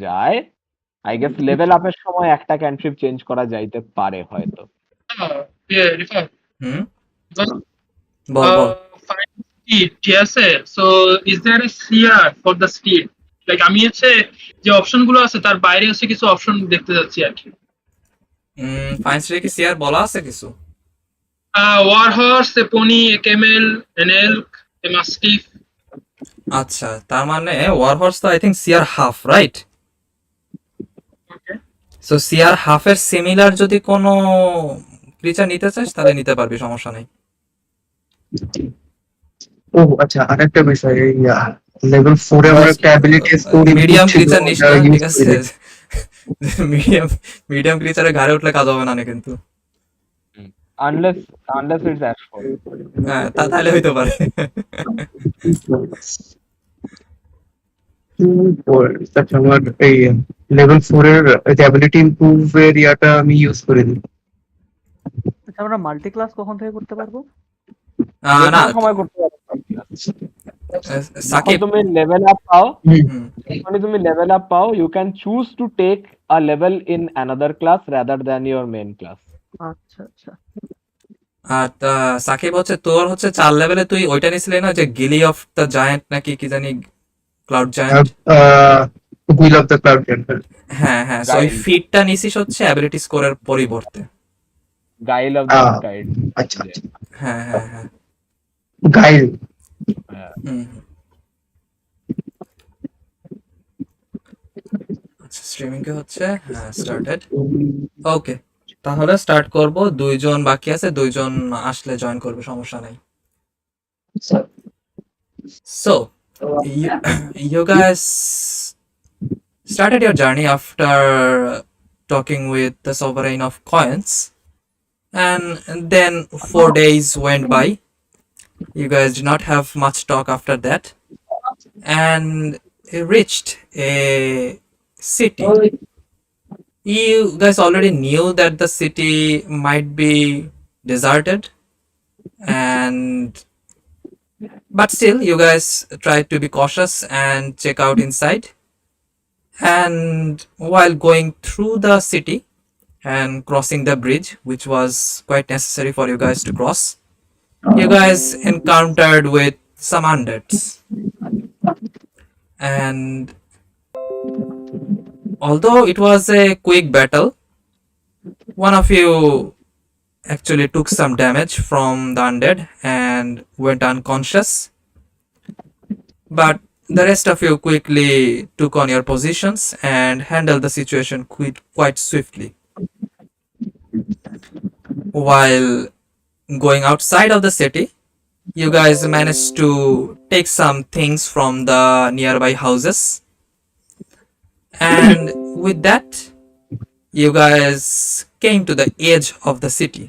যায়, I guess level আপের সময় একটা ক্যান্ট্রিপ চেঞ্জ করা যাইতে পারে হয়তো। রিফাত হুম বল বল ফাইন স্পিড ঠিক আছে, so is there a CR for the speed? Like আমি হচ্ছে যে অপশনগুলো আছে তার বাইরে হচ্ছে কিছু অপশন দেখতে যাচ্ছি আর কি। ফাইন্স রে কি সিআর বলা আছে কিছু? War horse, a pony, a camel, an elk, a mastiff. আচ্ছা, তার মানে ওয়ার হর্স তো I think CR half, right? Okay, so CR হাফের সিমিলার যদি কোনো ক্রিচার নিতে চাস তাহলে নিতে পারবি, সমস্যা নেই। ও আচ্ছা, আরেকটা বিষয়, এই লেভেল 4 এ আমার একটা অ্যাবিলিটি স্কোর ইনপুট মিডিয়াম ছিল, ক্রিচার নিস ওটা না, ইউজ ঠিক করে আছে? দিই। মিডিয়াম মিডিয়াম ক্রিচারে ঘাড়ে উঠলে কাজ হবে না কিন্তু। Unless unless it's অ্যাশফোর্ড। হ্যাঁ, তাহলে হইতে পারে। আচ্ছা, আমার এই লেভেল 4 এর অ্যাবিলিটি ইমপ্রুভ এর ইয়াটা আমি ইউজ করে দিই। আচ্ছা, আমরা মাল্টি ক্লাস কখন থেকে করতে পারবো? যে না, কোনো সময় করতে পারো। যখন সাকিব, তুমি লেভেল আপ পাও, হুম, যখনই তুমি লেভেল আপ পাও, you can choose to take a level in another class rather than your main class. আচ্ছা আচ্ছা। আর সাকিব হচ্ছে তোর হচ্ছে 4 লেভেলে তুই ওইটা নিছিলি না, যে গিলি অফ দ্য জায়ান্ট নাকি কি জানি, cloud giant? Wheel of the cloud Canter. হ্যাঁ হ্যাঁ, সো ওই ফিটটা নিছিস হচ্ছে অ্যাবিলিটি স্কোরের পরিবর্তে। গাইল অফ দ্য গাইড। আচ্ছা আচ্ছা, হ্যাঁ হ্যাঁ হ্যাঁ, গাইল। হুম হুম। আচ্ছা, স্ট্রিমিং কে হচ্ছে, হ্যাঁ স্টার্টেড। ওকে, তাহলে স্টার্ট করব। দুইজন বাকি আছে, দুইজন আসলে জয়েন করবে, সমস্যা নাই। So you, you guys started your journey after talking with the sovereign of coins, and then 4 days went by. You guys did not have much talk after that, and you reached a city. You guys already knew that the city might be deserted, and but still you guys tried to be cautious and check out inside. And while going through the city and crossing the bridge, which was quite necessary for you guys to cross, you guys encountered with some undeads. And although it was a quick battle, one of you actually took some damage from the undead and went unconscious, but the rest of you quickly took on your positions and handled the situation quite swiftly. While going outside of the city, you guys managed to take some things from the nearby houses, and with that you guys came to the edge of the city,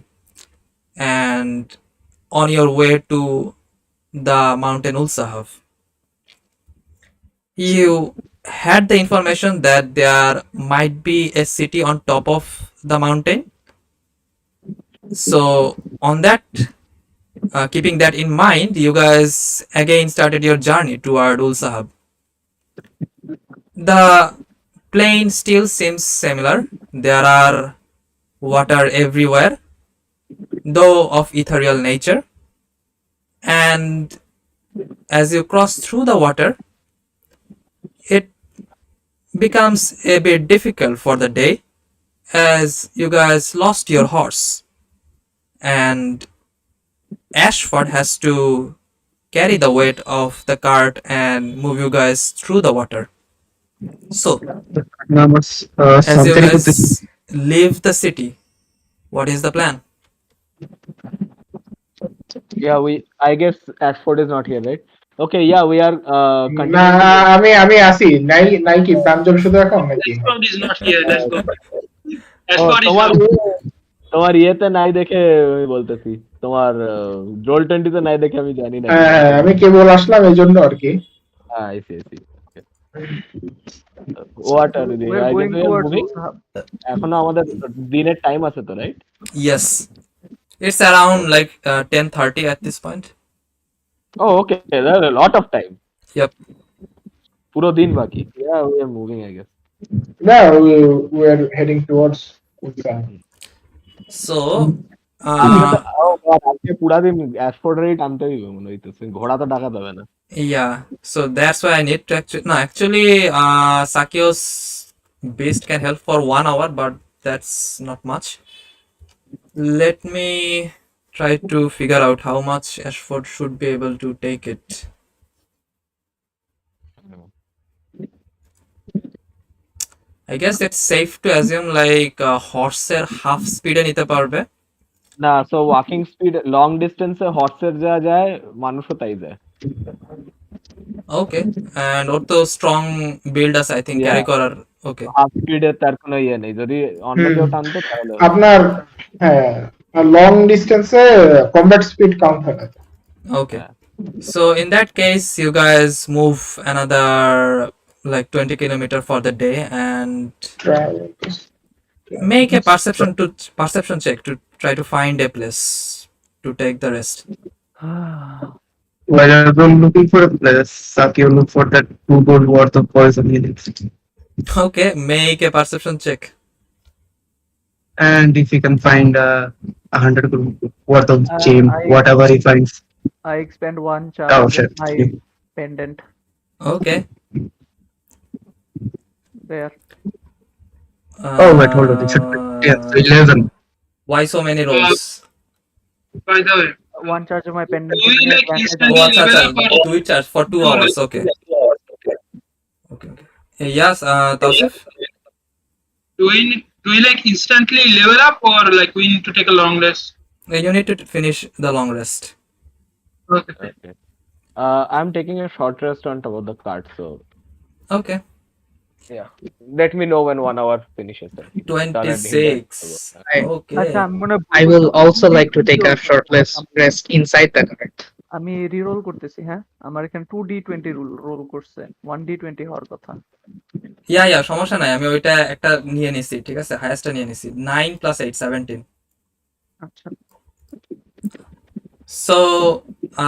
and on your way to the mountain Ul'sahab, you had the information that there might be a city on top of the mountain. So on that, keeping that in mind, you guys again started your journey toward Ul'sahab. The plain still seems similar. There are water everywhere, though of ethereal nature. And as you cross through the water, it becomes a bit difficult for the day, as you guys lost your horse, and Ashford has to carry the weight of the cart and move you guys through the water. So, as you guys leave the city, what is the plan? Yeah, I guess Ashford is not here, right? Okay, yeah, we are না, continuing. আমি আসি নাই নাই কি প্রাঞ্জল শুধু এখন নাকি? Ashford is not here, let's go. O, Ashford is তোমার not. তোমার ইয়েতে নাই দেখে আমি বলতেছি, তোমার রোল 20 তে নাই দেখে আমি জানি না। হ্যাঁ, আমি কেবল আসলাম এই জন্য আর কি। হ্যাঁ, I see. What are they? We're I guess going we are towards moving. Ul'sahab. এখনো আমাদের দিনের টাইম আছে তো, right? Yes, it's around like 10:30 at this point. Oh, okay. There's a lot of time. Yep. পুরো দিন বাকি। Yeah, we are moving, I guess. Yeah, we're heading towards Ul'sahab. So, আজকে তো আজকে পুরা দিন অ্যাসফোর্ডেরই টানতে হইবে মনে হইতেছে, ঘোড়া তো ডাকা যাবে না। yeah, so that's why I need to actually, no, actually, Sakio's beast can help for 1 hour, but that's not much. Let me try to figure out how much Ashford should be able to take it. I guess it's safe to assume like horseর half speed এ নিতে পারবে. না, so walking speed long ডিস্টেন্সে হর্সের যা যায় মানুষও তাই যায়। ওকে, and ওর তো strong build আছে আই থিঙ্ক Yeah. ক্যারি করার। ওকে, হাফ স্পিডে তার কোনো ইয়ে নেই, যদি অন্য কেউ টানতো তাহলে আপনার হ্যাঁ লং ডিস্টেন্সে কমব্যাট স্পিড কাউন্ট হয় না। okay. So in that case, you guys move another like 20 kilometer for the day and make a perception check to try to find a place to take the rest. While I'm looking for a place, Sakio look for that 2 gold worth of poison units. Okay, make a perception check. And if he can find 100 gold worth of gem, I- whatever he finds. I expend 1 charge Oh, with shit. my pendant Okay. there. Oh, wait, hold on. It should be, yeah, so 11. Why so many rolls? By the way, 1 charge of my pendant. Do we gives me like advantage instantly Oh, on- acha, level acha. up or- Do it charge for 2 hours. Okay. Okay. Yes, Tausif? do we like instantly level up or like we need to take a long rest? You need to finish the long rest. Okay. I'm taking a short rest on top of the cart, so Okay. yeah, let me know when 1 hour finishes. 26. Okay. আচ্ছা, I'm gonna I will also like to take a short rest inside the cart. আমি রিরোল করতেছি। হ্যাঁ, আমার এখানে 2d20 role করছে, 1d20 হওয়ার কথা। ইয়া সমস্যা নাই, আমি ওইটা একটা নিয়ে নিছি, ঠিক আছে, হাইয়েস্টটা নিয়ে নিছি। 9 plus 8 17. আচ্ছা, সো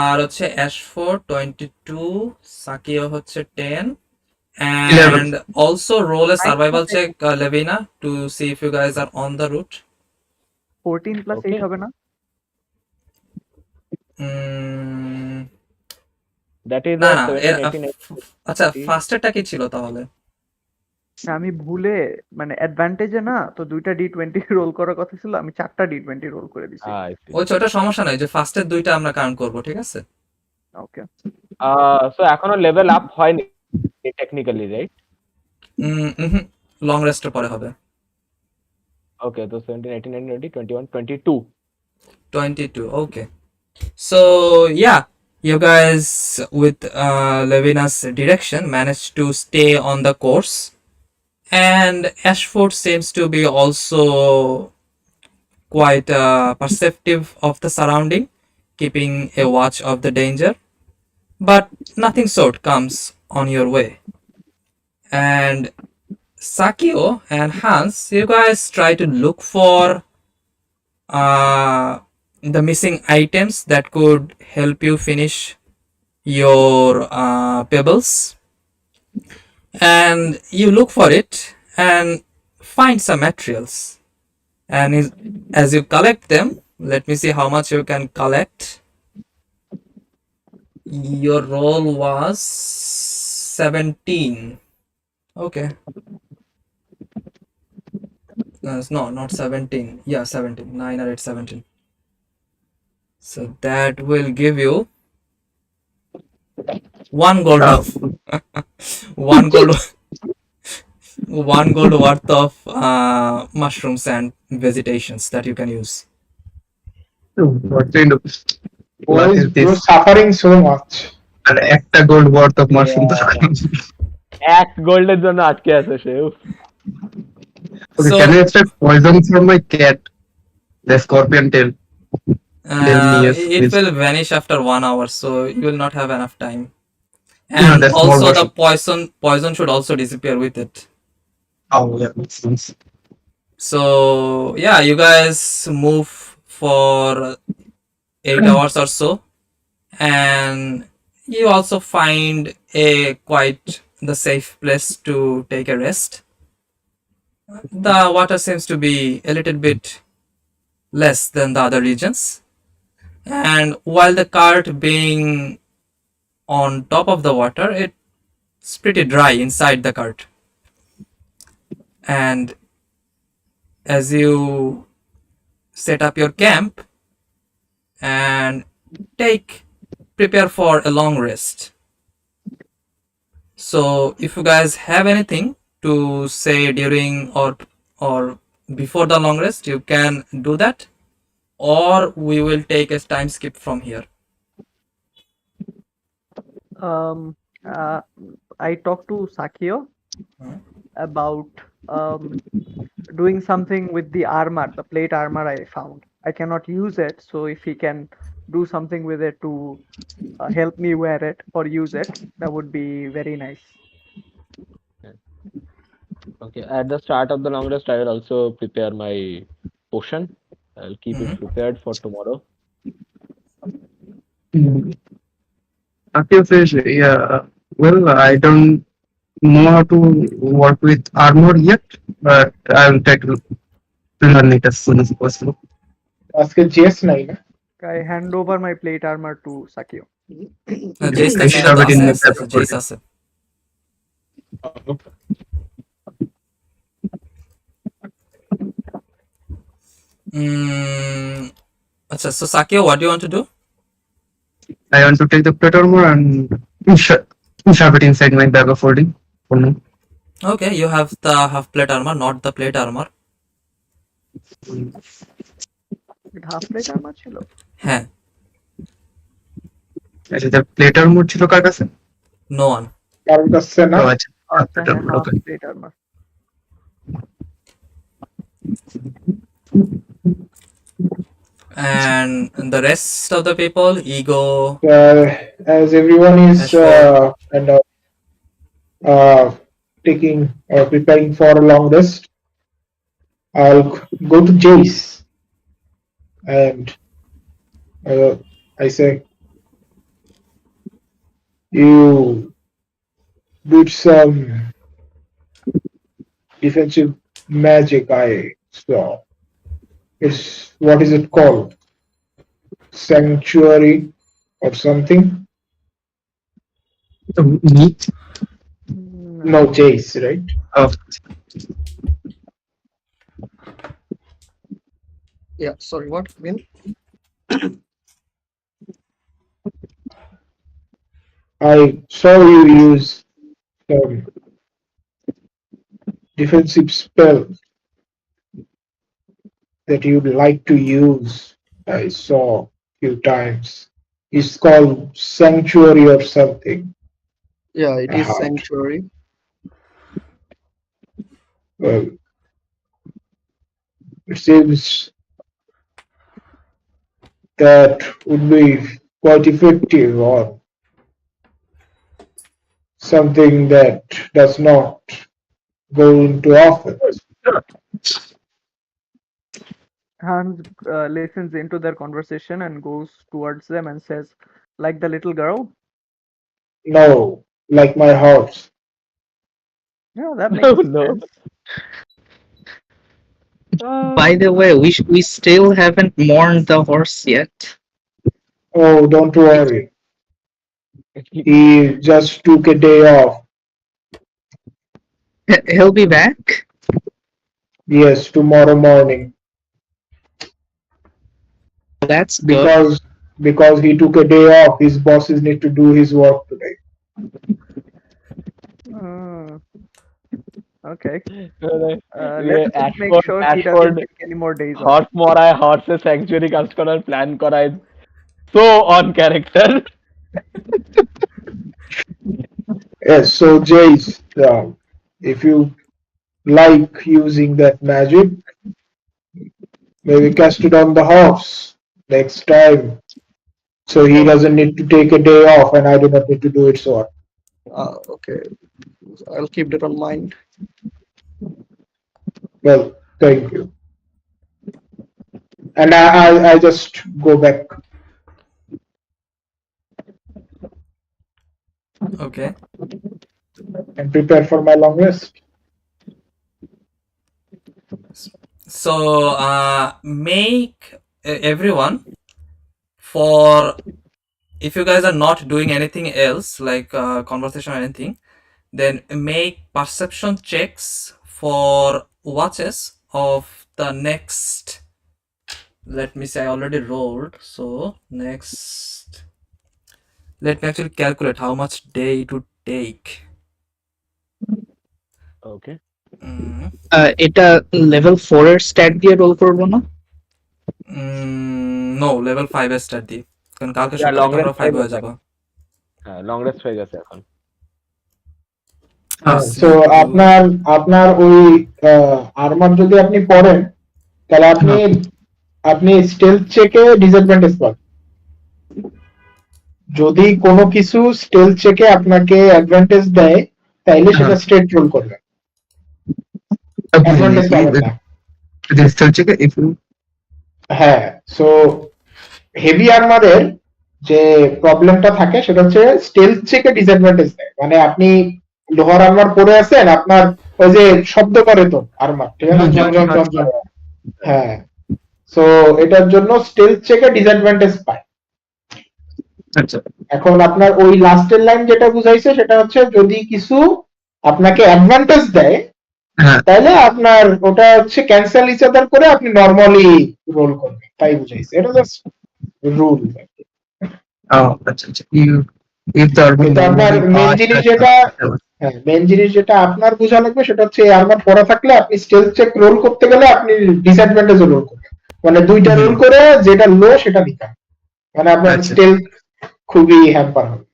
আর হচ্ছে অ্যাশফোর 22, সাকিও হচ্ছে 10, and also roll a survival check, Levina, to see if you guys are on the route. 14 plus 8 Okay. হবে না? that is না a না 17, 18, আচ্ছা, ফার্স্টেরটা কি ছিল তাহলে? না, আমি ভুলে মানে অ্যাডভান্টেজে না তো 2টা d20 রোল করার কথা ছিল, আমি 4টা d20 রোল করে দিছি। I see. ওই ছোট সমস্যা নাই, যে ফার্স্টের দুইটা আমরা কাউন্ট করব, ঠিক আছে? ওকে, So এখনো লেভেল আপ হয়নি টেকনিক্যালি, রাইট? লং রেস্টের পরে হবে। Okay, so 17, 18, 19, 20, 21, 22. 22. Okay. So yeah, you guys with Levina's direction managed to stay on the course, and Ashford seems to be also quite perceptive of the surrounding, keeping a watch of the danger, but nothing sort comes on your way. And Sakio and Hans, you guys try to look for the missing items that could help you finish your pebbles, and you look for it and find some materials, and as you collect them, let me see how much you can collect. Your roll was 17. Okay. No, not 17. Yeah, 17. 9 or 8, 17. So that will give you 1 gold of 1 gold 1 gold worth of mushrooms and vegetations that you can use. What kind of what Boys, is you're this? suffering so much. And একটা gold worth of mushroom. এক গোল্ডের জন্য আটকে আছে সে। Okay, So can I extract poison from my cat? The scorpion tail. Tell me yes, it please. will vanish after 1 hour, so you will not have enough time. Yeah, And that's small also the mushroom. poison should also disappear with it. Oh, yeah, makes sense. So yeah, you guys move for 8 hours or so, and you also find a quite the safe place to take a rest. the water seems to be a little bit less than the other regions. And while the cart being on top of the water, it's pretty dry inside the cart. And as you set up your camp and prepare for a long rest. So if you guys have anything to say during or before the long rest, you can do that, or we will take a time skip from here. Um, uh, I talked to Sakio Hmm. about doing something with the armor, the plate armor I found. I cannot use it, so if he can do something with it to help me wear it or use it, that would be very nice. Okay, at the start of the long rest, I will also prepare my potion. I'll keep it Mhm. prepared for tomorrow. Okay, Fish, yeah. Well, I don't know how to work with armor yet, but I'll try to learn it as soon as possible. আজকে JS নাই না I hand over my plate armor to Sakio. Jace I কাছে shove তো it in আছে, my আছে, paper আছে, for Jace you. আছে। আচ্ছা, so Sakio, what do you want to do? I want to take the plate armor and shove it inside my bag of holding for now. Okay, you have the half plate armor, not the plate armor. Half plate armour ছিল? হ্যাঁ, আচ্ছা, the plate armor ছিল কার কাছে? no one. কারোর কাছে না ও আচ্ছা, half আচ্ছা plate হ্যাঁ, armor, half okay. Plate armour. And the rest of the people, Ego, as everyone is Ashford. kind of taking preparing for a long rest, I'll go to Jace and I say, you did some defensive magic I saw. It's what is it called? Sanctuary or something? Me? No, Jace, right? Oh, Yeah, sorry, what? Again? I saw you use some defensive spell that you'd like to use. I saw a few times. It's called Sanctuary or something. Yeah, it I is heard. Sanctuary. Well, it seems that would be quite effective on something that does not go into offense. Hans listens into their conversation and goes towards them and says, like the little girl? No, like my horse. Yeah, that No, makes no. sense. By the way, we still haven't mourned the horse yet. Oh, don't worry. He just took a day off. He'll be back. Yes, tomorrow morning. That's good. Because he took a day off, his bosses need to do his work today. Hmm. Okay. Ashford, Let's just make sure he doesn't take any more days off. Horse মরায় হর্সের sanctuary কাজ করার plan করায় so on character. Yes, so Jace, if you like using that magic, maybe cast it on the horse next time. So he doesn't need to take a day off and I do not need to do it so on. Okay, I'll keep that on mind. Well, thank you. And I just go back. Okay. And prepare for my long rest. So make everyone, for if you guys are not doing anything else like conversation or anything, then make perception checks for watches of the next. Let me say I already rolled, so next. Let me actually calculate how much day it would take. Okay. এটা level 4 এর stat দিয়ে role করবো না? No, level 5 এর start দিই, কারণ কালকে Yeah, সকালে long তো আমরা rest 5 হয়ে হয়ে গেছে যাব। হ্যাঁ, লং রেস্ট হয়ে গেছে এখন। সো আপনার আপনার ওই আর্মার যদি আপনি পড়েন তাহলে আপনি স্টেলথ চেকে ডিসঅ্যাডভান্টেজ পাবেন। যদি কোনো কিছু স্টেলথ চেকে আপনাকে অ্যাডভান্টেজ দেয় তাইলে সেটা স্ট্রেট রোল করবেন, অ্যাডভান্টেজ পাবেন না। হ্যাঁ, সো হেভি আর্মারের যে প্রবলেমটা থাকে সেটা হচ্ছে স্টেলথ চেকে ডিসঅ্যাডভান্টেজ দেয়। মানে আপনি লোহার আর্মার পরে আছেন, আপনার ওই যে শব্দ করে তো আর্মার, ঠিক আছে, ঝনঝন ঝনঝন। হ্যাঁ, সো এটার জন্য স্টেলথ চেকে ডিসঅ্যাডভান্টেজ পায়। আচ্ছা, এখন আপনার ওই লাস্টের লাইন যেটা বুঝাইছে সেটা হচ্ছে যদি কিছু আপনাকে অ্যাডভান্টেজ দেয় হ্যাঁ, তাহলে আপনার ওটা হচ্ছে ক্যান্সেল ইচ আদার করে আপনি নরমালি রোল করবেন, তাই বুঝাইছে। এটা জাস্ট রুল। আচ্ছা আচ্ছা। if the armor কিন্তু আপনার normally মেন passed জিনিস that যেটা, হ্যাঁ, মেন জিনিস যেটা আপনার বোঝা লাগবে সেটা হচ্ছে এই আর্মার পরা থাকলে আপনি স্টেলথ চেক রোল করতে গেলে আপনি ডিসঅ্যাডভান্টেজ রোল করবেন, মানে দুইটা রোল করে যেটা লো সেটা নিতে, মানে আপনার আচ্ছা। স্টেলথ খুবই হ্যাম্পার হবে।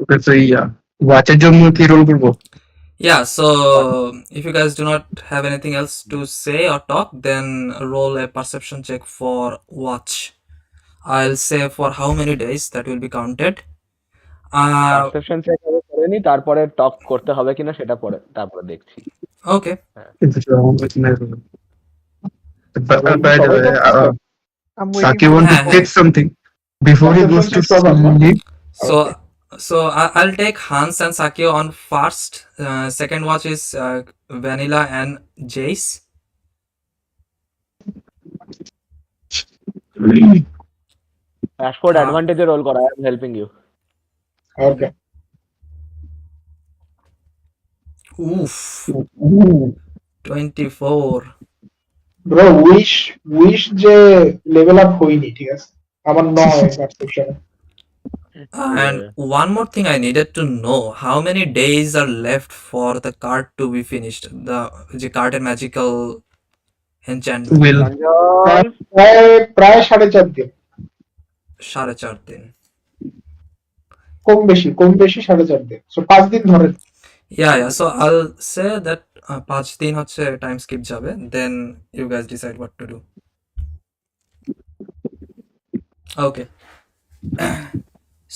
ওকে, তো ওয়াচের জন্য কি রোল করবো? Yeah, so if you guys do not have anything else to say or talk, then roll a perception check for watch. I'll say for how many days that will be counted. Perception check করে নি, তারপরে টক করতে হবে কিনা সেটা পরে তারপরে দেখছি। Okay. By the way, I'm Saki waiting want to for- check something before he goes to sleep. So I'll take Hans and Sakio on first. Second watch is Vanilla and Jace. Ashford অ্যাডভান্টেজে roll করা, I am helping you. Okay, Oof. 24. Bro wish যে level up হয়নি, ঠিক আছে, আমার 9 পারসেপশনে। And one more thing I needed to know, how many days are left for the card to be finished? The card and magical enchantment. Will প্রায় 4.5 দিন, 4.5 দিন। কম বেশি 4.5 দিন, সো 5 দিন ধরেন। Yeah, so I'll say that 5 দিন হচ্ছে time skip যাবে, then you guys decide what to do. Okay.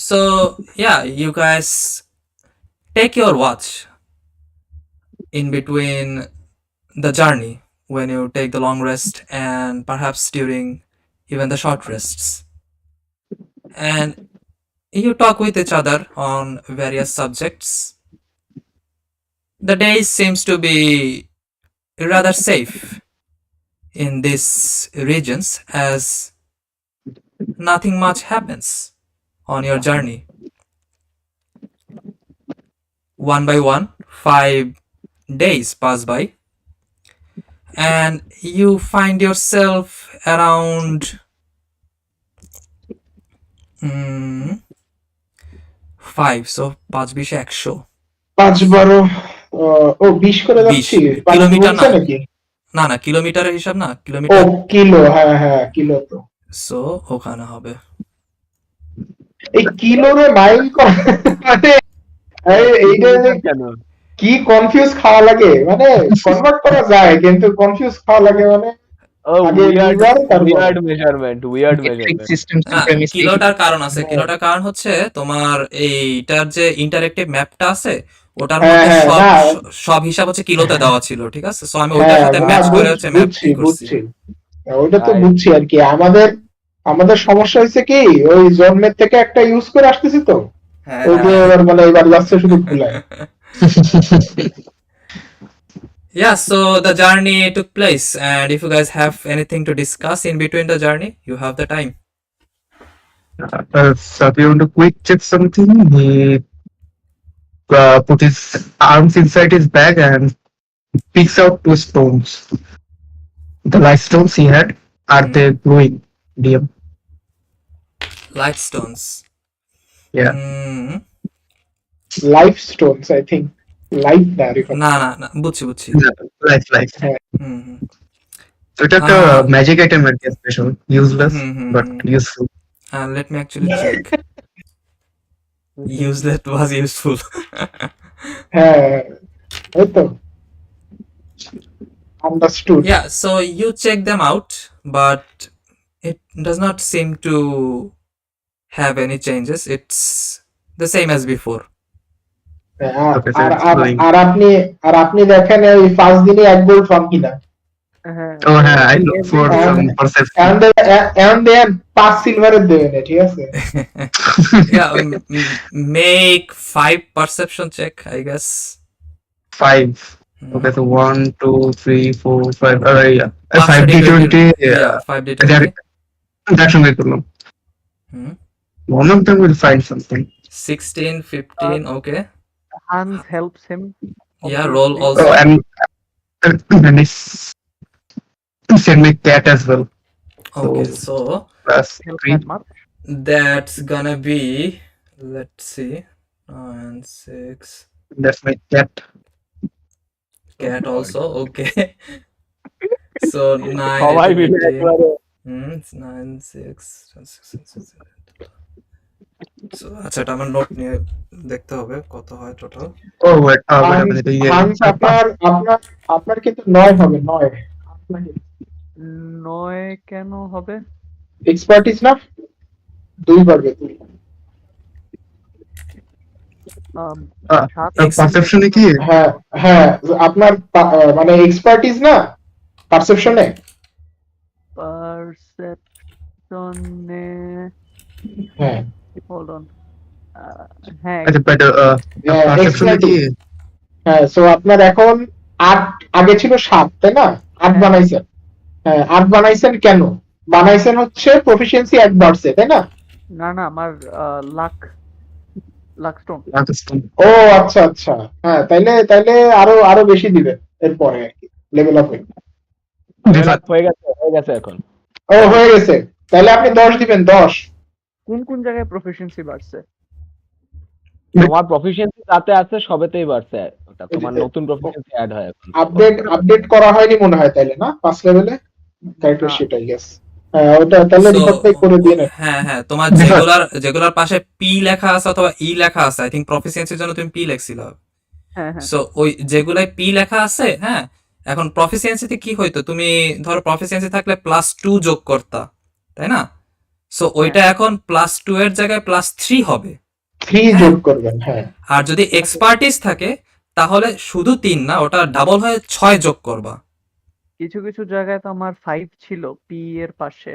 So yeah, you guys take your watch in between the journey, when you take the long rest and perhaps during even the short rests, and you talk with each other on various subjects. The day seems to be rather safe in these regions, as nothing much happens on your journey. One by one, 5 days pass by, and you find yourself around 5, so 5 বিশে 100 5-12 ও 20 করে যাচ্ছি, 20 kilometre না, নাকি? না কিলোমিটারের হিসাব না, ও kilometre, kilo, হ্যাঁ কিলো। তো সো ওখানে হবে এই কিলো রে মাইল মানে এইটা কেন কি কনফিউজ খাওয়া লাগে, মানে কনভার্ট করা যায় কিন্তু কনফিউজ খাওয়া লাগে, মানে উইয়ার্ড মেজারমেন্ট। সিস্টেম না, কিলোটার কারণ আছে। কিলোটার কারণ হচ্ছে তোমার এইটার যে ইন্টারেক্টিভ ম্যাপটা আছে ওটার মধ্যে সব হিসাব হচ্ছে কিলোতে দেওয়া ছিল, ঠিক আছে? সো আমি ওটার সাথে ম্যাচ করে হচ্ছে ম্যাপ বুঝছি, ওটা তো বুঝছি আর কি। আমাদের সমস্যা হয়েছে কি, ওই জন্মের থেকে একটা ইউজ করে আসতেছি তো, ওই যে মানে এবার যাচ্ছে শুধু ভুলায়। Yeah, so the journey took place, and if you guys have anything to discuss in between the journey, you have the time. So if you want to quick check something, he put his arms inside his bag and picks out two stones. The light stones he had, are they glowing? DM. Light stones. Yeah. Life Stones I think life না রিফার না না না, বুঝছি Life. হুম হুম So এটা একটা magic item আর কি, special, useless but useful. let me actually check. Useless was useful. হ্যাঁ ওই তো understood Yeah, so you check them out, but it does not seem to have any changes. It's the same as before. Okay, so আর it's আর glowing. আর আপনি দেখেন ওই 5 দিনে এক গোল্ড পান কিনা হ্যাঁ Oh হ্যাঁ, I look for some perception. and then 5 সিলভারের দেবেন ঠিক আছে Yeah, make 5 perception check, I guess. 5. Okay, so 1, 2, 3, 4, 5. Yeah. 5 5d20. Yeah, 5d20. That's সঙ্গে করলাম। One of them will find something. 16, 15, okay. Hans helps him. Yeah, roll obviously. also. And it's send my cat as well. Okay, so Plus Help 3. that much. that's gonna be, let's see, 9, 6. That's my cat. Cat also, okay. So 9, সবাই 18, মিলে 19, একবারে 9, 6, 6, 7. So আচ্ছা, এটা আমার note নিয়ে দেখতে হবে কত হয় total. Oh wait, what happened? Hans আপনার কিন্তু 9 হবে 9 আপনাকে 9 কেন হবে? এক্সপার্টিস না 2 পারবে তুই Perception কি? হ্যাঁ হ্যাঁ আপনার মানে এক্সপার্টিস না পারসেপশনে পারসেপশনে হ্যাঁ হোল্ড অন হ্যাঁ আচ্ছা, but perception কি? হ্যাঁ সো আপনার এখন 8 আগে ছিল 7 তাই না 8 বানাইছেন হ্যাঁ 8 বানাইছেন কেন বানাইছেন হচ্ছে প্রফিশিয়েন্সি 1 বাড়ছে তাই না না না আমার লাক স্টোন ও আচ্ছা আচ্ছা হ্যাঁ তাইলে আরো বেশি দিবেন এরপরে আর কি লেভেল আপ হয়ে গেছে এখন ও হয়ে গেছে তাহলে আপনি 10 দিবেন 10 কোন জায়গায় প্রফিশিয়েন্সি বাড়ছে? তোমার প্রফিশিয়েন্সি যাতে আছে সবেতেই বাড়ছে ওটা তোমার নতুন প্রফিশিয়েন্সি অ্যাড হয় এখন আপডেট করা হয়নি মনে হয় তাইলে না 5 লেভেলে ক্যারেক্টার শিট আই গেস ওটা তাহলে রিপোর্ট পাই করে দিয়ে না হ্যাঁ তোমার যেগুলার পাশে পি লেখা আছে অথবা ই লেখা আছে, আই থিংক প্রফিসিয়েন্সির জন্য তুমি পি লেখছিল। হ্যাঁ সো ওই যেগুলাই পি লেখা আছে, হ্যাঁ এখন প্রফিসিয়েন্সিতে কি হইতো, তুমি ধরো প্রফিসিয়েন্সি থাকলে +2 যোগ করতা, তাই না? সো ওইটা এখন +2 এর জায়গায় +3 হবে, 3 যোগ করবেন হ্যাঁ আর যদি এক্সপার্টিস থাকে তাহলে শুধু 3 না, ওটা ডাবল হয়ে 6 যোগ করবা। কিছু জায়গায় তো আমার 5 ছিল পি এর পাশে।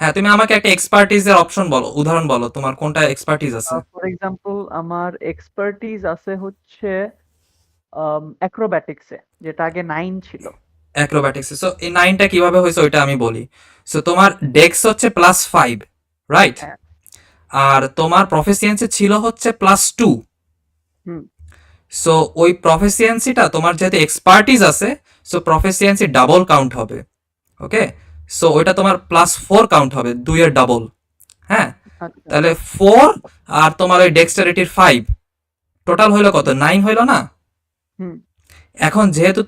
হ্যাঁ, তুমি আমাকে একটা এক্সপার্টিজের অপশন বলো, উদাহরণ বলো, তোমার কোনটা এক্সপার্টিজ আছে? ফর এক্সাম্পল আমার এক্সপার্টিজ আছে হচ্ছে অ্যাক্রোব্যাটিক্সে, যেটা আগে 9 ছিল। অ্যাক্রোব্যাটিক্সে। সো এই 9টা কিভাবে হয়েছে ওইটা আমি বলি। সো তোমার ডেক্স হচ্ছে +5, রাইট? হ্যাঁ। আর তোমার প্রফিসিয়েন্সি ছিল হচ্ছে +2। হুম। সো ওই প্রফিসিয়েন্সিটা তোমার যেহেতু এক্সপার্টিজ আছে, সো প্রফিসিয়েন্সি ডাবল কাউন্ট হবে, ওকে? সো ওইটা তোমার +4 কাউন্ট হবে, 2 এর ডাবল। হ্যাঁ, আচ্ছা। তাহলে 4 আর তোমার ওই ডেক্সটারিটির 5 টোটাল হইলো কত? 9 হইলো না? হুম। এখন যেহেতু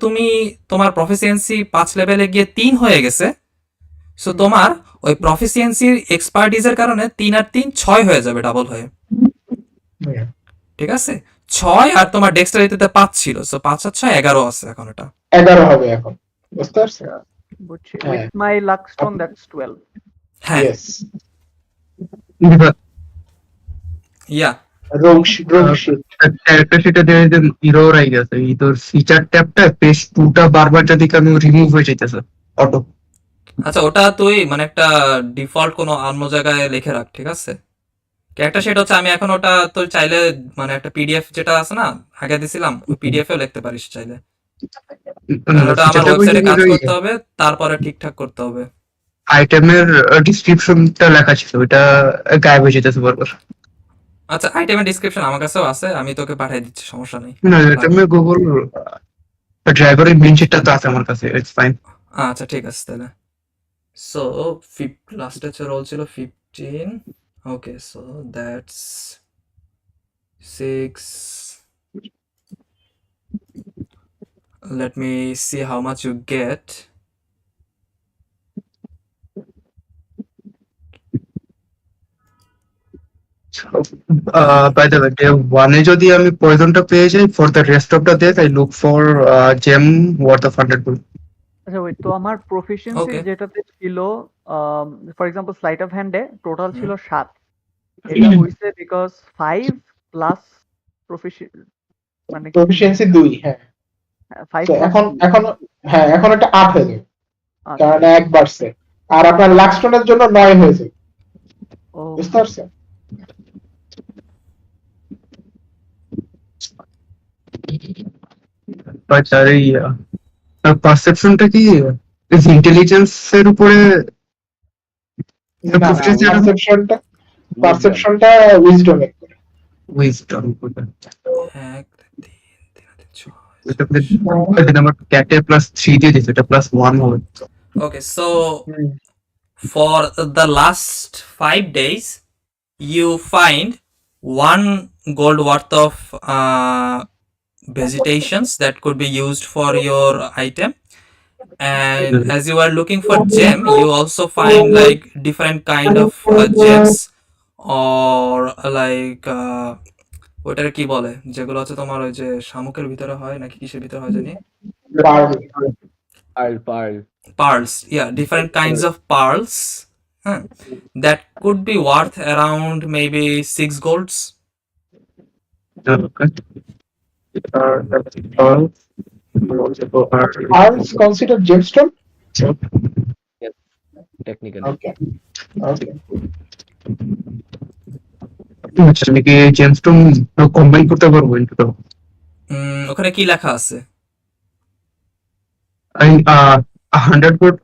তোমার প্রফিসিয়েন্সি 5 লেভেলে গিয়ে 3 হয়ে গেছে, সো তোমার ওই প্রফিসিয়েন্সির এক্সপার্টিজের কারণে 3 আর 3 6 হয়ে যাবে ডাবল হয়ে, ঠিক আছে? 6 আর তোমার ডেক্সটারিটিতে 5 ছিল, সো 5 আর 6 11 আছে এখন, এটা 11 হবে এখন বুঝতে পারছেন বুঝছি। With my lakh stone that's 12। হ্যাঁ, ইয়েস ইয়া ক্যারেক্টার সেটা দেয় যে ইরোর আই গেছে, এই তোর ফিচার ট্যাবটা পেজ 2টা বারবার যদি আমি রিমুভ হয়ে যাইতেছে অটো। আচ্ছা, ওটা তুই মানে একটা ডিফল্ট কোনো অন্য জায়গায় লিখে রাখ, ঠিক আছে? ক্যারেক্টার সেটা হচ্ছে, আমি এখন ওটা তুই চাইলে মানে একটা পিডিএফ যেটা আছে না আগে দিছিলাম, ওই পিডিএফ এও লিখতে পারিস চাইলে। কারণ ওটা আমার সেটা ওয়েবসাইটে কাজ ওই করতে হবে, তারপরে ঠিকঠাক করতে হবে। আইটেমের ডিসক্রিপশনটা লেখা ছিল, ওটা গায়েব হয়ে যেতেছে বারবার। আচ্ছা, আইটেমের ডিসক্রিপশন আমার কাছেও আছে, আমি তোকে পাঠিয়ে দিচ্ছি, সমস্যা নেই। না, আইটেমের গুগল ড্রাইভারের মেন শিটটা তো আছে আমার কাছে, ইটস ফাইন। আচ্ছা ঠিক আছে তাহলে। সো লাস্টের রোল ছিল 15। Okay, so that's 6. Let me see how much you get. By the way, day ওয়ানে যদি আমি পয়জনটা পেয়ে যাই, for the rest of the day I look for gem worth of 100 gold। আচ্ছা ওই তো আমার প্রফিসিয়েন্সি Okay. যেটাতে ছিল ফর এক্সাম্পল স্লাইট অফ হ্যান্ডে টোটাল ছিল হুম। 7, এটা হইছে বিকজ 5 প্লাস মানে প্রফিসিয়েন্সি 2, হ্যাঁ। 5 তো প্লাস এখন এটা 8 হয়ে যাবে, আচ্ছা কারণ 1 বাড়ছে। আর আপনার লাক্সটনের জন্য 9 হয়েছে, ও বুঝতে পারছেন? বাট আর এই পারসেপশনটা কি ইন্টেলিজেন্সের উপরে না না, proficiency আর পারসেপশনটা উইজডমের। উইজডম। 1 2 3 4 এটা আমার ক্যাটে +3 দিয়ে দিছে, এটা +1 হবে। Okay, so for the last 5 days, you find 1 gold worth of vegetations that could be used for your item. And as you are looking for gem, you also find like different kind of gems, or like ওটার কি বলে যেগুলো হচ্ছে তোমার ওই যে শামুকের ভিতরে হয় নাকি কিসের ভিতরে হয় জানি, Pearl. pearls. Yeah, different kinds of pearls, huh, that could be worth around maybe 6 golds. Pearls considered gemstone? Yes, technically. Okay. আচ্ছা, আমি কি জেমস্টোন কম্বাইন করতে পারবো into the ওখানে কি লেখা আছে? I 100 gold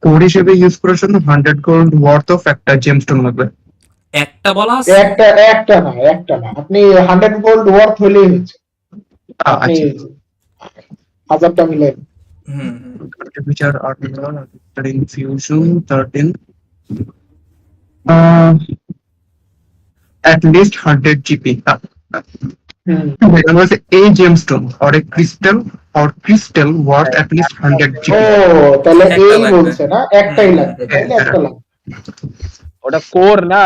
কোড হিসেবে ইউজ করার জন্য 100 gold worth of একটা জেমস্টোন লাগবে। একটা বলা আছে? একটা না, আপনি 100 গোল্ড ওয়ার্থ হলেই হচ্ছে। আপনি আচ্ছা, 1000টা মিলেন। which are infusion 13, at least 100 GP. It was a gemstone or a crystal worth at least 100 O GP. তাহলে একটা এই লাগবে। বলছে না, একটাই লাগবে, তাহলে একটা লাগবে। ওটা কোর না,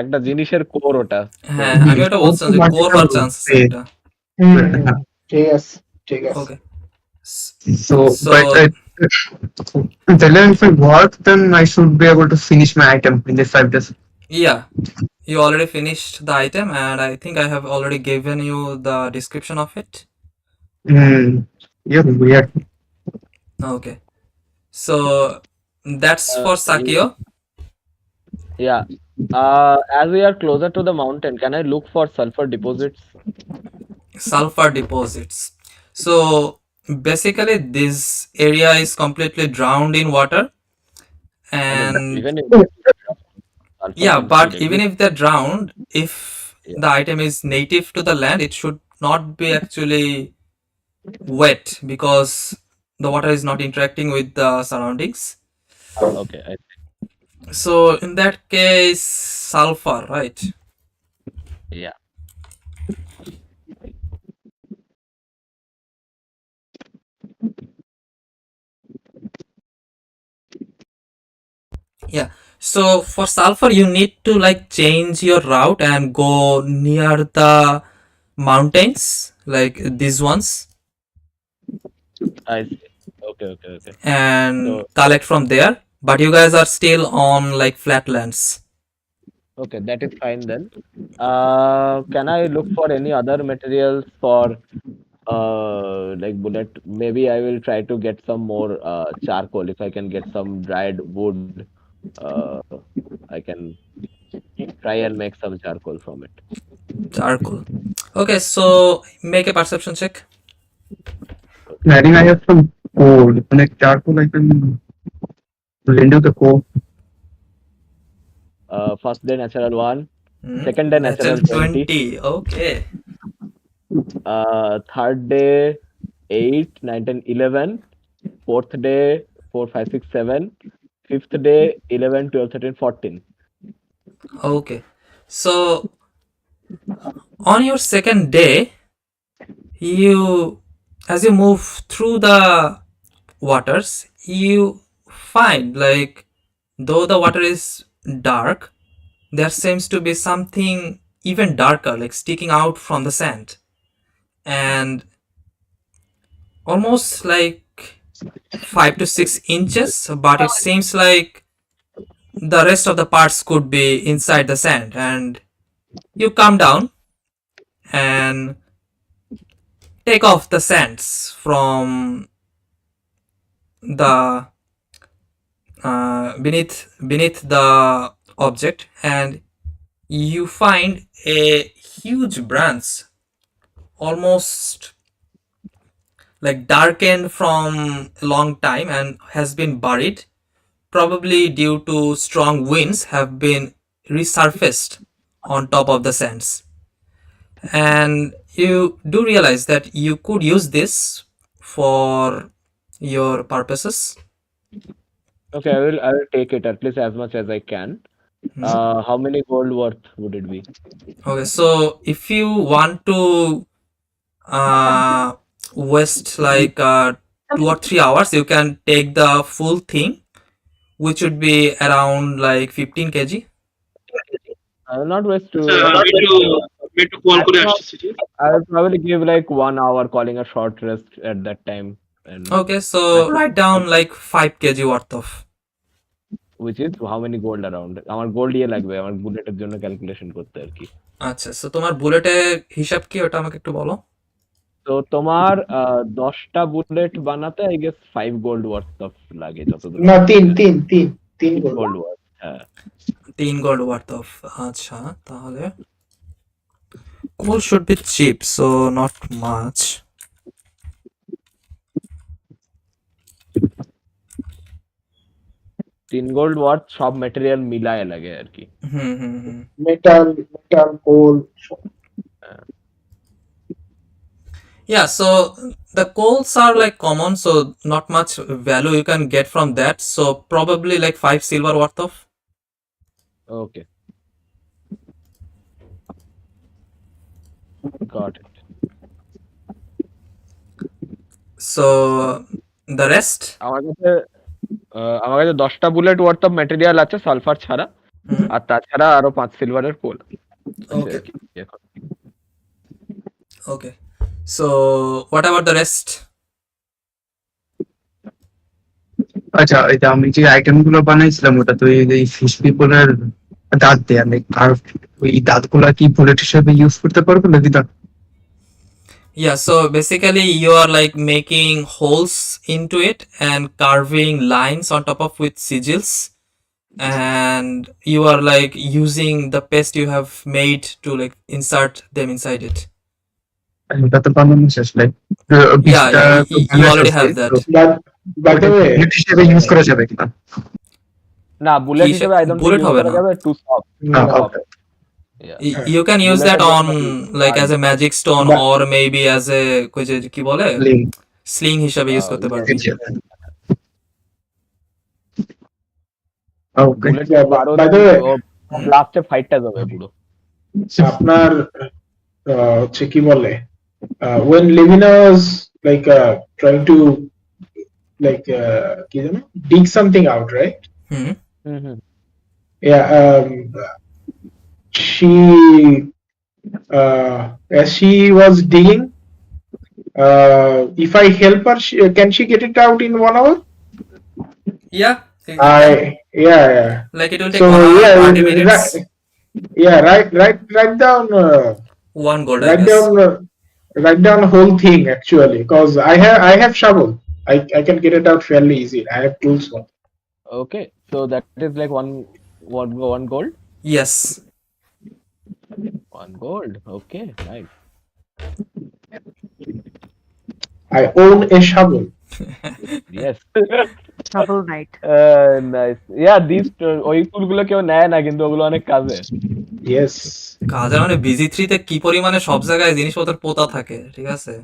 একটা জিনিসের কোর ওটা। হ্যাঁ, আমি ওটা বলছিলাম যে কোর হওয়ার চান্স আছে এটা। ঠিক আছে। ওকে, So, So- but if I work, then I should be able to finish my item in the 5 days. yeah, you already finished the item, and I think I have already given you the description of it. Yeah, weird. Okay, so that's for Sakio. Yeah. As we are closer to the mountain, can I look for sulfur deposits? Sulfur deposits. So basically this area is completely drowned in water, and Even if yeah, sulfur but deposits even if they're drowned, if Yeah. the item is native to the land, it should not be actually wet, because the water is not interacting with the surroundings. Okay, I see. So in that case, sulfur, right? Yeah. So for sulfur, you need to like change your route and go near the mountains, like these ones, I see. Okay. and So- collect from there. But you guys are still on like flatlands. Okay, that is fine then. Can I look for any other materials for like bullet? Maybe I will try to get some more charcoal. If I can get some dried wood, I can try and make some charcoal from it. Charcoal. Okay, so make a perception check. I think I have some coal. Connect charcoal, I can lend you the coal. First day natural 1, Hmm? second day Natural natural 20, 20. Okay. third day 8, 9, 10, 11, fourth day 4, 5, 6, 7, fifth day 11, 12, 13, 14. Okay. So on your second day, you as you move through the waters, you find like though the water is dark, there seems to be something even darker, like sticking out from the sand, and almost like 5 to 6 inches, but it seems like the rest of the parts could be inside the sand. And you come down and take off the sands from the beneath the object, and you find a huge branch, almost like darkened from a long time and has been buried, probably due to strong winds, have been resurfaced on top of the sands. And you do realize that you could use this for your purposes. Okay, I will take it at least as much as I can. How many gold worth would it be? Okay, so if you want to uh, waste like 2 or 3 hours, you can take the full thing, which would be around like 15 kg. I will not waste আচ্ছা too much আমি time. একটু call I করে think আসছি ঠিক আছে? I will probably give like 1 hour calling a short rest at that time, and Okay, so maximum, write down like 5 kg worth of. which is how many gold around. আমার gold ইয়ে লাগবে, আমার বুলেটের জন্য calculation করতে আর কি। আচ্ছা, so তোমার বুলেটের হিসাব কি ওটা আমাকে একটু বলো। তো তোমার 10টা বুলেট বানাতে I guess 5 gold worth of লাগে যতদূর না, আমার তিন মনে তিন তিন তিন গোল। Gold worth. হ্যাঁ 3 gold worth of. আচ্ছা, তাহলে coal should be cheap, so not much. 3 gold worth সব ম্যাটেরিয়াল মিলায় লাগে আর কি। Hmm. Metal coal. Yeah, so the coals are like common, so not much value you can get from that. So probably like 5 silver worth of. Okay, got it. So the rest. আমার কাছে 10টা bullet worth of material আছে sulphur ছাড়া, Hmm. আর তাছাড়া আরো 5 সিলভারের কোল আছে Okay. আর কি এখন। Okay. So what about the rest? আচ্ছা, এটা আমি যে আইটেম গুলো বানাইছিলাম ওটা তো এই ফিশ পিপলের দাঁত দেয়া, লাইক আর ওই দাঁতগুলা কি বুলেট হিসেবে ইউজ করতে পারবো নাকি দাঁত? Yeah, so basically you are like making holes into it and carving lines on top of with sigils, and you are like using the paste you have made to like insert them inside it. এটা তো বানানো শেষ, like Yeah, you already have that. By the way, bullet হিসেবে use করা যাবে কিনা? না, bullet হিসেবে I don't bullet think use হবে করা না। যাবে, too soft. Okay. You can use Bullet that এর on জন্য like as a magic stone But- or maybe as a কি বলে Link. sling হিসাবে ইউজ করতে পারবি। Okay. বুলেট আরো বাই দ্য ওয়ে, লাস্টে ফাইটটা যাবে পুরো। আপনার হচ্ছে কি বলে, when Levina was like trying to like কি জানো dig something out, right? Hmm. Hmm hmm. Yeah, she as she was digging, if I help her, can she get it out in 1 hour? Yeah, Yeah. like it will take So 30 minutes. write down 1 gold, I write guess. down write down whole thing actually, because I have shovel. I can get it out fairly easy. I have tools for it. Okay, so that is like one gold. Yes. 1 gold. Okay, nice. I own a shovel. Yes. Shovel Knight. Nice. Yeah, ওই টুলগুলো কেউ নেয় না কিন্তু ওগুলো অনেক কাজে। Yes. কাজে মানে BG3 তে কি পরিমাণে সব জায়গায় জিনিসপত্র পোতা থাকে, ঠিক আছে?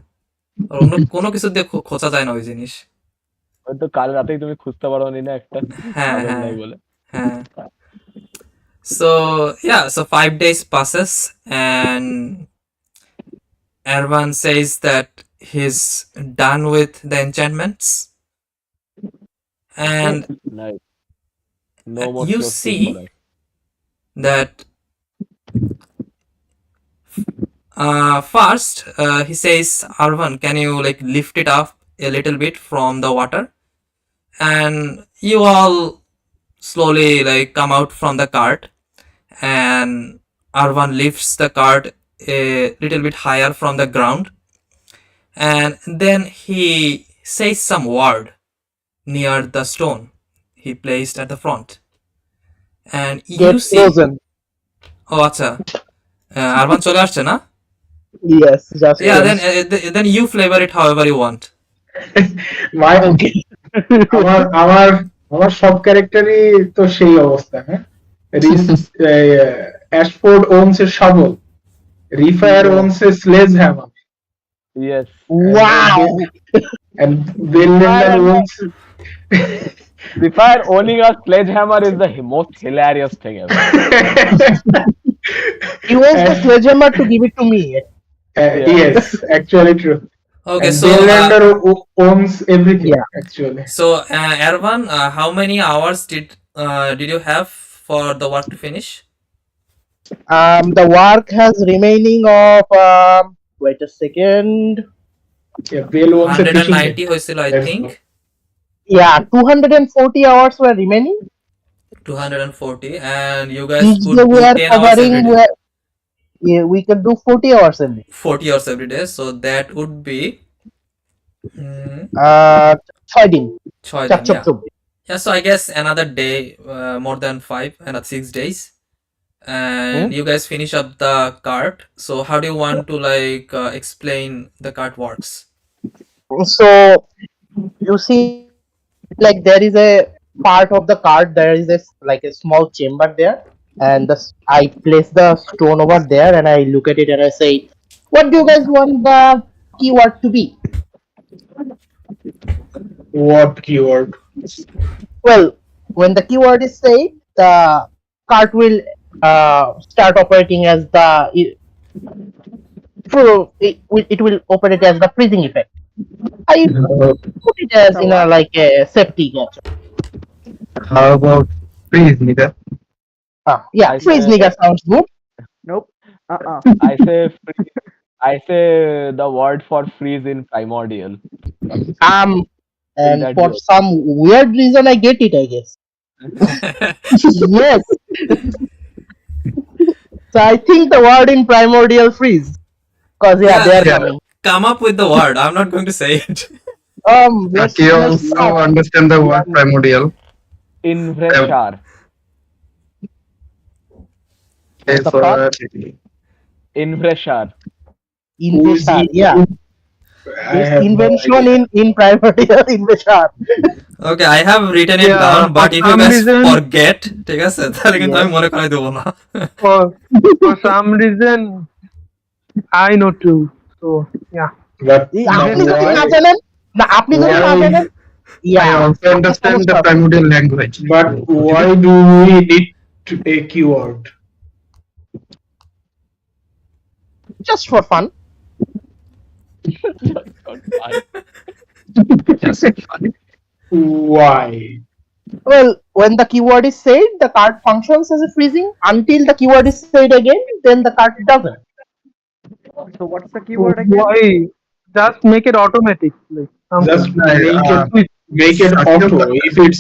আর অন্য কোনো কিছু দিয়ে খোঁচা যায় না ওই জিনিস। হয়তো কাল রাতেই তুমি খুঁজতে পারোনি না একটা হ্যাঁ শাবল হ্যাঁ নাই বলে। হ্যাঁ। So yeah, so 5 days passes and Erwan says that he's done with the enchantments, and Nice. No more you slow speed see for us. that first he says, Arvan, can you like lift it up a little bit from the water? And you all slowly like come out from the cart, and Arvan lifts the cart a little bit higher from the ground, and then he says some word near the stone he placed at the front, and you Get see, frozen. oh acha, Arvan চলে আসছে না? Yes, just Yeah, once. then you flavor it however you want. My Okay. আমার আমার আমার সব ক্যারেক্টারই তো সেই অবস্থা, হ্যাঁ। অ্যাশফোর্ড owns a shovel. Refair Yeah. owns a sledgehammer. Yes. Wow. And Bill Lyndon owns The fire owning a sledgehammer is the most hilarious thing ever. He wants the And- sledgehammer to give it to me. Yeah. Yes, actually true. Okay, And so Bill Lyndon owns everything, Yeah. actually. so Erwan, how many hours did you have for the work to finish? The work has remaining of wait a second. Yeah, Bill owns a fishing net. 190 হয়েছিল I Let's think. go. Yeah, 240 hours were remaining. 240, and you guys Each could day we do are 10 hours covering every day. where yeah, we can do 40 hours a day. 40 hours every day, so that would be 6 দিন, 6 চার দিন, চক yeah. 24 Yeah, so I guess another day, more than 5, another 6 days, and you guys finish up the cart. So how do you want to like explain the cart works? So you see, like there is a part of the card, there is a like a small chamber there, and I place the stone over there and I look at it and I say, what do you guys want the keyword to be? What keyword? Well, when the keyword is said, the cart will start operating as the it will operate as the freezing effect. I put it as in a like a safety gadget. How about freeze, nigga? Yeah, I freeze say- nigga sounds good. Nope. I say the word for freeze in primordial. And that for joke. some weird reason I get it, I guess. Yes. So I think the word in primordial freeze. Cause yeah, Yeah, they are yeah. coming. Come up with the word. I'm not going to say it. Let's You also understand the word primordial. Invreshar. Okay, The so fuck? Invreshar. Inveshar, yeah. I It's have no invention idea. in primordial inveshar. Okay, I have written it Yeah, down, but for if you some guys reason- forget, ঠিক আছে, তাহলে কিন্তু আমি মনে করাই দেবো না। For some reason, I know too. So yeah. But আপনি যদি why? না জানেন, না আপনি যদি না Why? জানেন, I yeah. also understand the primordial language. But why do we need to take keyword? Just for fun. Why? Well, when the keyword is said, the card functions as a freezing. Until the keyword is said again, then the card doesn't. So what's the keyword again? Why? Just make it automatic. Like something. Just make it Satya auto. Ka- If it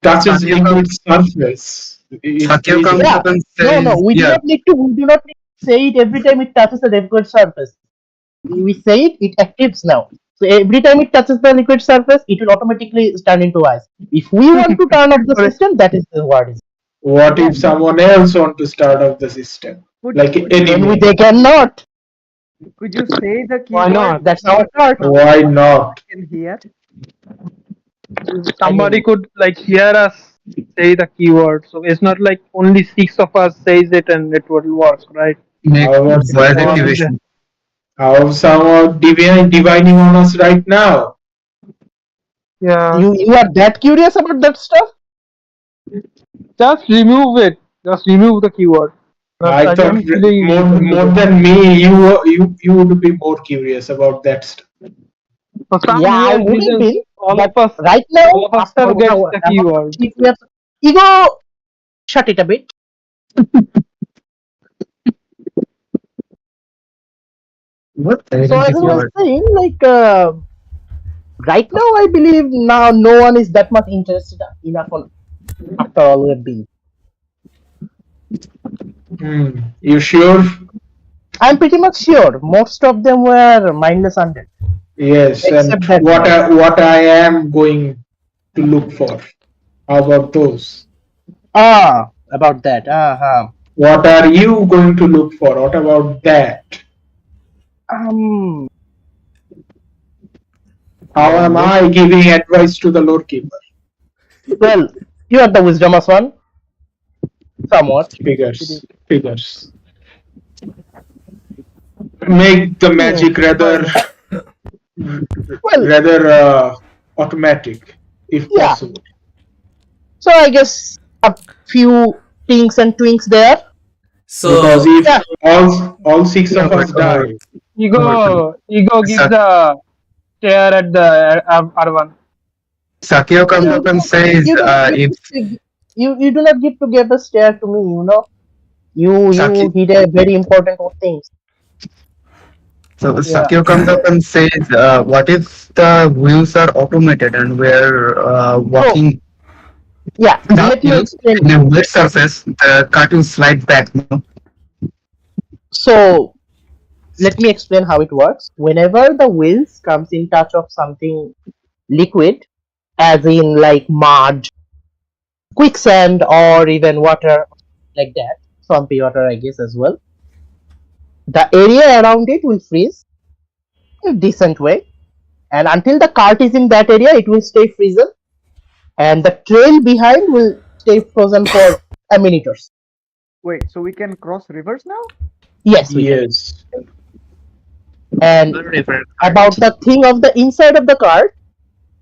touches Satya liquid surface, it Satya freezes. Yeah. Kamsakan No, says, no, we do not need to say it every time it touches the liquid surface. We say it, it actives now. So every time it touches the liquid surface, it will automatically turn into ice. If we want to turn off the system, that is the word. What if someone else want to start up the system? Put- Like put- enemy. They cannot. Could you say the Why keyword not? That's our card. Why not? I can hear? Somebody could like hear us say the keyword. So it's not like only 6 of us says it and it will work, right? Make How about voice Or activation. how someone divining on us right now? yeah, You are that curious about that stuff? just remove it. Just remove the keyword. But I I thought am feeling it will be more good. than me, you would be more curious about that stuff. For some Yeah, I weird would have reasons, been, but right all now, of us after forgets how the about keyword. ego, shut it a bit. What So as I identity was word? saying, like right now, I believe now no one is that much interested enough on after all we have been. You sure? I'm pretty much sure most of them were mindless undead, Yes, and except that one. what I am going to look for. How about those? About that. What are you going to look for? What about that? Um. How am I giving advice to the Lord Keeper? Well, you are the wisdomous one, somewhat. Figures. Make the Hmm, magic rather Well, automatic, if yeah. possible. So I guess a few tinks and twinks there. Because So if Yeah. all six Yeah, of us die, Ego gives Sak- a stare at the R1. Sakio comes You up do and not, says, you do not get if to, you do not get to give a stare to me. You Saki, did a very important things. so Yeah. Sakio comes up and says, what if the wheels are automated and we're So walking yeah, the let me wheel explain. in a wet surface, the cart will slide back, you know? So let me explain how it works. Whenever the wheels comes in touch of something liquid, as in like mud, quicksand, or even water, like that, swampy water, I guess as well. The area around it will freeze in a decent way, and until the cart is in that area, it will stay frozen, and the trail behind will stay frozen for a minute or so. Wait, so we can cross rivers now? Yes, we can. yes. And River about the thing of the inside of the cart,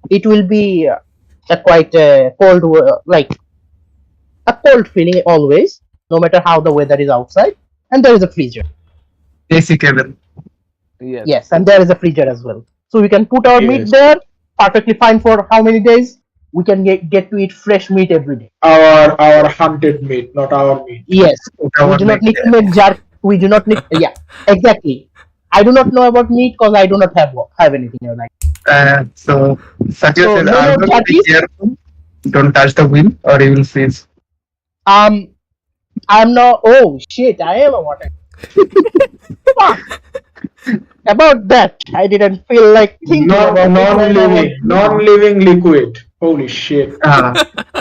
it will be a quite cold, like a cold feeling always, no matter how the weather is outside. And there is a freezer. AC cabin. Yes. Yes, and there is a freezer as well. So we can put our meat Yes. there, perfectly fine for how many days? We can get to eat fresh meat every day. Our hunted meat, not our meat. Yes, we Our do not meat need to there. make jerk. We do not need. Yeah, exactly. I do not know about meat because I do not have anything like. So Sakio So says, no more Argo, be jerkies. careful. Don't touch the wheel or you will freeze. Um, I'm not. Oh shit! I am a water. Fuck. About that, I didn't feel like thinking about it when I was. Non-living liquid. Holy shit.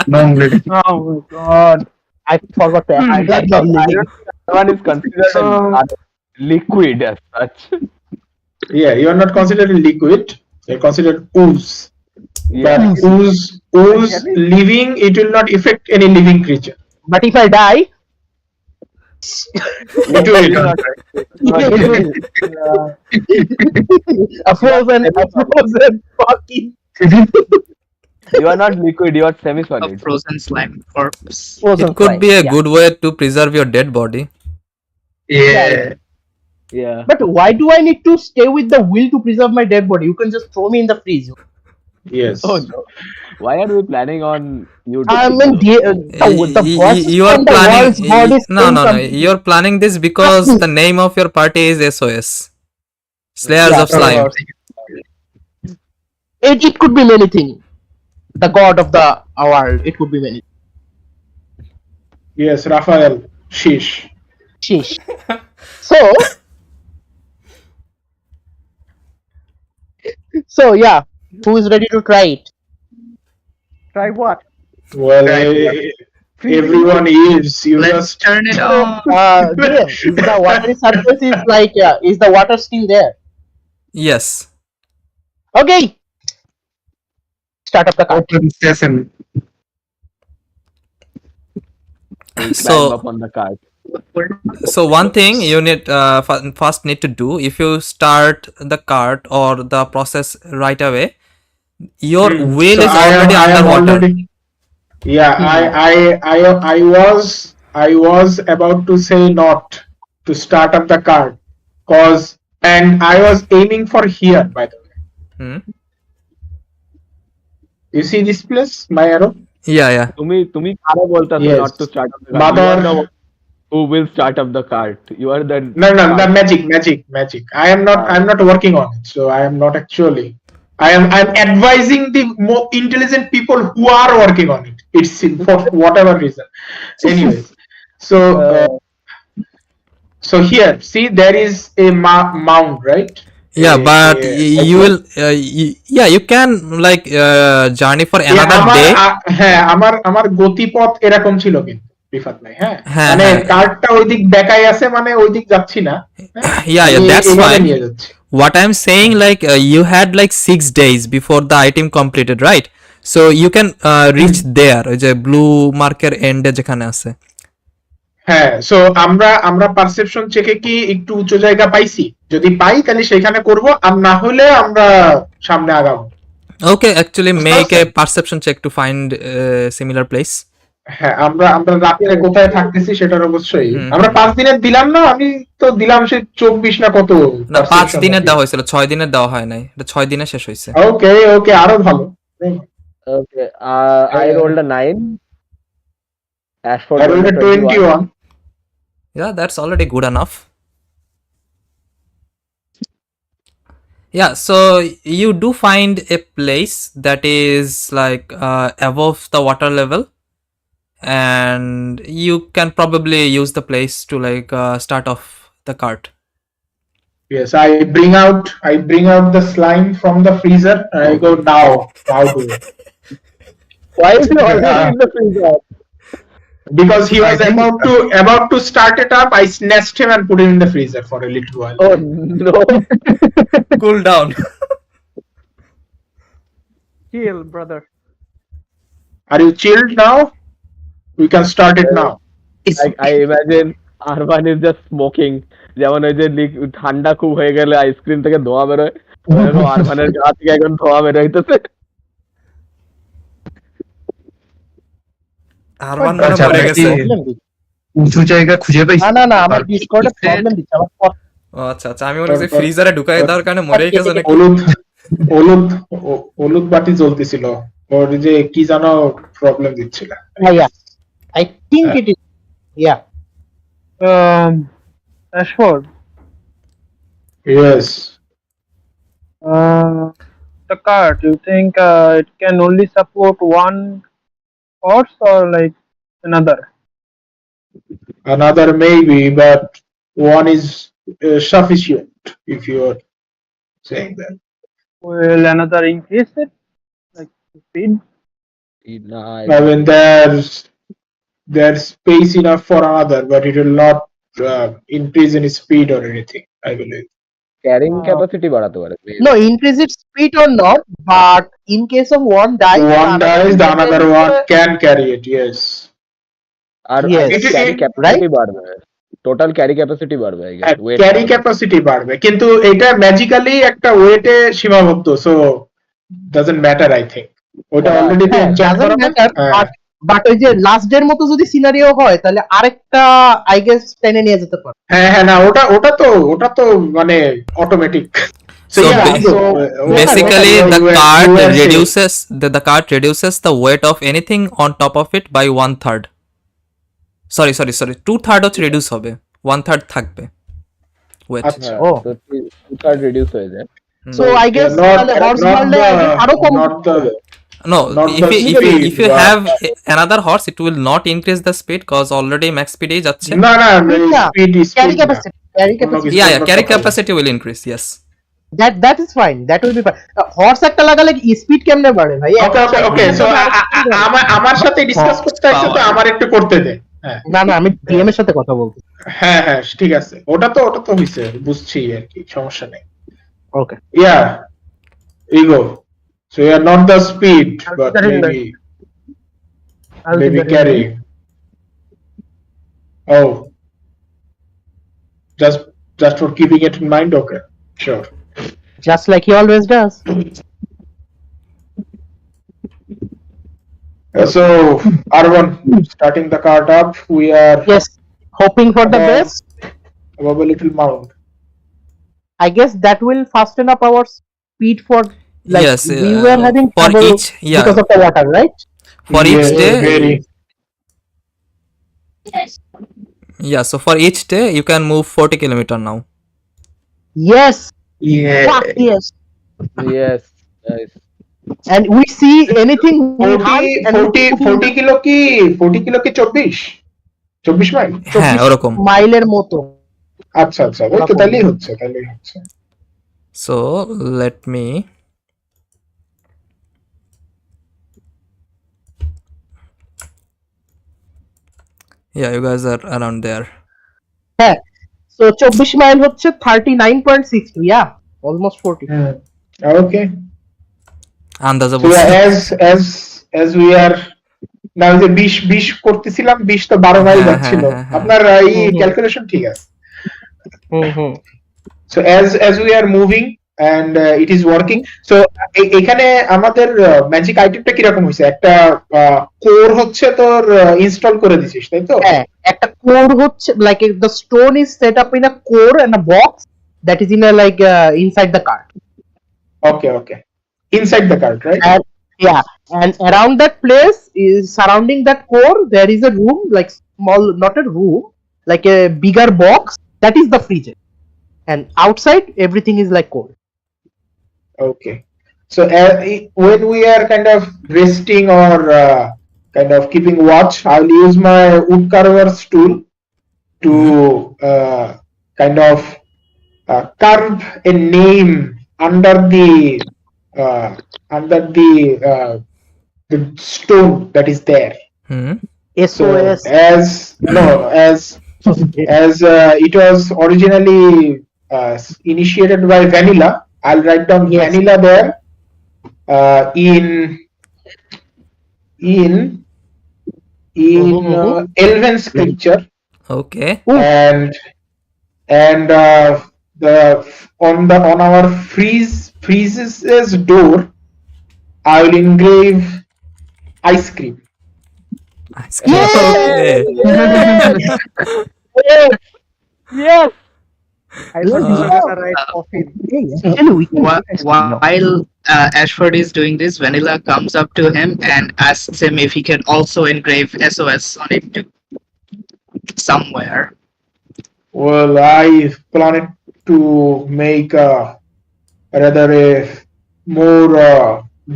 Long living. Oh my god. I forgot to I add that don't not think living. One is considered Uh, a liquid as such. Yeah, you are not considered a liquid. You're considered ooze. Yeah. But ooze jelly. living, it will not affect any living creature. But if I die, It You will will. not. it will. yeah. A frozen, a frozen fucking You are not liquid. You are a semi-solid. frozen slime corpse. frozen it could slime. be a Yeah. good way to preserve your dead body. Yeah, yeah. Yeah. Yeah. But why do I need to stay with the will to preserve my dead body? You can just throw me in the freeze. Oh Yes. no. Why are we planning on you I dying mean, though? the voices You are from the planning. world's god is No, saying no, no. something. You're planning this because the name of your party is SOS. Slayers Yeah, of of Slime. course. It could be many things. The god of the world. It could be many. Yes, Raphael. Sheesh. Sheesh. So, yeah. Who is ready to try it? Try what? Well, Right. everyone is. You Let's just turn it So, on. DM, is the watery surface is the water still there? Yes. Okay, start up the cart. Open session. We climb So up on the cart. one thing you need first need to do, if you start the cart or the process right away, your wheel so is already I am underwater. already. Yeah, I was about to say not to start up the card, cause and I was aiming for here, by the way. Hmm? You see this place, my arrow? Yeah. তুমি কারা বলতাছো Yes. not to start up the cart? You are the Mother. one who will start up the cart. You are the No, the cart. magic. I'm not working on it, so I am not actually. I'm advising the more intelligent people who are working on it. It's for whatever reason. Anyways, so so here, see, there is a mound, right? Yeah, but you will you can like journey for another day. হ্যাঁ আমার গতিপথ এরকম ছিল কিন্তু রিফাত ভাই, হ্যাঁ হ্যাঁ, মানে হ্যাঁ। কার্ডটা ওই দিক বেঁকাই আছে, মানে ওই দিক যাচ্ছি না। Yeah, আমি that's এভাবে fine. নিয়ে যাচ্ছি। What I'm saying, like you had like 6 days before the item completed, right? So you can reach there, ওই যে ব্লু মার্কের এন্ডে যেখানে আছে। হ্যাঁ, সো আমরা পারসেপশন চেকে কি একটু উঁচু জায়গা পাইছি? যদি পাই তাহলে সেখানে করব, আর না হলে আমরা সামনে আগাবো। Okay, actually make a perception check to find a similar place. হ্যাঁ, আমরা রাত্রে কোথায় থাকতেছি সেটার অবশ্যই আমরা 5 দিনের দিলাম না, আমি তো দিলাম সে 24 না কত, না 5 দিনের দেওয়া হয়েছিল, 6 দিনের দেওয়া হয় নাই, এটা 6 দিনে শেষ হয়েছে। ওকে আরো ভালো। Okay, I rolled a 9. Ashford I rolled a 21. Yeah, that's already good enough. Yeah, so you do find a place that is like above the water level, and you can probably use the place to like start off the cart. Yes, I bring out the slime from the freezer and I go now do it. Why is he already in the freezer? Because he was about to start it up, I snatched him and put him in the freezer for a little while. Oh no! Cool down. Chill, brother. Are you chilled now? We can start it now. I imagine Arman is just smoking. যেমন ওই যে ঠান্ডা খুব হয়ে গেলে ice cream থেকে ধোঁয়া বেরোয়, আরমানের গা থেকে এখন ধোঁয়া বেরোইতেছে। আরমান মনে পড়ে গেছে। উঁচু জায়গা খুঁজে পাইছি। না আমার ডিসকর্ডে প্রবলেম দিচ্ছে আমার। ও আচ্ছা আমি মনে করছি ফ্রিজারে ঢুকাই দেওয়ার কারণে মরেই গেছে নাকি। হলুদ বাতি জ্বলতেছিল, ওর যে কি জানো প্রবলেম দিচ্ছিল। I think it is. Yeah. Ashford. Yes. The cart, you think it can only support one horse or like another? Another maybe, but one is sufficient if you are saying that. Will another increase it? Like speed? I mean, there's space enough for another, but it will not increase any speed or anything, I believe. Carrying capacity বাড়াতে পারে। No, increase its speed or not, but in case of one dies, the another one can carry it. Yes. আর Yes. Carry capacity বাড়বে, total carry capacity বাড়বে। I guess weight carry capacity বাড়বে, কিন্তু এটা magically একটা ওয়েটে সীমাবদ্ধ, so doesn't matter I think. ওটা অলরেডি বাট ওই যে লাস্ট ডে এর মতো যদি সিনারিও হয় তাহলে আরেকটা আই গেস টেনে নিয়ে যেতে পারে। হ্যাঁ না, ওটা তো মানে automatic. So basically the cart reduces the weight of anything on top of it by 1/3. Sorry 2/3 হচ্ছে রিডিউস হবে, 1/3 থাকবে ওয়েট। আচ্ছা, তো 2/3 রিডিউস হয়ে যায়। সো আই গেস তাহলে হর্স বাড়লে আরো কম। No, if you have another horse, it will not increase the speed because already max speed is যাচ্ছে। না, speed carry capacity Yeah, carry capacity will increase, yes. that is fine. That will be fine. Horse একটা লাগালে speed কেমনে বাড়ে ভাই? ওকে ওকে okay so আমার সাথে discuss করতে আসছে তো আমার একটু করতে দে। হ্যাঁ না না, আমি ডিএম এর সাথে কথা বলছি। হ্যাঁ হ্যাঁ ঠিক আছে, ওটা তো হইছে, বুঝছি আর কি, সমস্যা নেই। Okay yeah ego, so you are not the speed but maybe carry. Oh, just for keeping it in mind. Okay, sure. just like he always does. So R1 starting the cart up. We are Yes, hoping for the best. above a little mound. I guess that will fasten up our speed for like Yes, we were having for trouble each, yeah, because of the water, right? for each Yeah, day. very. Yeah, so for each day you can move 40 kilometer now. Yes. Yeah. Fuck yes. Yes, nice. And we see anything we hunt and 40 kilo কি 24 mile? হ্যাঁ ওরকম। মাইলের মতো। আচ্ছা আচ্ছা, ওই তো তাহলেই হচ্ছে। So let me yeah, you guys are around there. হ্যাঁ, so 24 মাইল হচ্ছে 39.6, yeah, almost 40. Okay. আন্দাজে So বলছি। as we are now যে 20 করতেছিলাম, 20 তো 12 মাইল যাচ্ছিল। আপনার এই ক্যালকুলেশন ঠিক আছে। So as we are moving and it is working, so এখানে আমাদের ম্যাজিক আইটেমটা কি রকম হইছে? একটা কোর হচ্ছে তোর ইনস্টল করে দিছিস, তাই তো? হ্যাঁ, একটা কোর হচ্ছে like the stone is set up in a core and a box that is in a like inside the cart. Okay. Inside the cart, right? And yeah, and around that place is surrounding that core there is a room, like small, not a room, like a bigger box that is the freezer, and outside everything is like cold. Okay. So when we are kind of resting or kind of keeping watch, I'll use my woodcarver's tool to kind of carve a name under the stone that is there. So SOS. as it was originally initiated by Vanilla, I'll write down Vanilla there in Elven scripture. Okay. And on our freezes door, I will engrave ice cream. Okay. Yes. I thought you were gonna write coffee. While Ashford is doing this, Vanilla comes up to him and asks him if he can also engrave SOS on it too, somewhere. Well, I planned to make rather a more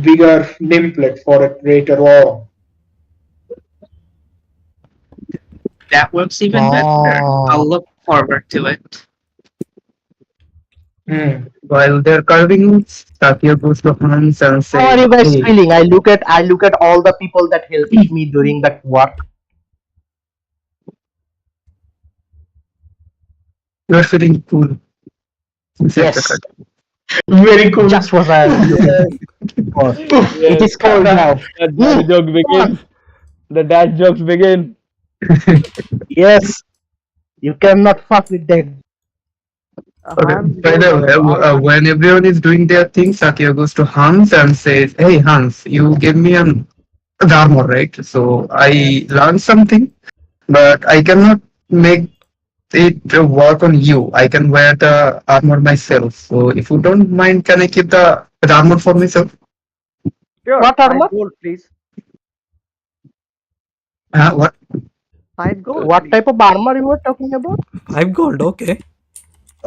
bigger nameplate for it later on. That works even better. I'll look forward to it. While they're carving, Sakya goes to Hans and says, How are you guys feeling? I look at all the people that helped me during that work. You're feeling cool. Yes. Very cool. Just what I It is cold now. The dad joke begins. The dad jokes begin. Yes. You cannot fuck with them. Okay. By the way, when everyone is doing their thing, Sakya goes to Hans and says, "Hey Hans, you gave me an armor, right? So I learned something, but I cannot make it work on you. I can wear the armor myself. So if you don't mind, can I keep the armor for myself?" Sure. What armor? 5 gold, please. What? 5 gold. What please. type of armor you were talking about? 5 gold, okay.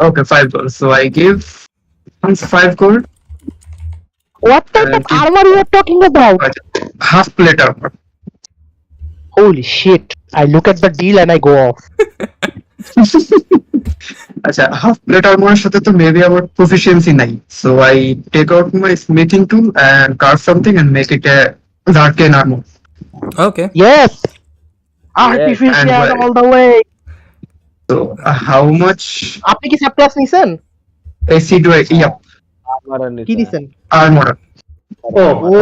Okay, 5 gold. So I give Hans 5 gold. What type of armor you are talking about? Half plate armor. Holy shit. I look at the deal and I go off. আচ্ছা, half plate আর্মরের সাথে তো maybe আমার proficiency নাই, so I take out my smithing tool and carve something and make it a darken armour Okay. Yes, Yes. artificial And all the way. so how much আপনি কি sub class নিছেন? AC do I? Yep, আমার কি দিছেন? armor. ও ও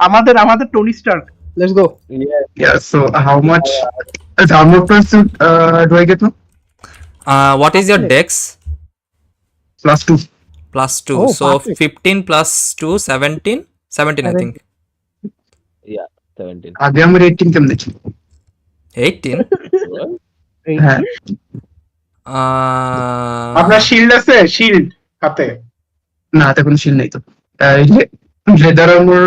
আমাদের Tony Stark. Let's go. Yes. Yeah. So how much armor plus do I get now? What is your dex? +2. +2. Oh, So perfect. 15 plus 2, 17. 17, I think. Yeah. 17. আগে আমার 18 কেমনে ছিল? 18. হ্যাঁ, আপনার শিল্ড আছে? শিল্ড হাতে? না হাতে কোনো শিল নেই তো। লেদার আর্মর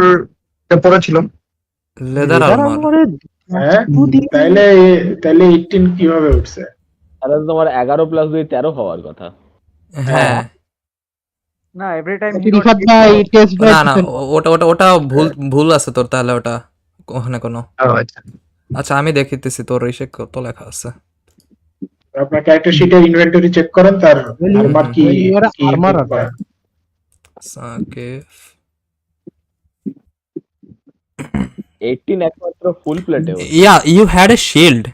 পরা ছিল। leather armor. হ্যাঁ, তাইলে 18 কিভাবে উঠছে? তাহলে তো তোমার 11 + 2 13 হওয়ার কথা। হ্যাঁ। না, every time রিফাত ভাই টেস্ট ভাই না ওটা ভুল আছে তোর, তাহলে ওটা ওখানে কোনো। আচ্ছা, আচ্ছা আমি দেখিতেছি তোর ইসে কত লেখা আছে। আপনার ক্যারেক্টার শিটের ইনভেন্টরি চেক করেন, তার আর্মার কি আর্মার কি আছে। ওকে 18 একমাত্র ফুল প্লেটে। yeah, you had a shield.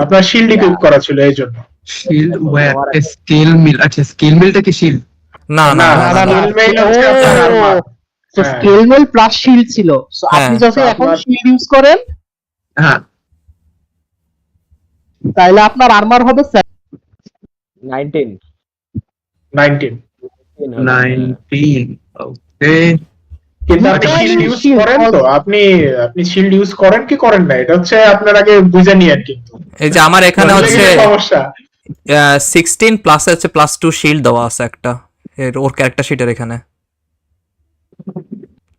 আপনার শিল্ড ইকুইপ করা ছিল এই জন্য। শিল্ড ওয়্যার স্কেল মিল। আচ্ছা, স্কেল মিলটা কি শিল্ড? না না না, স্কেল মেইল হচ্ছে আপনার আর্মার। তো স্কেল মেল প্লাস শিল্ড ছিল। সো আপনি হ্যাঁ। যখন So এখন আপনার- শিল্ড ইউজ করেন হ্যাঁ, তাহলে আপনার আর্মার হবে 19 19 19. ওকে, কিন্তু আপনি But শিল্ড ইউজ shield করেন তো? আপনি শিল্ড ইউজ করেন কি করেন না, এটা হচ্ছে আপনার আগে বুঝে নিয়েন। কিন্তু এই যে আমার এখানে বুঝলে হচ্ছে কি সমস্যা? 16 প্লাস আছে +2 শিল্ড দেওয়া আছে একটা ওর ক্যারেক্টার শিটের এখানে।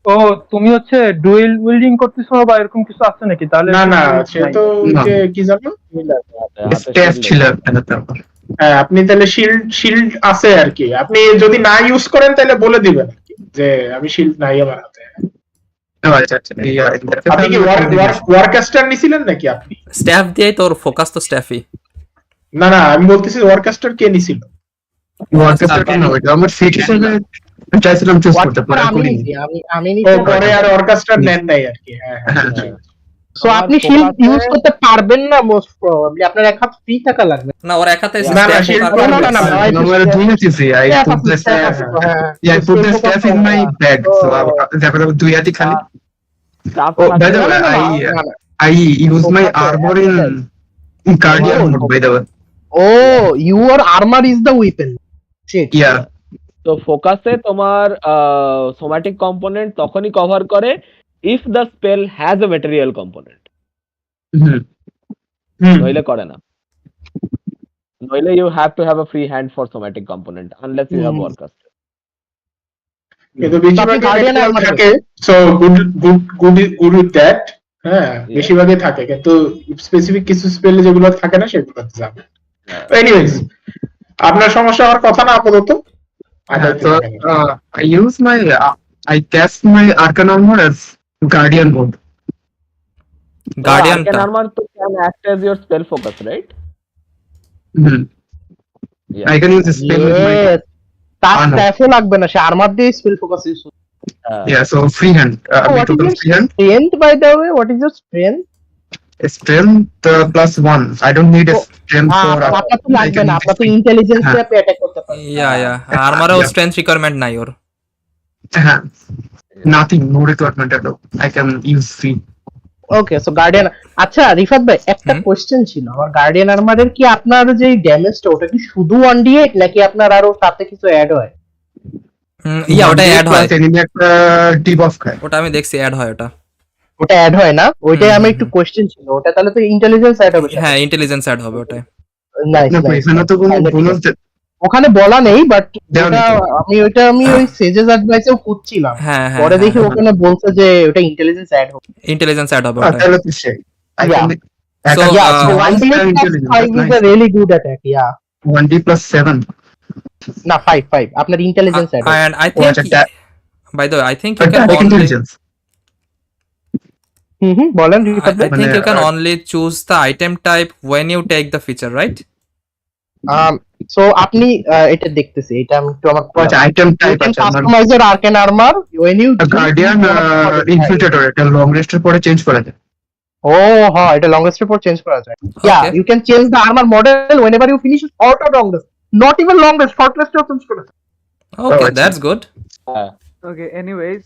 ও তুমি হচ্ছে ডুয়েল উইল্ডিং করতেছো বা এরকম কিছু আছে নাকি? তাহলে না, সে তো না। যে কি জানো, স্ট্যাফ ছিল একটা। হ্যাঁ, আপনি তাহলে শিল্ড আছে আর কি। আপনি যদি না ইউজ করেন তাহলে বলে দিবেন আর কি, যে আমি শিল্ড নাই আমার হাতে। আচ্ছা, আপনি কি ওয়ারকাস্টার নিছিলেন নাকি আপনি? স্ট্যাফ দিয়ে তোর ফোকাস তো স্ট্যাফই। না, আমি বলতেছি ওয়ারকাস্টার কে নিছিল? ওয়ার্কার কেন ওইটা আমার ফিট হিসেবে চাইছিলাম চুজ করতে, পরে আমি করিনি। নিছি, আমি ও নিছি। পরে আর ওয়ারকাস্টার নেন নাই আর কি। হ্যাঁ, হ্যাঁ। সো আপনি শিল্ড ইউজ করতে পারবেন না মোস্ট প্রবাবলি, আপনার এক হাত ফ্রি থাকা লাগবে। না ওর এক হাতে না, staff shield আর পারবে। না, আমার দুই হাতিছি, I put the staff, yeah, I put the staff in my bag, so তারপরে দুই হাতি খালি। Oh, by the way, I use my armor in guardian mode, by the way. Oh your armour is the weapon. Shit. Yeah, তো ফোকাসে তোমার somatic component তখনই cover করে if the spell has a material component, নইলে করে না। নইলে you have to have a free hand for somatic component unless you have warcaster. কিন্তু বেশিরভাগই Guardian material armor থাকে, সো গুড উইথ দ্যাট। হ্যাঁ, বেশিরভাগই থাকে, কিন্তু স্পেসিফিক কিছু স্পেলে যেগুলো থাকে না সেগুলো যাবে। এনিওয়েজ, আপনার সমস্যা হওয়ার কথা না আপাতত। so I use my I cast my arcane armor as guardian mode. Guardian Arcane armor to can act as your spell focus, right? Yeah. I can use a spell with my Yes, তার armor. স্ট্যাফও লাগবে না, সে armour দিয়ে spell focus use করবে। Yeah, so free hand. What is total your free hand. strength by the way? What is your strength? Strength +1. I don't need a strength for. আপনার তো I লাগবে can না, use আপনার তো free. Intelligence হ্যাঁ। দিয়ে আপনি অ্যাটাক করতে পারেন। ইয়া আর্মারেও স্ট্রেংথ রিকোয়ারমেন্ট নাই ওর। Nothing, no requirement at all. I can use free. Okay, so guardian. আচ্ছা রিফাত ভাই, একটা কোশ্চেন ছিল আমার। গার্ডিয়ান আর্মারের কি আপনার যে ড্যামেজটা ওটা কি শুধু 1d8 নাকি আপনার আরো সাথে কিছু অ্যাড হয়? ইয়া ওটা অ্যাড হয়, Plus enemy একটা debuff খায়। ওটা আমি দেখছি অ্যাড হয় ওটা। ওটা অ্যাড হয় না? ওইটাই আমার একটু কোশ্চেন ছিল। ওটা তাহলে তো ইন্টেলিজেন্স অ্যাড হবে। হ্যাঁ ইন্টেলিজেন্স অ্যাড হবে ওটাই। নাইস, না, এখানে তো কোনো bonus ওখানে বলা নেই, বাট দেওয়া নেই তো। আমি ওই সেজেস অ্যাডভাইসেও খুঁজছিলাম। হ্যাঁ পরে দেখি ওখানে বলছে যে ওটা ইন্টেলিজেন্স অ্যাড হবে। ইন্টেলিজেন্স অ্যাড হবে ওটাই। তাহলে তো সেই। I Yeah. can. So, Yeah, so uh, 1d plus intelligence, 5 is a nice. really good attack. Yeah. 1d +7. না 5 আপনার ইন্টেলিজেন্স অ্যাড হবে। And I Oh, think attack. by the way I think you can Attack only intelligence. বলেন রিফাত ভাই। I think you can মানে, only choose the item type when you take the feature, right? So আপনি এটা দেখতেছি, এটা আমি একটু আমার What item you type can আছে আপনার? customize your arcane armor when you choose guardian one of the following. ইনফিল্ট্রেটর, এটা লং রেস্টের পরে চেঞ্জ করা যায়। ও হ্যাঁ, এটা লং রেস্টের পর চেঞ্জ করা যায়। Yeah, Okay. you can change the armor model whenever you finish short or long rest. Not even long rest, short rest or change করা যায়। Okay, আচ্ছা। that's good. Okay, anyways,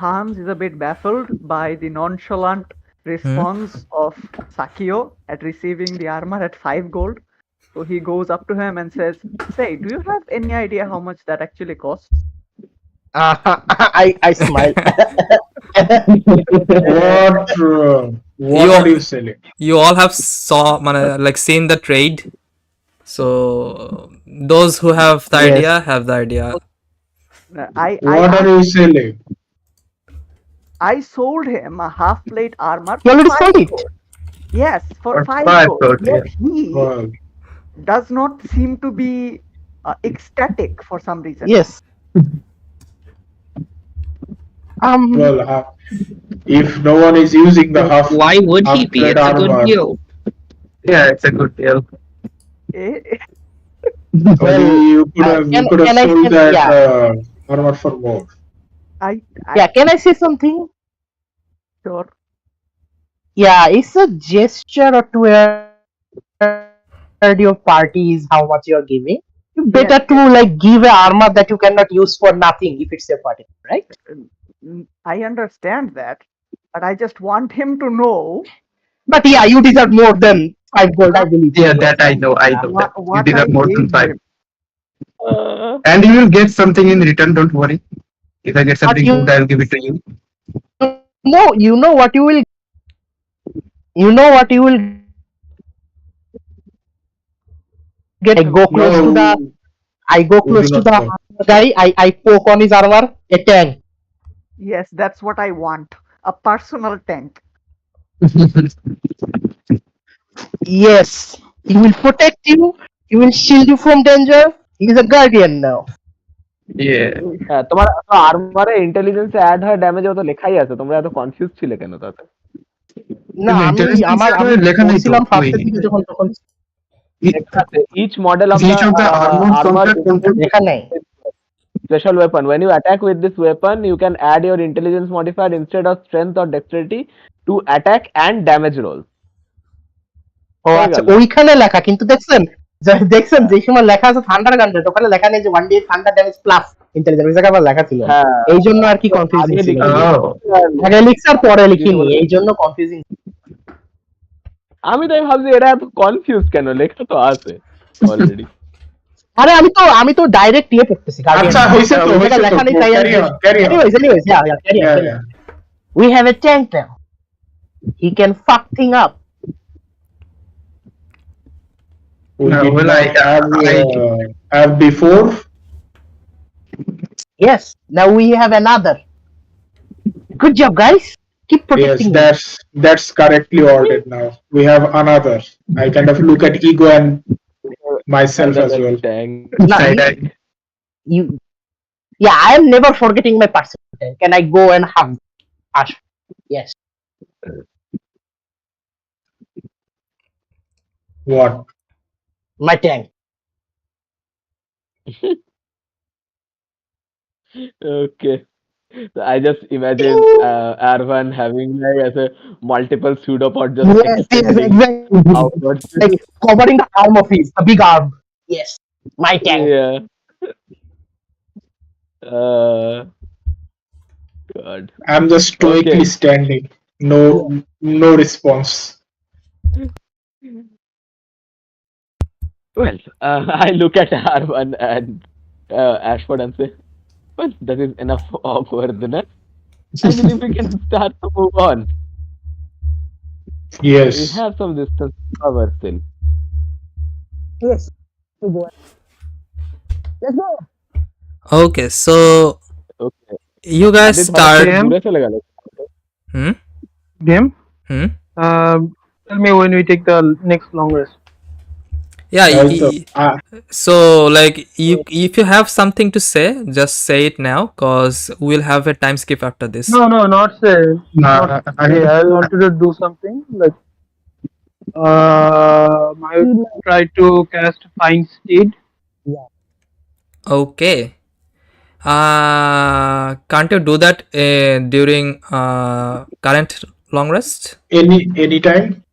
Hans is a bit baffled by the nonchalant response of Sakio at receiving the armor at 5 gold. So he goes up to him and says, "Say, do you have any idea how much that actually costs?" I smile. What You- are you selling? You all have like seen the trade. So those who have the Yes. idea have the idea. What are you selling? I sold him a half plate armor You already 5 sold it. gold. Yes, for For 5 5 gold. gold, Yet he Well, does not seem to be ecstatic for some reason. Yes. well, if no one is using the half, Why would he be? half-plate It's a good armor, deal. Yeah, it's a good deal. Eh, Well, you could can have I sold say- that yeah. armor for more. I Yeah, can I say something? sure. Yeah, it's a gesture toward your party is how much you're giving. You better to like give a armor that you cannot use for nothing if it's your party, right? I understand that, but I just want him to know But yeah, you deserve more than 5 gold, I believe. Yeah, that I know. I know that. You what deserve I more than gave 5. him. And you will get something in return, don't worry. If I get something you- good, I'll give it to you. No, you know what you will. You know what you will get. I go close to the. I go We close do to not the know. guy. I poke on his armor. A tank. Yes, that's what I want. A personal tank. Yes, he will protect you. He will shield you from danger. He is a guardian now. Yeah. হ্যাঁ, তোমার আর্মারে ইন্টেলিজেন্সে add হয় damage তো লেখাই আছে, তোমরা এত confuse ছিলে কেন তাতে? না আমি Intelligence আমি লেখা নেই তো, বলছিলাম ফার্স্টের ওই- দিকে তখন Each model of Each of the armored armor combat লেখা নেই। special weapon. When you attack with this weapon, you can add your intelligence modifier instead of strength or dexterity to attack and damage rolls. ও হয়ে আচ্ছা, গেল। ওইখানে লেখা, কিন্তু দেখছেন যে সময় লেখা আছে থান্ডার গানটা, ওখানে লেখা নেই যে 1d thunder damage plus intelligence, ওই জায়গায় আবার লেখা ছিল না। হ্যাঁ, এই জন্য আর কি কনফিউজিং আগে ছিল। লিখে Oh. আগে লিখছি আর পরে লিখিনি, এই জন্য কনফিউজিং। আমি তাই ভাবছি এরা এত কনফিউজ কেন, লেখা তো আছে অলরেডি। আরে আমি তো ডাইরেক্ট ইয়ে পড়তেছি গার্ডিয়ান। আচ্ছা, হইছে তো, হইছে তো। লেখা নেই তাই আর Carry on, carry on. anyways yeah, carry on, Yeah, carry yeah. on. We have a tank now. He can fuck thing up. We No, did well, not I- have before. Yes, now we have another. Good job, guys. Keep Yes, protecting me. that's correctly ordered now. We have another. I kind of look at ego and myself as well. Tank. No, Side-eye. you yeah, I am never forgetting my person. Can I go and hug Ash? Yes. What? My tank. Okay. So I just imagine Arvan having like as a multiple pseudopod just Yes, extending exactly. outwards. Like covering the arm of his, the big arm. Yes, my tank. Yeah. God. I'm just stoically Okay. standing. No response. Well, I look at Arvan and Ashford and say, well, that is enough awkwardness. I believe we can start to move on. We Yes. have some distance to cover still. Yes. Let's go. Okay, so Okay. you guys Adit হঠাৎ start. করে দূরে চলে গেল। Hmm? Game. Hmm? Tell me when we take the next long rest. Yeah. Also, So like if you have something to say, just say it now, cause we'll have a time skip after this. No, not say. No, Not say. I wanted to do something like I would try to cast Flying Steed. Okay. Can't you do that during current long rest? Anytime.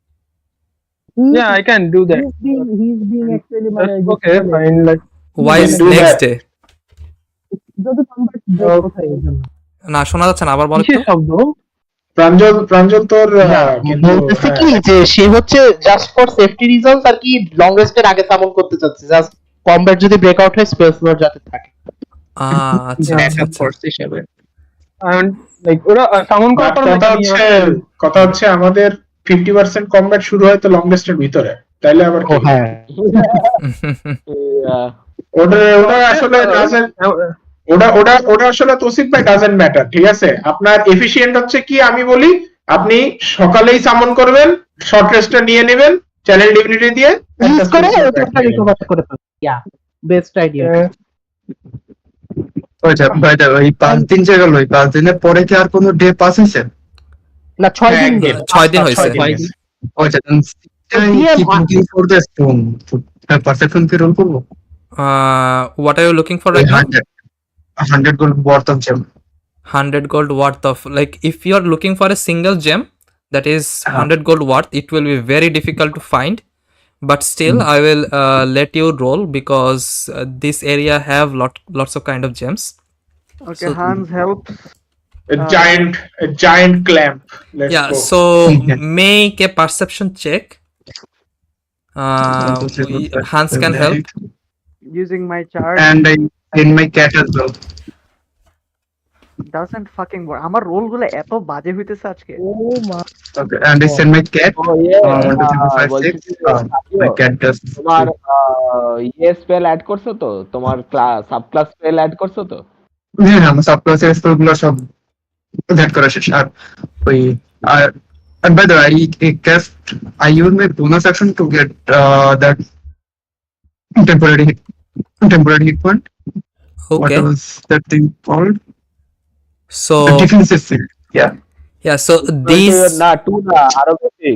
Yeah, I can do that. He's being actually my That's okay, fine. Like, Why can is do next that. day? যদি combat break কোথায় এই জন্য না শোনা যাচ্ছে না, আবার বলো কিসের তো। শব্দ? প্রাঞ্জল তোর কিন্তু বলতেছে কি যে সে হচ্ছে জাস্ট ফর সেফটি রিজনস আর কি লং রেস্টের আগে সামন করতে চাচ্ছে, জাস্ট কমব্যাট যদি ব্রেকআউট হয় স্পেস স্লট যাতে থাকে। আচ্ছা আচ্ছা ব্যাকআপ আচ্ছা। ফোর্স হিসেবে। And like ওরা সামন করার পর কথা হচ্ছে আমাদের 50% কমব্যাট শুরু হয় তো লং রেস্টের ভিতরে, তাইলে আবার ও কি? হ্যাঁ, Yeah. ওটা আসলে ওটা আসলে তৌসিফ ভাই ডাজন্ট ম্যাটার, ঠিক আছে? আপনার এফিশিয়েন্ট হচ্ছে কি আমি বলি, আপনি সকালেই সামন করবেন, শর্ট রেস্টটা নিয়ে নেবেন চ্যানেল ডিভিনিটি দিয়ে, ইউজ করে ওটা রিকভার করে ফেলবে। ইয়া, বেস্ট আইডিয়া। ওই 5 দিন যে গেল, ওই 5 দিনের পরে কি আর কোনো ডে পাস হয়েছে? না 6 দিন 6 দিন হয়েছে। looking for the stone. Perception কি রোল করবো? What are you looking for right now? 100 gold worth of gem. 100 gold worth of, like if you are looking for a single gem that is 100 gold worth, it will be very difficult to find, but still I will let you roll because this area have lots of kind of gems. Okay, So- Hans helps. a giant clamp. Let's Yeah, go. so make a perception check. Hans can help. Using my charge And in my cat as well. doesn't fucking work. আমার role গুলো এত বাজে হইতেছে আজকে। Okay, and I send my cat. Oh yeah. 1 2 3 4 5 বলছি 6. যে, My cat does. তোমার spell add করছো তো, তোমার সাব ক্লাস স্পেল অ্যাড করছো তো? হ্যাঁ, আমার সাব ক্লাসের স্পেলগুলো সব that করা শেষ। আর ওই and by the way, I use my bonus action to get that temporary hit point. What Okay, was that thing called? The so defensive field. Yeah. yeah, so these না 2 না, আরো বেশি।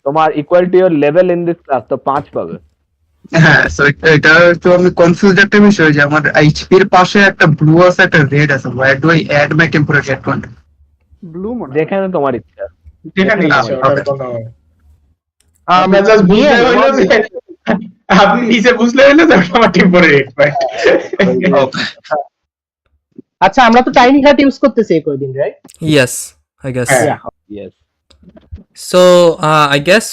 তোমার equal to your level in this class তো 5 পাবে। হ্যাঁ, so এটা তো আমি কনফিউজ একটা বিষয় যে আমার এইচপি এর পাশে একটা ব্লু আছে একটা রেড আছে, where do I add my temporary hit point? Blue মনে হয়। যেখানে তোমার ইচ্ছা। যেখানে ইচ্ছা, ওটার Okay. কোনো আমরা জাস্ট বুঝলে হইলো যে আপনি নিচে বুঝলে হইলো যে ওটা আমার টেম্পোরারি ভাই। আচ্ছা, আমরা তো টাইনি হার্ট ইউজ করতেছি এই কয়দিন, রাইট? yes, I guess. হ্যাঁ। Yes. So I guess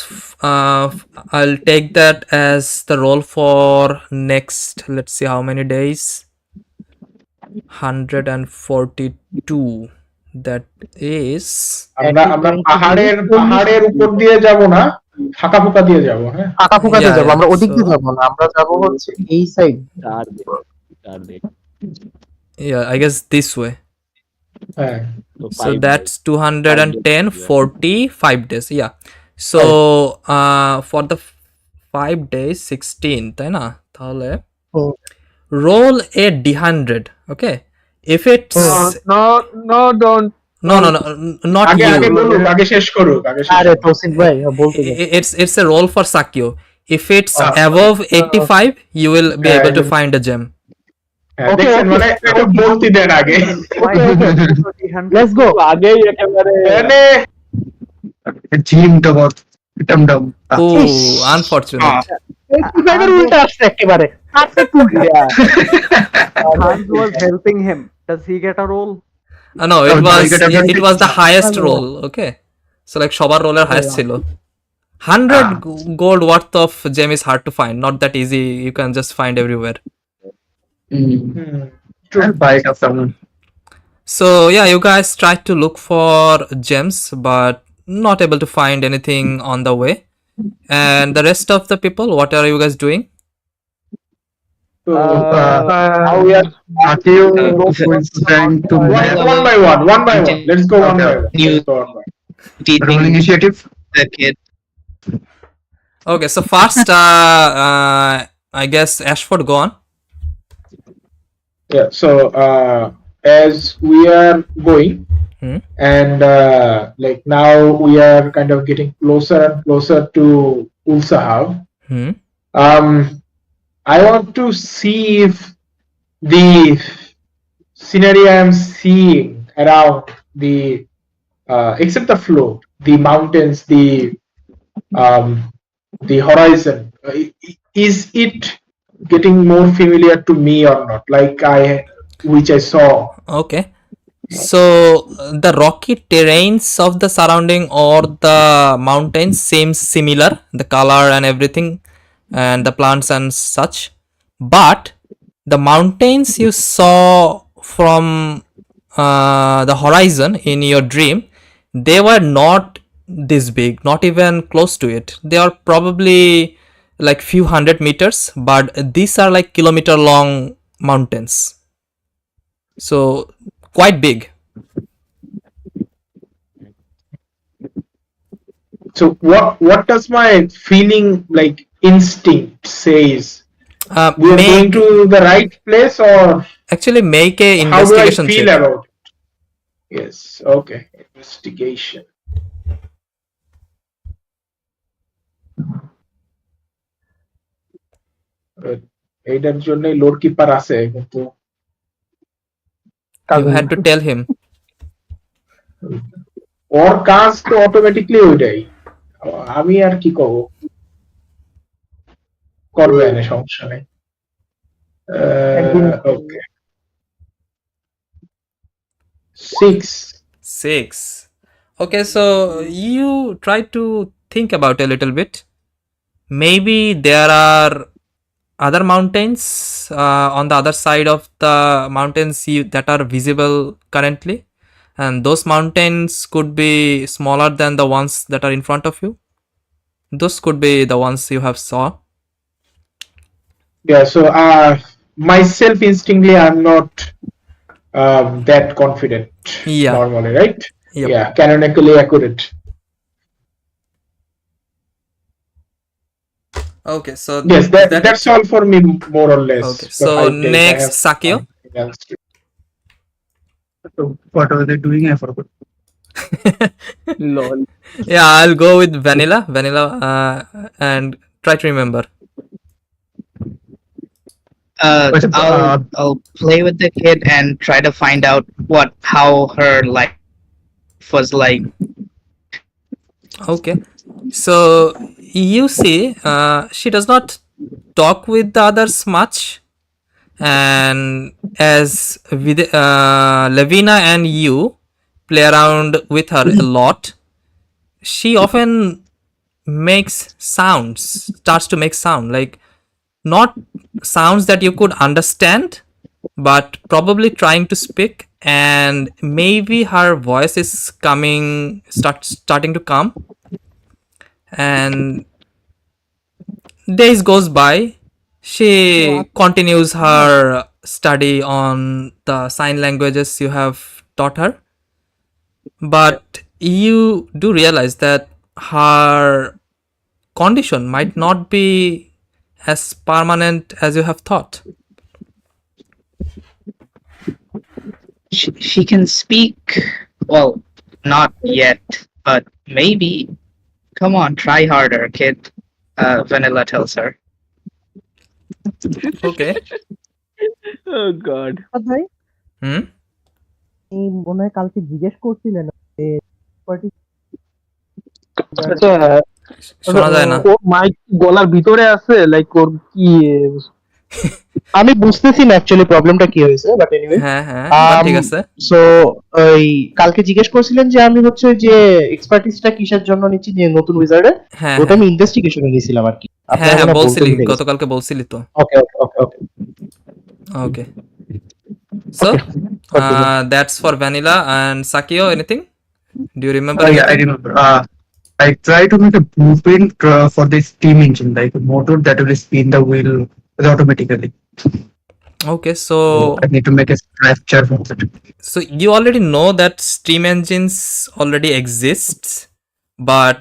I'll take that as the roll for next, let's see how many days. 142. That is আমরা পাহাড়ের উপর দিয়ে যাব না, ফাঁকা ফাঁকা দিয়ে যাব। হ্যাঁ, ফাঁকা ফুকা দিয়ে Yeah, যাবো, আমরা yeah, ওদিক দিয়ে so- যাবো না, আমরা যাবো হচ্ছে এই সাইড। 4 দিন। yeah, I guess this way. হ্যাঁ। So 5 that's 210, 45 days. Yeah. So for the 5 days 16, তাই না? তাহলে হুম। roll a d100. Okay. If it's No, don't. no, not আগে you. বলুক, আগে শেষ করুক, আরে তৌসিফ ভাই বলতে দাও। It's a roll for Sakyo. If it's Ah. above 85, you will be Yeah, able to yeah. find a gem. হ্যাঁ, দেখছেন, মানে এটা বলতে দেন আগে। Let's go. আগেই একেবারে মানে Gym double. Item down. Oh, unfortunate. এইভাবে উল্টা আসছে একেবারে। আচ্ছা তুই Yeah. Hans was helping him. Does he get a roll? No, it Oh, no, was you get advantage. it was the highest roll. Okay, so like সবার roller highest ছিল. 100 gold worth of gem is hard to find. Not that easy. You can just find everywhere. I'll buy it of someone. So yeah, you guys tried to look for gems, but not able to find anything on the way. And the rest of the people, what are you guys doing? How we are Matthew is trying to one by one. Let's go one by one. Let's go one by one. roll initiative. The kid. Okay, so first, I guess Ashford go on. Yeah, so as we are going, and like now we are kind of getting closer and closer to Ul'sahab. I want to see if the scenery I am seeing around the except the floor, the mountains, the horizon, is it getting more familiar to me or not? Like which I saw. Okay. So the rocky terrains of the surrounding or the mountains seems similar, the color and everything, and the plants and such. But the mountains you saw from the horizon in your dream, they were not this big, not even close to it. They are probably like few hundred meters, but these are like kilometer long mountains. So quite big. So what does my feeling, like instinct, says? We are going to the right place, or actually make a how do I investigation feel check. about it? Yes, okay, investigation. এইটার জন্য load keeper আছে, কিন্তু You had to tell him. ওর কাজ তো automatically ওইটাই, আমি আর কি করব, করবে না, সমস্যা নেই। ওকে, 6. Okay, so you try to think about a little bit. Maybe there are other mountains on the other side of the mountains that are visible currently, and those mountains could be smaller than the ones that are in front of you. Those could be the ones you have saw. Yeah, so myself instinctively I'm not that confident normally, right? Yep. Yeah, canonically accurate. Okay, so yes, that's all for me, more or less. Okay, so next Sakio. So what are they doing? I forgot. Lol. Yeah, I'll go with vanilla, and try to remember. I'll play with the kid and try to find out how her life was like. Okay, so you see, she does not talk with the others much, and as with Levina and you play around with her a lot, she often starts to make sound, like not sounds that you could understand, but probably trying to speak, and maybe her voice is starting to come. And days goes by, she continues her study on the sign languages you have taught her, but you do realize that her condition might not be as permanent as you have thought. She can speak, well, not yet, but maybe. Come on, try harder, kid. Vanilla tells her. Okay. Oh god. ভাই এই মনে হয় কালকে জিজ্ঞেস করছিলেন যে আচ্ছা, শোনা যায় না, ও মাইক গলার ভিতরে আছে, লাইক ওর কি আমি বুঝতেছি না অ্যাকচুয়ালি প্রবলেমটা কি হয়েছে, বাট এনিওয়ে হ্যাঁ ঠিক আছে। সো ওই কালকে জিজ্ঞেস করছিলেন যে আমি হচ্ছে যে এক্সপার্টিসটা কিসের জন্য নিচ্ছি, যে নতুন উইজার্ডে, ওটা আমি ইনভেস্টিগেশনে গেছিলাম আর কি। হ্যাঁ বলছিলি, গতকালকে বলছিলি তো। ওকে ওকে ওকে ওকে ওকে, so that's for Vanilla. And Sakio, anything? Do you remember? Yeah, I remember. I try to make a blueprint for the steam engine, like a motor that will spin the wheel automatically. Okay, so I need to make a structure for that. So you already know that steam engines already exists, but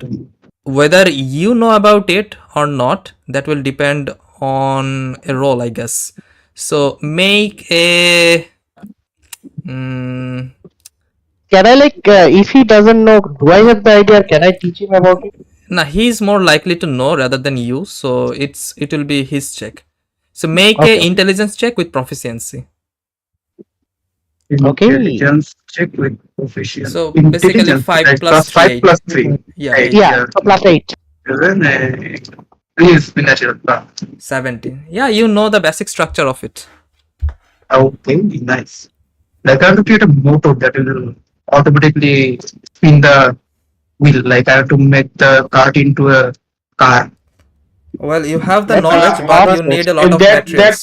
whether you know about it or not, that will depend on a role, I guess. So make a can I if he doesn't know, do I have the idea? Can I teach him about it? Now he's more likely to know rather than you, so it will be his check. So make a Okay. intelligence check with proficiency. Okay. Intelligence check with proficiency. So basically Intelligence, 5 right? plus 3, 5 8. plus 3. Yeah, Eight. 8. Yeah, so plus 8. Then please be natural. 17. Yeah, you know the basic structure of it. Okay, nice. Like I have to create a motor that will automatically spin the wheel. Like I have to make the cart into a car. Well, you have the That's knowledge, but you awesome. need a lot of That's materials.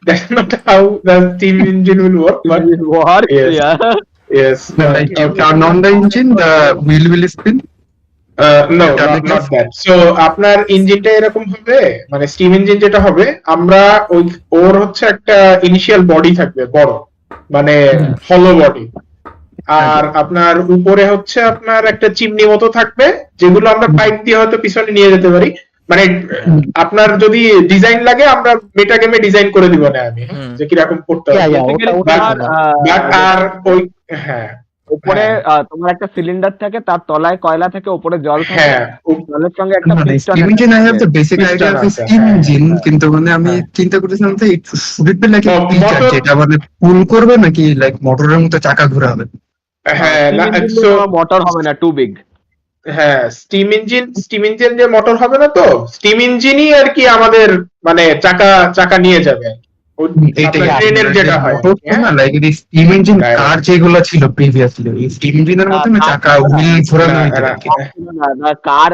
that's not how the steam engine will work. But It works, yes, yeah. yes. So like you turn on the engine, the wheel will spin. No, Turn it not off. that. So আপনার ইঞ্জিনটা এরকম হবে, মানে steam engine যেটা হবে, আমরা ওর হচ্ছে একটা ইনিশিয়াল বডি থাকবে বড়, মানে হলো বডি, আর আপনার উপরে হচ্ছে আপনার একটা চিমনি মতো থাকবে, যেগুলো আমরা পাইপ দিয়ে হয়তো পিছনে নিয়ে যেতে পারি। মানে আপনার যদি ডিজাইন লাগে আমরা মেটা গেমে ডিজাইন করে দিব না আমি, যে কিরকম করতে হবে। আর ওই হ্যাঁ উপরে তোমার একটা সিলিন্ডার থাকে, তার তলায় কয়লা থাকে, উপরে জল থাকে, হ্যাঁ জলের সঙ্গে একটা piston Steam engine, I have the basic idea of a steam engine, কিন্তু মানে আমি চিন্তা করতেছিলাম যে it should it be like a feature যেটা মানে পুল করবে নাকি লাইক মোটরের মতো চাকা ঘোরাবে? হ্যাঁ না, মোটর হবে না, টু বিগ। হ্যাঁ স্টিম ইঞ্জিন যে মোটর হবে না, তো স্টিম ইঞ্জিনই আর কি আমাদের মানে চাকা নিয়ে যাবে ট্রেনের যেটা হয় না, লাইক এই স্টিম ইঞ্জিন কার যেগুলো ছিল প্রিভিয়াসলি, এই স্টিম ইঞ্জিনের মতো না চাকা হুইল ঘোরানো হইতো না, কার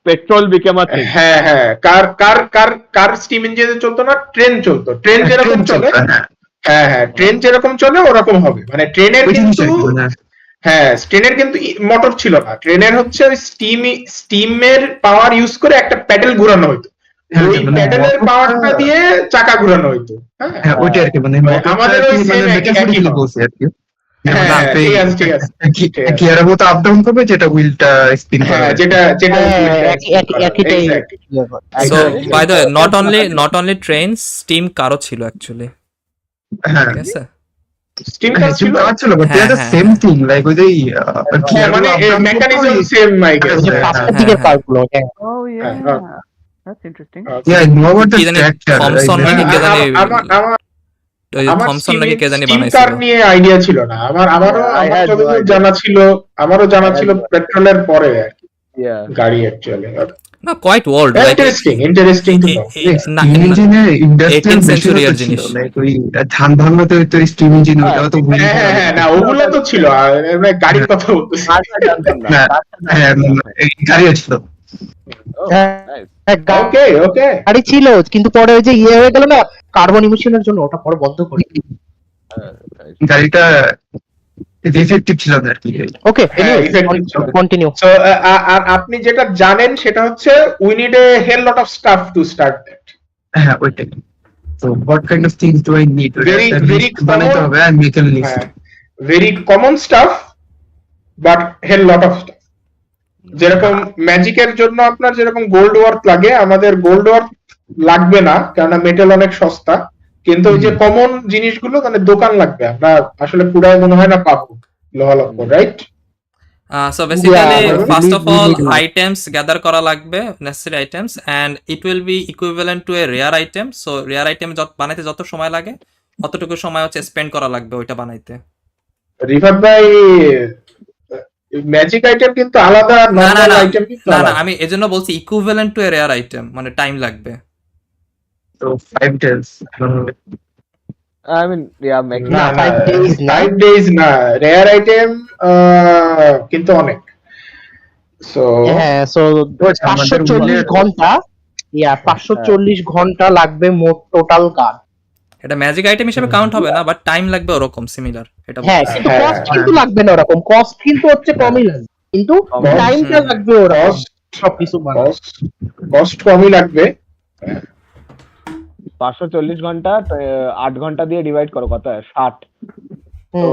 পেট্রোল বিকেম আ থিং। হ্যাঁ হ্যাঁ, কার স্টিম ইঞ্জিনে চলতো না, ট্রেন চলতো, ট্রেন যেরকম চলে, হ্যাঁ হ্যাঁ ট্রেন যেরকম চলে ওরকম হবে। মানে ট্রেনের কিন্তু হ্যাঁ ট্রেনের কিন্তু মোটর ছিল না, ট্রেনের হচ্ছে ওই স্টিমের পাওয়ার ইউজ করে একটা প্যাডেল ঘোরানো হতো, ওই প্যাডেলের পাওয়ারটা দিয়ে চাকা ঘোরানো হতো। হ্যাঁ ওইটা আর কি, মানে আমাদের ওই সেম একই বলছি আর কি। ঠিক আছে গিয়ার মতো আপ ডাউন করবে যেটা হুইলটা স্পিন হ্যাঁ করবে, যেটা So by the way, not only trains, steam কারও ছিল অ্যাকচুয়ালি। হ্যাঁ ঠিক আছে, স্টিম কার ছিল, but they are the same thing, like ওই যে মানে মেকানিজম সেম আই গেস। প্লাস্টিকের পার্টগুলো। Oh yeah, that's interesting. Yeah, I know about the কি জানি tractor. থমসন নাকি কে জানি, আমার থমসন নাকি কে জানি স্টিম বানাইছিল। কার নিয়ে আইডিয়া ছিল না আমারও যতদূর জানা ছিল পেট্রোলের পরে আর কি গাড়ি অ্যাকচুয়ালি। না, quite old, like interesting to know. Steam ইঞ্জিনে ইন্ডাস্ট্রিয়াল 18th century এর জিনিস, জিনিস। লাইক ওই ধান ভাঙাতে হইতো স্টিম ইঞ্জিন, ওটাও তো হুইল। হ্যাঁ না ওগুলো তো ছিল, গাড়ির কথা বলতেছি। হ্যাঁ গাড়িও ছিল। ওকে গাড়ি ছিল, কিন্তু পরে ওই যে হয়ে গেল না কার্বন ইমিশনের জন্য, ওটা পরে বন্ধ করে গাড়িটা ইফেক্টিভ ছিল না আর কি। ওকে কন্টিনিউ। সো আর আপনি যেটা জানেন সেটা হচ্ছে we need a hell lot of stuff to start that. হ্যাঁ ওইটাই। So what kind of things do I need? Very বানাইতে হবে and make a list. Very common stuff but hell lot of stuff. যেরকম ম্যাজিকের জন্য আপনার যেরকম gold worth লাগে, আমাদের গোল্ড ওয়ার্থ লাগবে না, কারণ মেটাল অনেক সস্তা, কিন্তু ওই যে কমন জিনিসগুলো মানে দোকান লাগবে, আমরা আসলে পুরাই মনে হয় না পাবো লোহালক্ষ, right? So basically first of all items gather করা লাগবে, necessary items, and it will be equivalent to a rare item. So rare item বানাইতে যত সময় লাগে অতটুকু সময় হচ্ছে স্পেন্ড করা লাগবে ওইটা বানাইতে। রিফাত ভাই ম্যাজিক আইটেম কিন্তু আলাদা, নরমাল আইটেম কিন্তু না আমি এজন্য বলছি equivalent to a rare item, মানে টাইম লাগবে। So 5 days. I mean, yeah, make না 5 days না, রেয়ার আইটেম কিন্তু অনেক। সো হ্যাঁ, সো 540 ঘন্টা, 540 ঘন্টা লাগবে মোট টোটাল কাজ। এটা ম্যাজিক আইটেম হিসেবে কাউন্ট হবে না, বাট টাইম লাগবে ওরকম সিমিলার। এটা হ্যাঁ, কিন্তু কস্ট কিন্তু লাগবে না ওরকম, কস্ট কিন্তু হচ্ছে কমই লাগবে, কিন্তু টাইমটা লাগবে ওরকম সবকিছু কস্ট কমই লাগবে। 540 ঘন্টা 8 ঘন্টা দিয়ে ডিভাইড করো, কত হয়? 60, তো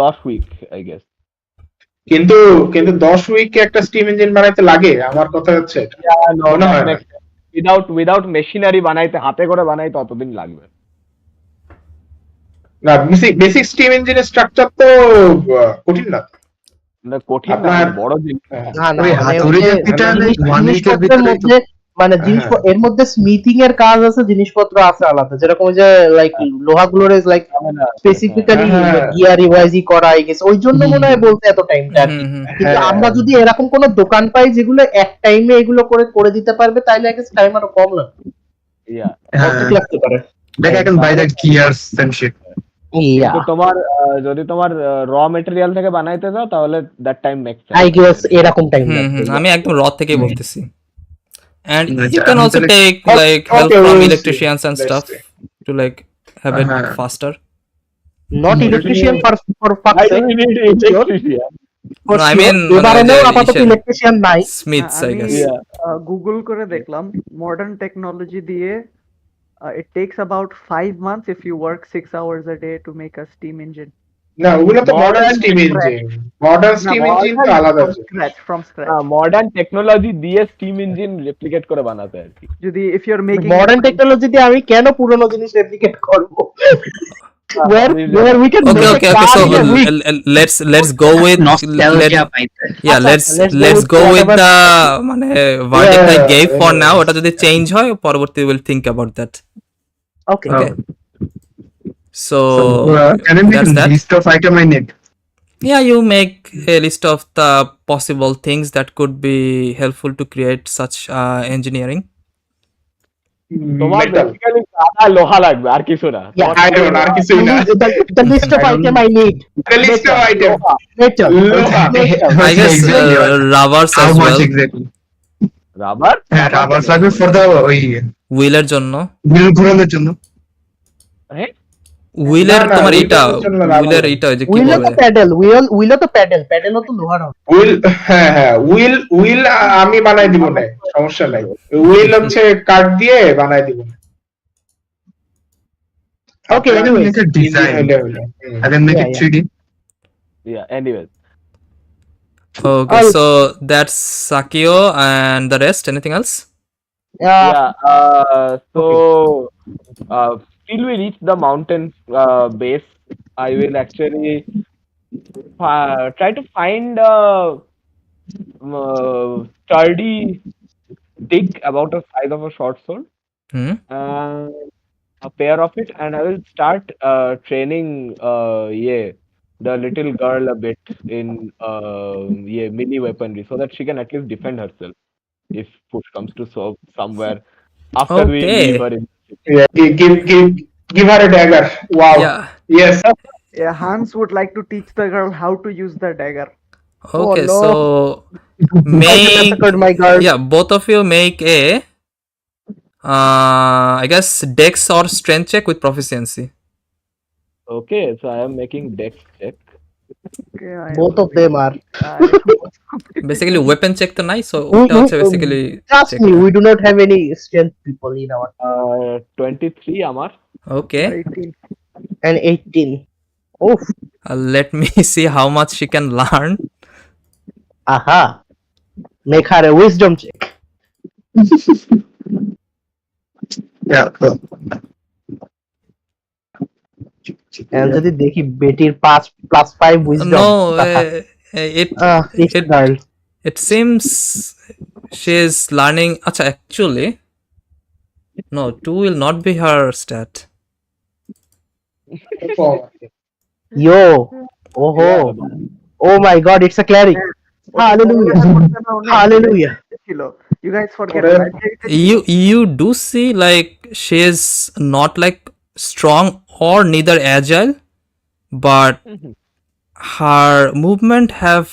10 উইক আই গেস। কিন্তু 10 উইক একটা স্টিম ইঞ্জিন বানাইতে লাগে, আমার কথা হচ্ছে উইদাউট মেশিনারি বানাইতে, হাতে করে বানাইতে অতদিন লাগবে। না বেসিক স্টিম ইঞ্জিনের স্ট্রাকচার তো কঠিন না। না কঠিন না, আপনার অনেক বড় জিনিস। হ্যাঁ, না না ওই মানে ওই হাতুড়ি যে জাতিটা লাইক 1 উইকের জিনিসপত্রের ভিতরেই তো। মধ্যে মানে জিনিস হ্যাঁ, এর মধ্যে স্মিথিং এর কাজ আছে, জিনিসপত্র আছে আলাদা, যেরকম ওই যে লাইক লোহাগুলোর লাইক ঝামেলা আছে, হ্যাঁ। স্পেসিফিক্যালি হ্যাঁ, গিয়ার রিভাইজি করা হয়ে গেছে, ওই জন্য মনে হয় বলতে এত টাইমটা আর কি। কিন্তু হ্যাঁ, আমরা যদি এরকম কোন দোকান পাই যেগুলো এক টাইমে এগুলো করে করে দিতে পারবে, তাইলে আগে টাইম আরো কম লাগবে, Yeah. হ্যাঁ অর্ধেক লাগতে পারে। Like I can buy the gears and shit. Yeah কিন্তু তোমার যদি তোমার র মেটেরিয়াল থেকে বানাইতে যাও তাহলে that time makes I guess এরকম টাইম লাগবে। আমি একদম র থেকেই বলতেছি। And আচ্ছা, you can আমি also তাহলে take like help okay, from we'll see. electricians and Let's stuff see. to like have it হ্যাঁ। faster. নট ইলেকট্রিশিয়ান ফর ফাক সেক। No, I mean এবারে মানে যে আপাতত ইসের ইলেকট্রিশিয়ান নাই। Smiths, I আমি guess. গুগল করে দেখলাম, মডার্ন টেকনোলজি দিয়ে it takes about 5 months if you work 6 hours a day to make a steam engine. না ওগুলো তো modern Modern steam scratch. Engine, modern steam engine তো আলাদা আছে। From scratch. মডার্ন টেকনোলজি দিয়ে স্টিম ইঞ্জিন রেপ্লিকেট করে বানাতে আর কি। যদি if you're making modern technology দিয়ে আমি কেন পুরনো জিনিস রেপ্লিকেট করব? Where we can Okay, make okay, a okay. car So in a week. let's go with nostalgia পাইতে। let's go with whatever- the মানে verdict I Yeah, gave for yeah. now. ওটা যদি চেঞ্জ হয় পরবর্তী will think about that. Okay. Okay. So can I make that's a that. List of item I need? Yeah, you make a list of the possible things that could be helpful to create such engineering. তোমার metal, basically সাদা লোহা লাগবে আর কিছু না। Yeah, I don't know, আর কিছুই না। The list of item I need. The list of item. Metal. লোহা। I guess rubbers how as much well. Exactly? Rubber হ্যাঁ রাবার লাগবে ফর দ্য ওই হুইলের জন্য হুইল ঘোরানোর জন্য। হুইলের না, তোমার wheel এটা এর জন্য rubber হুইলের লাগবে। এটা ওই যে কি Wheel বলে তো প্যাডেল, wheel তো প্যাডেলও তো লোহার হবে। হুইল, হ্যাঁ হ্যাঁ হুইল আমি বানাই দিব না, সমস্যা নাই। হুইল হচ্ছে কাঠ দিয়ে বানাই দিব না। Okay, আপনার anyway. Make a design. হইলে। I can make Yeah, it yeah. 3D. anyways. Okay, so that's Sakio and the rest. Anything else? Yeah, so till we reach the mountain base, I will actually try to find a sturdy stick about the size of a short sword, a pair of it, and I will start training the little girl a bit in mini weaponry so that she can at least defend herself if push comes to shove somewhere after we Okay. leave her in. Yeah, give her a dagger. Wow. Yeah. Yes. Yeah, Hans would like to teach the girl how to use the dagger. Okay, no. so I make massacred my guard. yeah, both of you make a I guess dex or strength check with proficiency. Okay, so I am making dex check. Okay, Both of them are. Basically weapon check তো নাই, so We- ওটা হচ্ছে we- basically Trust check. me, we do not have any strength people in our 23 আমার. Okay, 18. and 18. Oof. let me see how much she can learn. Aha. Make her a wisdom check. Yeah. And যদি দেখি বেটির 5 wisdom. No, it It's it girl. it seems she is learning. Acha, actually, no, 2 will not be her stat. Yo. Oh. Oh my god, it's a cleric. Hallelujah. Hallelujah. You guys forget. You do see like she is not like strong or neither agile, but her movement has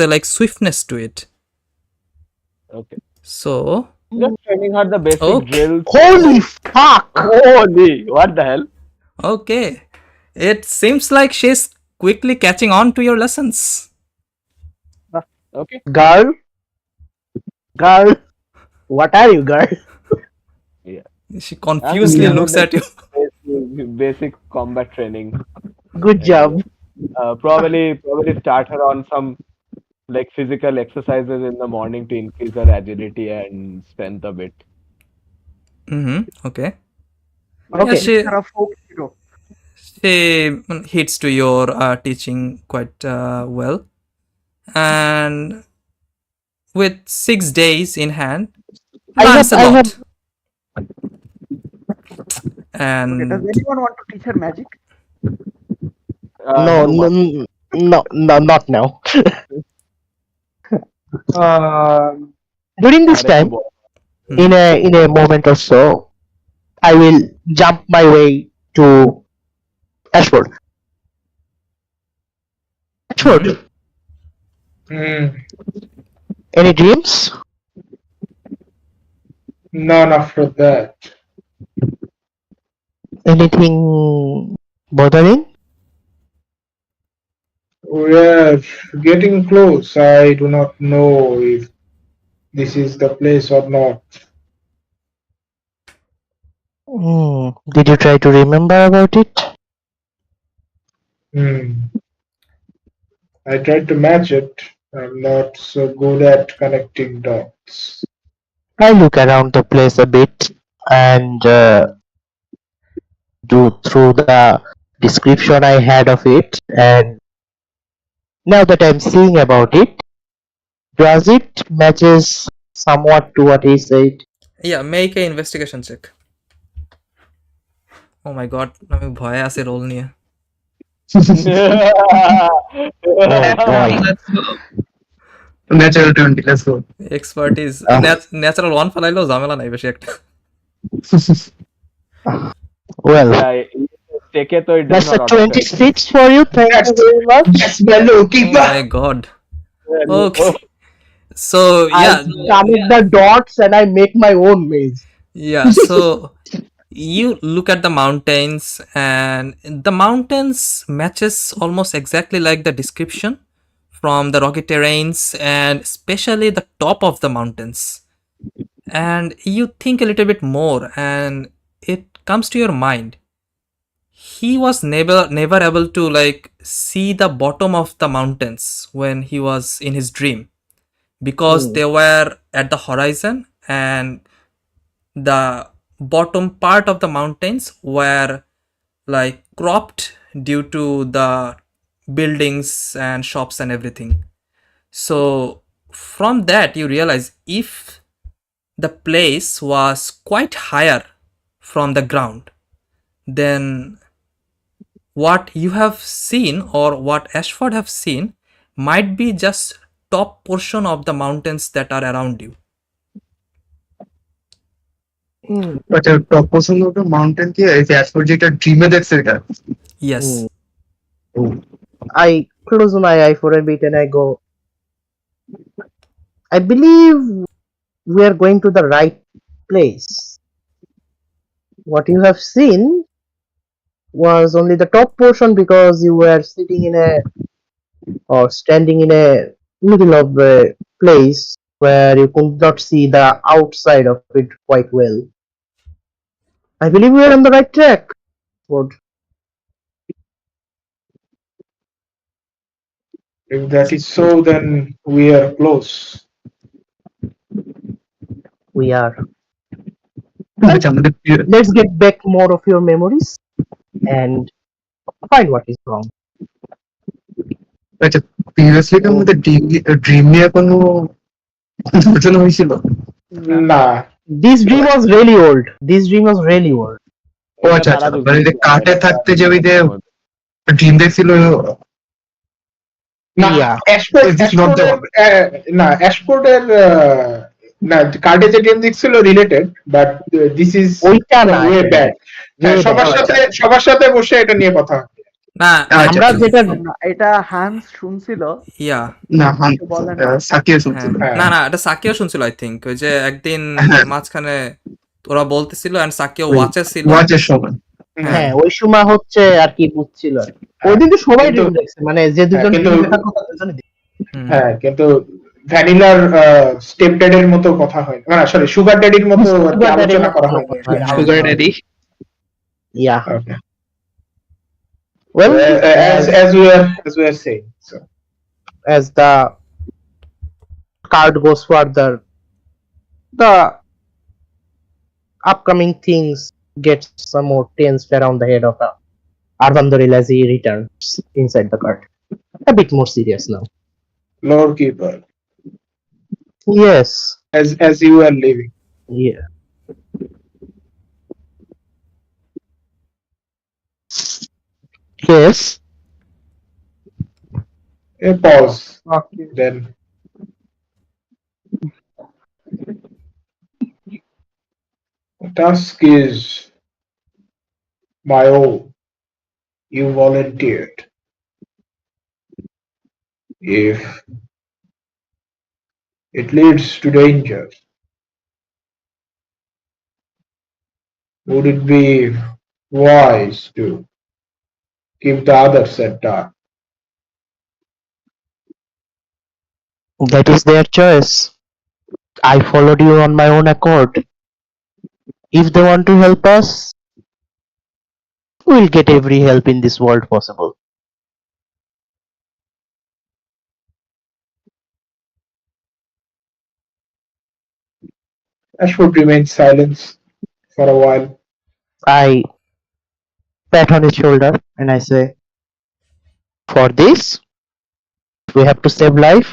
a like swiftness to it. Okay. So Just training her the basic Okay. drills. Holy fuck. Holy, what the hell? okay, it seems like she's quickly catching on to your lessons. Okay. Girl. What are you, girl? She confusedly Yeah. looks at you. Basic combat training. Good job. Probably start her on some like physical exercises in the morning to increase her agility and strength a bit. Okay. Okay. Yeah, You're a folk hero. she hits to your teaching quite well, and with 6 days in hand, learns a I have. lot. Okay, does And anyone want to teach her magic? No, You must. no, not now. Um, During this अरे time, बोल. hmm, in a moment or so, I will jump my way to Ashford. hmm. Ashford, hmm, any dreams? none after that. Anything bothering? We're getting close. I do not know if this is the place or not. Did you try to remember about it? Hmm. I tried to match it. I'm not so good at connecting dots. I look around the place a bit and do through the description I had of it, and now that I'm seeing about it, does it matches somewhat to what he said? Yeah, make a investigation check. Oh my god, আমি ভয়ে আছি role নিয়ে। Oh boy. Let's go. Natural 20, let's go. Expertise natural 1 ফেলাইলেও ঝামেলা নাই বেশি একটা। Well, Yeah, take it, so it does that's a not auto fail. 26 for you. Thank you very much. Yes, Bello, Oh keep my god. Okay. So I yeah, connect the dots and I make my own maze. yeah. So you look at the mountains, and the mountains matches almost exactly like the description from the rocky terrains, and especially the top of the mountains. And you think a little bit more, and it comes to your mind. He was never able to like see the bottom of the mountains when he was in his dream, because they were at the horizon, and the bottom part of the mountains were like cropped due to the buildings and shops and everything. So from that you realize, if the place was quite higher from the ground, then what you have seen, or what Ashford have seen, might be just top portion of the mountains that are around you. But a top portion of the mountain here is as per যেটা dream এ দেখছে এটা। Yes. I close my eye for a bit and I go, I believe we are going to the right place. What you have seen was only the top portion because you were sitting in a or standing in a middle of a place where you could not see the outside of it quite well. I believe we are on the right track. What? If that is so, then we are close. We are. আচ্ছা আমাদের Let's get back more of your memories and find what is wrong. আচ্ছা previously কি আমাদের dream নিয়ে কোনো আলোচনা হয়েছিল? না, This dream was really old. This dream was really old. ও আচ্ছা আচ্ছা মানে যে কাটে থাকতে যে ওই যে ড্রিম দেখছিল না, Yeah. অ্যাশফোর্ড, Is this not the না, অ্যাশফোর্ডের না, কার্ডে যে গেম দেখছিল রিলেটেড, বাট দিস ইজ ওইটা না, ওয়ে ব্যাক। way সবার সাথে বসে এটা নিয়ে কথা হবে। না আমরা যেটা না, এটা হান্স শুনছিল। ইয়া না কিছু বলেন না। সাকিয়ে শুনছিল। না না, এটা সাকিও শুনছিল আই থিঙ্ক। ওই যে একদিন মাঝখানে ওরা বলতেছিল, এন্ড সাকিও ওয়াচে ছিল। ওয়াচের সময় হ্যাঁ ওই সময় হচ্ছে আর কি বুঝছিল। ওই দিন তো সবাই কিন্তু- ড্রিম দেখছে, মানে যে দুজন কিন্তু- ড্রিম দেখার কথা দুজনে দেখছে। হ্যাঁ, কিন্তু ভ্যানিলার স্টেপ ড্যাডের মতো কথা হয় না, সরি সুগার ড্যাডির মতো আর কি আলোচনা করা হয়। Sugar daddy. Yeah. Okay. Well, as we are saying, so as the card goes further, the upcoming things get some more tensed around the head of Armando as he returns inside the cart. A bit more serious now. Lord Keeper, Yes. as you are leaving. Yeah. Yes. A pause. Okay. Then the task is my own. You volunteered. If it leads to danger, would it be wise to keep the others at dark? That is their choice. I followed you on my own accord. If they want to help us, we'll get every help in this world possible. Ashford remains silent for a while. I pat on his shoulder and I say, for this, we have to save life,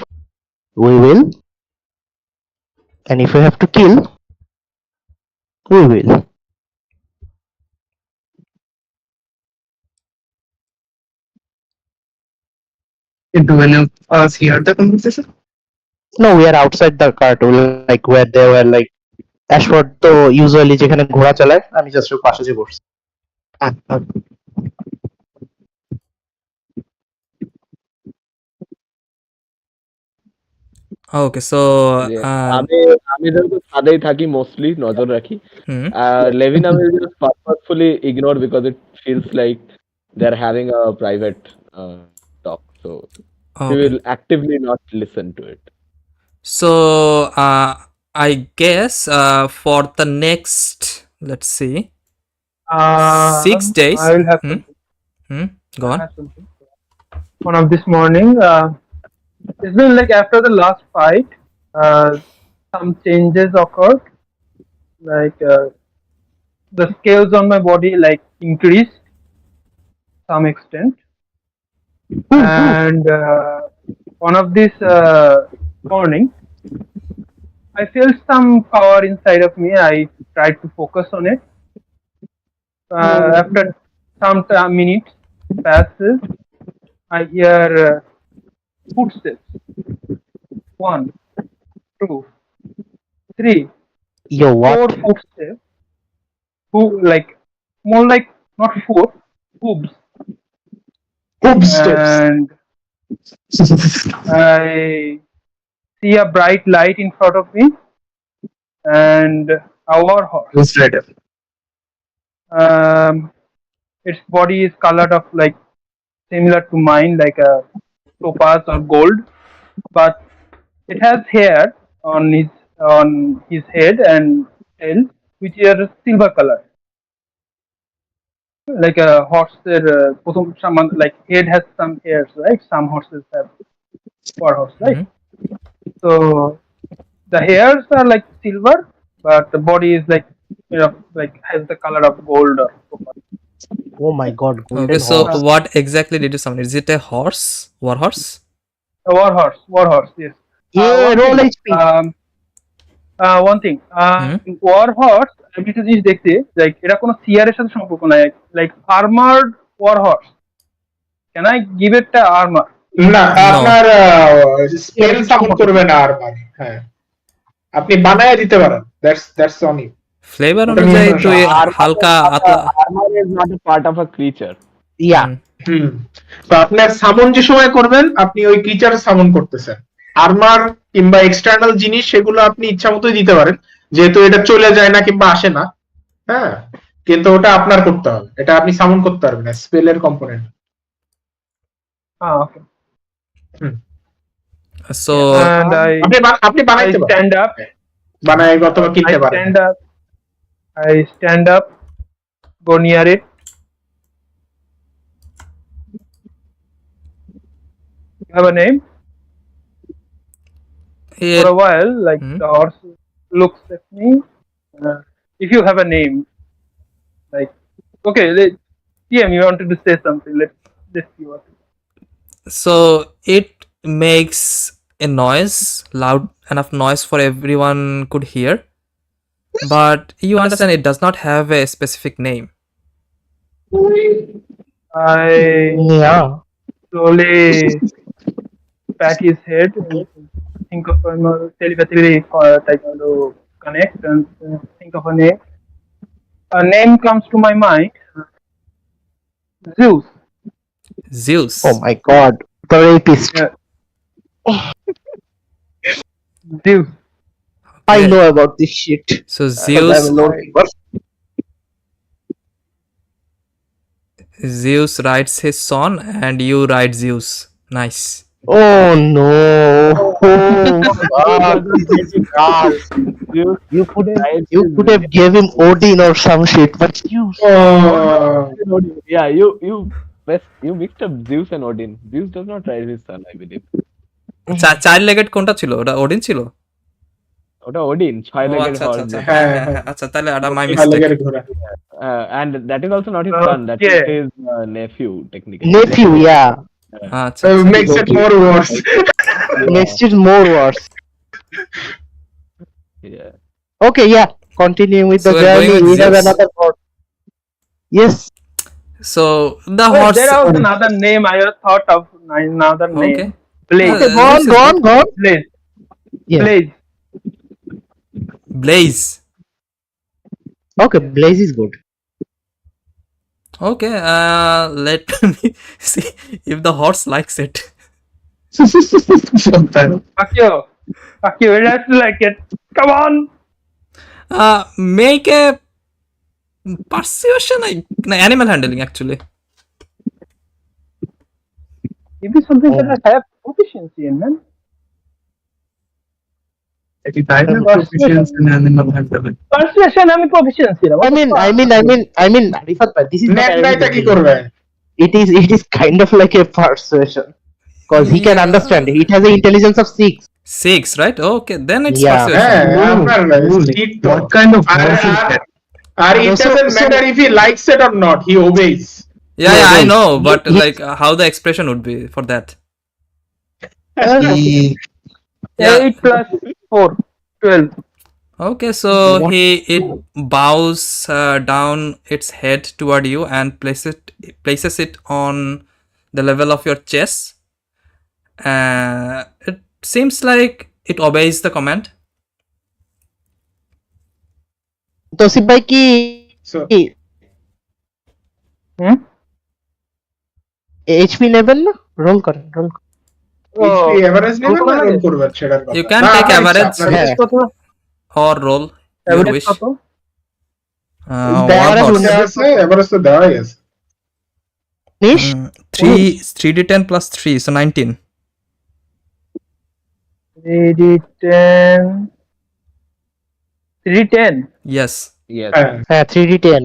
we will. And if we have to kill, we will. Do any of us hear the conversation? No, we are outside the cart, like where they were like অ্যাশফোর্ড তো usually যেখানে ঘোড়া চালায় আমি just ওর পাশে যে বসছি Okay, so Yeah. আমি আমি যেহেতু ছাদেই থাকি মোস্টলি নজর রাখি hmm, লেভিনা will just purposefully ignore because it feels like they're having a private talk, so he okay. will actively not listen to it. So I guess for the next, let's see, 6 days. I will have Hmm? something. Go I on. have something. One of this morning, it's been like after the last fight, some changes occurred. Like the scales on my body like increased some extent, and one of this morning, I felt some power inside of me. I tried to focus on it. After some minutes passes, I hear footsteps. 1, 2, 3, Yo, 4 what? footsteps. Who like more like not foot, hooves. Steps. And I see a bright light in front of me and a war horse. Ghost Rider. Its body is colored of like similar to mine, like a topaz or gold, but it has hair on his head and tail, which are silver color. Like a horse's some like head has some hairs, right? Some horses have war horse, right? So the hairs are like silver, but the body is like like has the color of gold or copper. Oh my god, Okay, golden so horse. what exactly did you summon? Is it a horse? War horse? A war horse, yes. Yeah, One roll thing, HP. one thing, war horse আমি একটা জিনিস দেখছি, like এটা কোনো CR এর সাথে সম্পর্ক নাই, like armoured war horse, can I give it a armour? না, No. আপনার স্পেল সাপোর্ট করবে না আরবার। হ্যাঁ, আপনি বানায় দিতে পারেন, দ্যাটস অন ইউ। ফ্লেভার ওটা অনুযায়ী নিয়ন্ত্রণ তুই সহ। হালকা Armor is not a part of a creature. Yeah. তো আপনার সামন যে সময় করবেন, আপনি ওই ক্রিচার সামন করতেছেন। আর্মার কিংবা এক্সটার্নাল জিনিস সেগুলো আপনি ইচ্ছা মতোই দিতে পারেন, যেহেতু এটা চলে যায় না কিংবা আসে না। হ্যাঁ, কিন্তু ওটা আপনার করতে হবে, এটা আপনি সামন করতে পারবেন না, স্পেলের কম্পোনেন্ট। ওকে। So And আপনি I বানাইতে পারেন, stand up. বানায় অথবা কিনতে পারেন। I stand up, go near it. You have a name? For a while, like the horse looks at me. If you have a name, like okay, TM, you wanted to say something. Let's see what. So it makes a noise, loud enough noise for everyone could hear. But you understand it does not have a specific name. I Yeah. slowly pat his head and think of telepathically try to connect and think of a name. A name comes to my mind. Zeus. Zeus. Oh my god. The rapist. Yeah. Zeus. I Okay. know about this shit. So Because I'm a Zeus lore keeper. Zeus writes his son and you write Zeus. Nice. Oh no. Oh fuck. This is dark. You You could have right, gave him Odin or some shit, but you Oh, yeah, you mixed up Zeus and Odin. Zeus does not write his son, I believe. চার লেগেড কোনটা ছিল? ওটা Odin ছিল? ওটা Odin, ও 6 লেগের আচ্ছা আচ্ছা horse. আচ্ছা হ্যাঁ, হ্যাঁ হ্যাঁ হ্যাঁ। হ্যাঁ আচ্ছা তাহলে এটা মাই ভালো মিস্টেক। লেগে ঘোরা। And that is also not his son, that is Okay. his nephew, technically. nephew, yeah. আচ্ছা So আচ্ছা। makes it more worse. Makes it more worse. Yeah. Okay, yeah. Continuing with the So we're going journey, with we have Zeus. another god. Yes. So the Wait, horse. there was another name I thought of. Another name. Okay. Blaze. Okay, this go on, is go good. on, go on. Blaze. Yeah. Blaze. Blaze. Okay, Blaze is good. Okay. Let me see if the horse likes it. Sometimes. Fuck you. Fuck you. It has to like it. Come on. Make a persuasion. No, animal handling actually. It is something that I have proficiency in, man. I have proficiency in animal handling. Persuasion, I'm proficiency. I mean, Arifat, but this is not ন্যাংরাইটা কি animal করবে? handling. It is kind of like a persuasion. Because he can Yeah. understand. It has an intelligence of 6. 6, right? Okay, then it's Yeah. persuasion. হ্যাঁ, আপনার speed তো। What kind of R- horse is R- that? R it So- doesn't so- matter if he likes it or not, he obeys. Yeah, No, yeah, I wait. know, but He- like how the expression would be for that. He- Yeah. 8 plus 4. 12. Okay, so it bows down its head toward you and places it on the level of your chest. It seems like it obeys the command. Tosif bhai ki So, HP নেবেন না? Role করেন, role করেন। HP average নেবেন না roll করবেন সেটার কথা। You can না, take আপনার average. ইচ্ছা, আপনার হ্যাঁ। ইচ্ছা। Or roll your Average wish. কত? There War are horse. দেওয়া আছে, average তো দেওয়াই আছে। Nish? 3d10 plus 3, so 19. 3d10. 3d10. Yes. Yes. হ্যাঁ। হ্যাঁ, 3d10.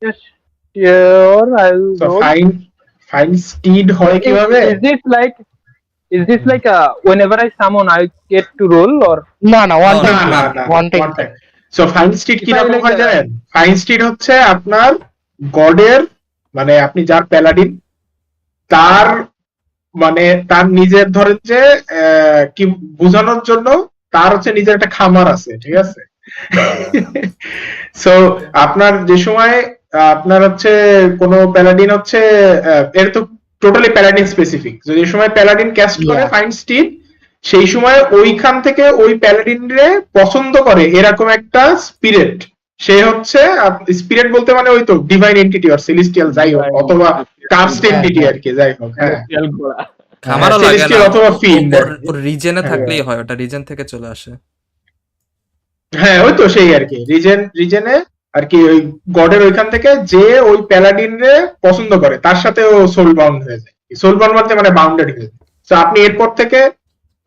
Yes. Sure, I'll So roll. fine steed হয় কিভাবে? Is this like a whenever I summon I get to roll or না না, one No, time. না, না, One time. one time. So fine steed কি রকম like হয় a- জানেন? Fine steed হচ্ছে আপনার গডের মানে আপনি যার প্যালাডিন তার মানে তার নিজের ধরেন যে কি বোঝানোর জন্য তার হচ্ছে নিজের একটা খামার আছে, ঠিক আছে? সো আপনার যে সময় আপনার হচ্ছে কোনো প্যালাডিন হচ্ছে এর তো টোটালি প্যালাডিন স্পেসিফিক, যে সময় প্যালাডিন ক্যাস্ট করে Yeah. ফাইন স্টিড সেই সময় ওইখান থেকে ওই প্যালাডিনরে পছন্দ করে এরকম একটা স্পিরিট, সে হচ্ছে স্পিরিট বলতে মানে ওই তো ডিভাইন এন্টিটি আর সেলেস্টিয়াল যাই হোক অথবা কাস্ট এন্টিটি আর কি যাই হোক, হ্যাঁ Celestial ঘোড়া। খামারও লাগে না, Celestial অথবা fiend। ওর রিজনে থাকলেই হয়, ওটা রিজন থেকে চলে আসে। হ্যাঁ ওই তো সেই আর কি রিজনে আর কি ওই গডের ওইখান থেকে যে ওই প্যালাডিন রে পছন্দ করে তার সাথে ও সোল বাউন্ড হয়ে যায়, সোল বাউন্ড বলতে মানে বাউন্ডেড হয়ে যায়। তো আপনি এরপর থেকে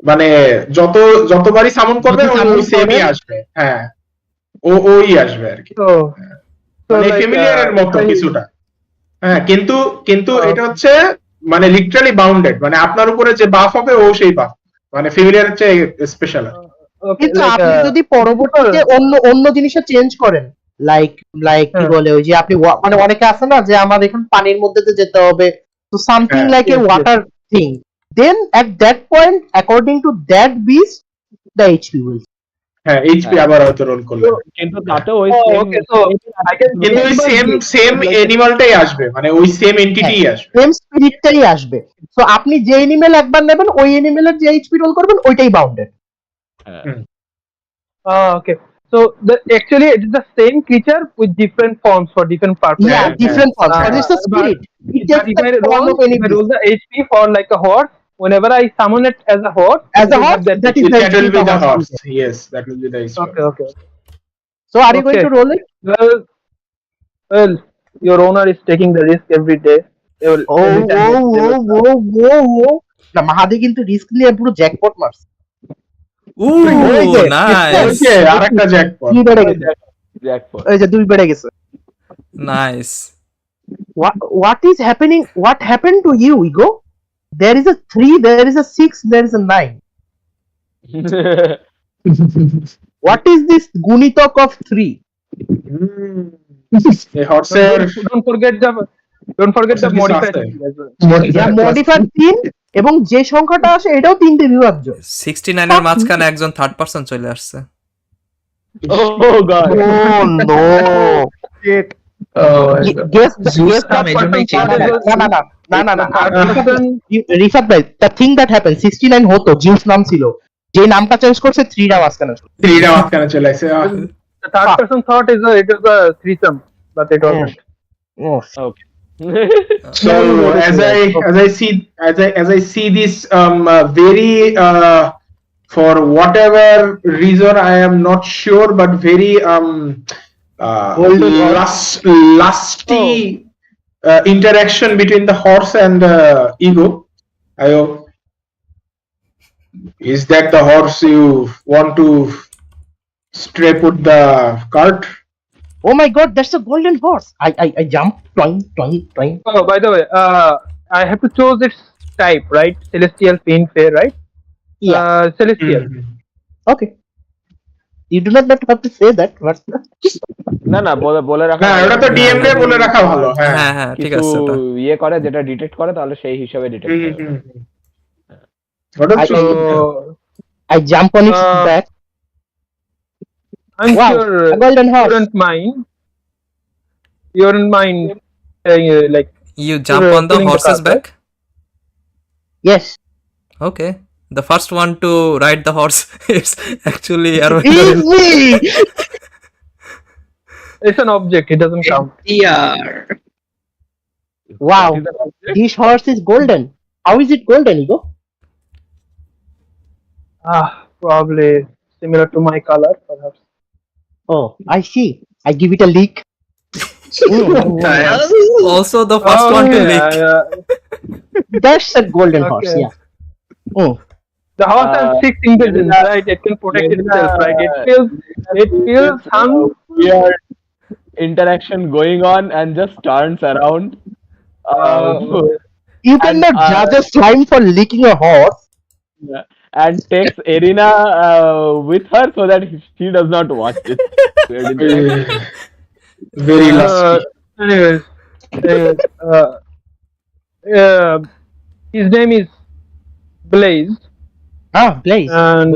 মানে যতবারই সামন করবেন ওই সেমই আসবে, হ্যাঁ ওই আসবে আর কি, so মানে like, ফ্যামিলিয়ার এর মতো if I- কিছুটা। হ্যাঁ কিন্তু এটা হচ্ছে মানে লিটারালি বাউন্ডেড, মানে আপনার উপরে যে বাফ হবে ও সেই বাফ, মানে ফ্যামিলিয়ার হচ্ছে স্পেশাল। Okay, কিন্তু like, আপনি যদি পরবর্তীতে অন্য জিনিসে চেঞ্জ করেন লাইক কি হ্যাঁ বলে ওই যে আপনি মানে অনেকে আছে না যে আমার এখন পানির মধ্যে তো যেতে হবে, তো সামথিং হ্যাঁ like a yes yes water thing, then at that point according to that beast the HP will. হ্যাঁ এইচপি হ্যাঁ আবার হয়তো রোল করলে কিন্তু হবে। কিন্তু হ্যাঁ তাতেও ওই oh same okay so I can কিন্তু ওই enable same this same like এনিমালটাই আসবে, মানে ওই সেম হ্যাঁ, এন্টিটিই আসবে। সেম স্পিরিটটাই আসবে। সো আপনি যে এনিমেল একবার নেবেন ওই এনিমেলের যে এইচপি রোল করবেন ওইটাই বাউন্ডেড। হ্যাঁ হুম। okay so the actually it is the same creature with different forms for different ইয়া হ্যাঁ purposes হ্যাঁ different forms but uh, it's a but spirit, it but tax if the form of any I beast. roll the HP for like a horse, whenever I summon it as a horse, as it a will have horse that that HP. Is the that HP will of be the the horse horse, will get. yes, that will be the HP. Okay, okay, okay. So are you going Okay. To roll it? Well, your owner is taking the risk every day. ও Every time ও they ও will ও ও ও না, মাহাদি কিন্তু risk নিয়ে পুরো জ্যাকপট মারছে। ওই Ooh, যে দেখছেন, nice. ওকে আরেকটা জ্যাকপট। কি বেড়ে গেছে, জ্যাকপট ওই যে 2 বেড়ে গেছে। Nice. What is happening, what happened to you Igo? There is a 3, there is a 6, there is a 9. What is this gunitok of 3? এই হর্সের don't forget the কিছু modifier আছে। as well. ইয়া মডিফায়ার 3 এবং যে সংখ্যাটা আসে এটাও 3 বিভাজ্য। 69 এর মাঝখানে একজন থার্ড পারসন চলে আসছে। Oh God. Oh no. Shit. Guess Zeus that নাম এজন্যই person, চেঞ্জ না Third person, রিফাত ভাই, the thing that happened 69 হতো জিউস নাম ছিল, যে নামটা চেঞ্জ করছে 3 টা মাঝখানে আসলো। থ্রিটা মাঝখানে চলে আসে। the third person thought it was a threesome, but it wasn't. Oh, Okay. So as I see this very for whatever reason I am not sure, but very Golden horse. lusty interaction between the horse and ego. Is that the horse you want to stray put the cart? oh my god, that's a golden horse. I jump twing. Oh, by the way, I have to choose its type, right? Celestial, Fiend, Fair, right? Yeah. Celestial. Okay, you do not have to say that, but না না বলে বলে রাখা না ভালো। ওটা তো DM রে বলে রাখা ভালো। হ্যাঁ হ্যাঁ হ্যাঁ ঠিক কিছু আছে ওটা। ইয়ে করে যেটা ডিটেক্ট করে তাহলে সেই হিসাবে ডিটেক্ট করে। ওটা I- তো So, I jump on its Uh, back. I'm Wow, sure a golden you horse. wouldn't mind saying like You jump on the pulling the horse's cart, back? Yes. Okay. The first one to ride the horse is actually Easy. It's an object, it doesn't count. Yeah. Wow, That is an object. this horse is golden. How is it golden, Igo? Probably similar to my color, perhaps. Oh, I see. I give it a leak. also the first one to lick. That's a golden horse. Okay. Yeah. Oh, The horse has 6 intelligence, Melina- right? It can protect Melina- itself, right? It feels some. Weird interaction going on and just turns around. you cannot judge a slime for licking a horse. And takes Erina with her so that she does not watch this. Weird interaction. very lusty. Anyways, his name is Blaze, Ah, Blaze. and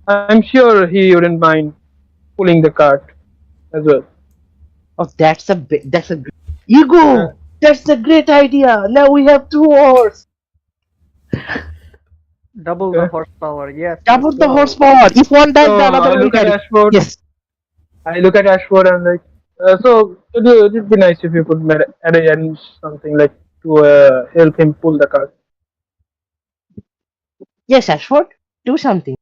I'm sure he wouldn't mind pulling the cart as well. Oh, that's a Igo. That's a great idea. Now we have 2 horse. Double the horsepower. Yes. Double let's the go. horsepower. If one dies, So the other I will look at carry. Ashford. Yes. I look at Ashford and like, so it'd be nice if you could arrange something like to help him pull the cart. Yes, Ashford. Do something.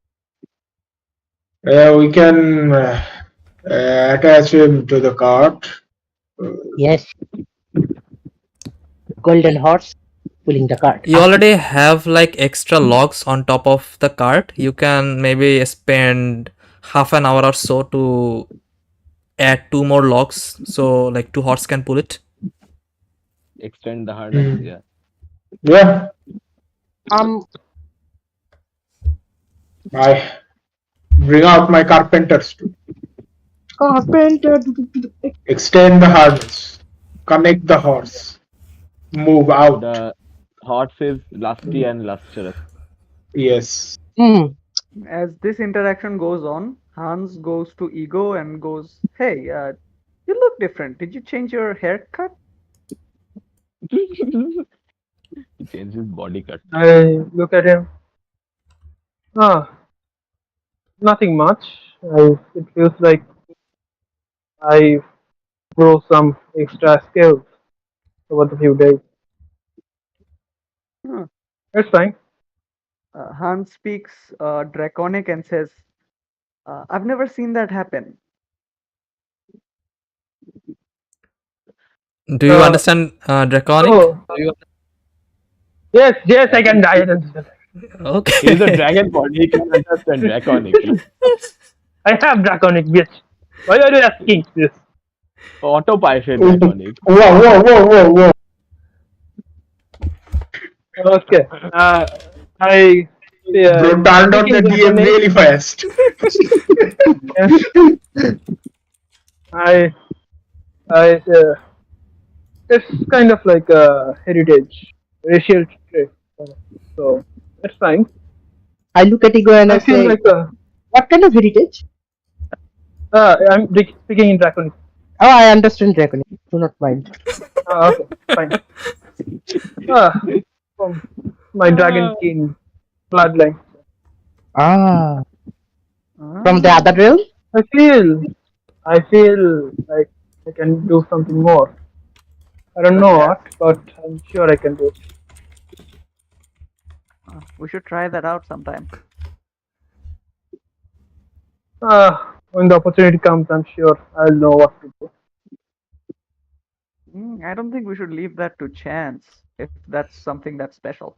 We can attach him to the cart. Yes. Golden horse pulling the cart. You already have like extra logs on top of the cart. You can maybe spend half an hour or so to add 2 more logs so like 2 horse can pull it. Extend the harness. Yeah. Yeah, I bring out my carpenters too. Carpenter. Extend the harness. Connect the horse. Move out. The horse is lusty and lustrous. Yes. Hmm. As this interaction goes on, Hans goes to Ego and goes, "Hey, you look different. Did you change your haircut?" He changed his body cut. I look at him. Ah, nothing much. It feels like I grow some extra skills over the few days. Huh. It's fine. Hans speaks Draconic and says, "I've never seen that happen." Do you understand Draconic? Oh, yes, I can die. Okay. He's a dragon god. He can understand draconic. I have draconic, bitch. Why are you asking this? Autopilot draconic. Whoa. Okay. I. Bro turned on the DM really fast. It's kind of like a heritage, racial trait. So it's fine. I look at Ego and I I feel say, like what kind of heritage? I'm speaking in draconic. Oh, I understand Draconic. Do not mind. Okay, fine. From my dragon king bloodline. Ah, Ah. from the other realm? I feel like I can do something more. I don't know what, but I'm sure I can do it. We should try that out sometime. When the opportunity comes, I'm sure I'll know what to do. I don't think we should leave that to chance if that's something that's special.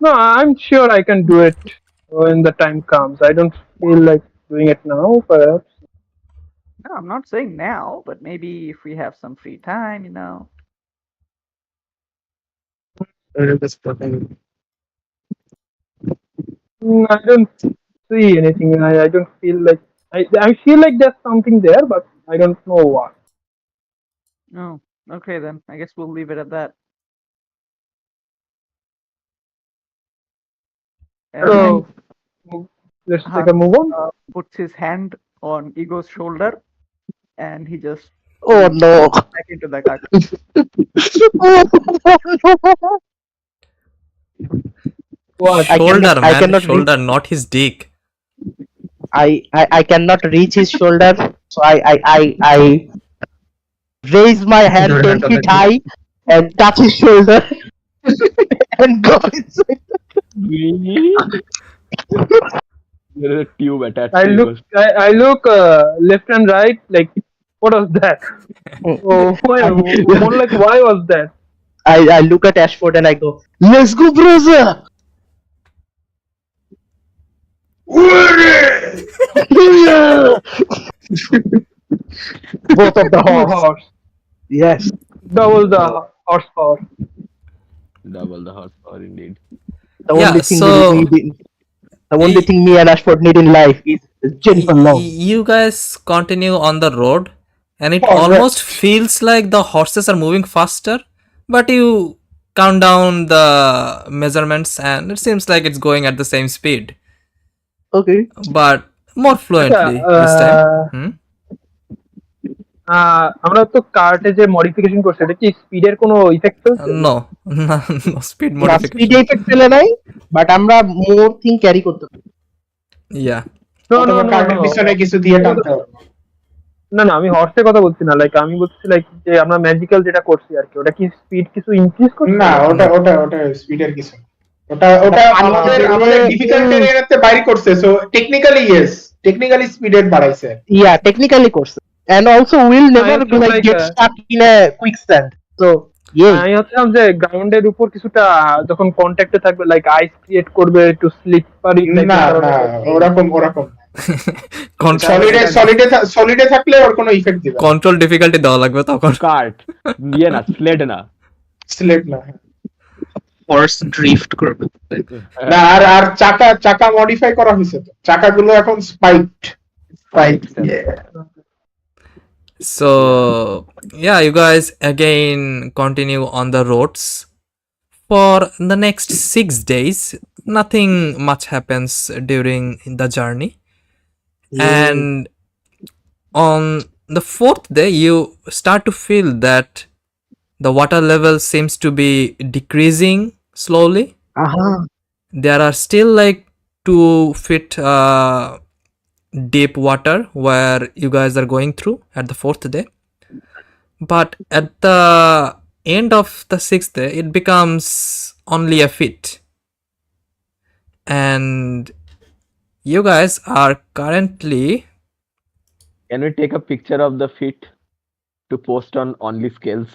No, I'm sure I can do it when the time comes. I don't feel like doing it now, perhaps. No, I'm not saying now, but maybe if we have some free time, I don't see anything. I don't feel like I feel like there's something there, but I don't know what. Oh, okay then. I guess we'll leave it at that. So let's take a move on. Puts his hand on Ego's shoulder, and he just Oh no. back into the cart. What? Shoulder, I man. cannot Shoulder, not his dick. I cannot reach his shoulder, so I raise my hand 10 feet high and touch his shoulder and go inside. There is a tube attached I to look left and right. Like, what was that? Oh, more like why was that? I look at Ashford and I go, let's go, brother! Yeah! Both of the Two horse. horse, Yes. double the horsepower. Double the horsepower indeed. The Yeah, only thing so- we need, the only thing me and Ashford need in life is Jennifer Long. You guys continue on the road, and it Alright. almost feels like the horses are moving faster, but you count down the measurements, and it seems like it's going at the same speed, Okay. but more fluently this time. Hmm? আমরা তো কার্টে যে modification করছি এটা কি স্পিডের কোনো effect ফেলছে? No, no speed না modification. স্পিড এফেক্ট ফেলে নাই, বাট আমরা মোর থিং ক্যারি করতে পারি। Yeah. অথবা কার্টের পিছনে কিছু দিয়ে টানতে হবে। না আমি হর্সের কথা বলছি না, লাইক আমি বলছি লাইক যে আমরা ম্যাজিক্যাল যেটা করছি আর কি, ওটা কি স্পিড কিছু ইনক্রিজ করছে? না, ওটা স্পিডের কিছু না। ওটা আমাদের ডিফিকাল্টির এরাতে বাইরে করছে। সো টেকনিক্যালি ইয়েস, টেকনিক্যালি স্পিডের বাড়াইছে। Yeah, technically করছে. And also we'll never I also like get like, stuck in a quicksand. So yeah. আমি ভাবছিলাম যে গ্রাউন্ডের উপর কিছুটা যখন কন্ট্যাক্টে থাকবে লাইক আইস ক্রিয়েট করবে একটু স্লিপারি না ওরকম Control, সলিডে থাকলে ওর কোনো ইফেক্ট দিবে না। control difficulty দেওয়া লাগবে তখন। কার্ট ইয়ে না, স্লেড না। স্লেট না। horse drift করবে। না আর আর চাকা চাকা মডিফাই করা হয়েছে তো, চাকাগুলো এখন spiked. Right. Yeah. So yeah, you guys again continue on the roads for the next 6 days. Nothing much happens during the journey, and on the 4th day you start to feel that the water level seems to be decreasing slowly. There are still like 2 feet deep water where you guys are going through at the 4th day, but at the end of the 6th day it becomes only a feet, and you guys are currently Can we take a picture of the feet to post on Only Scales?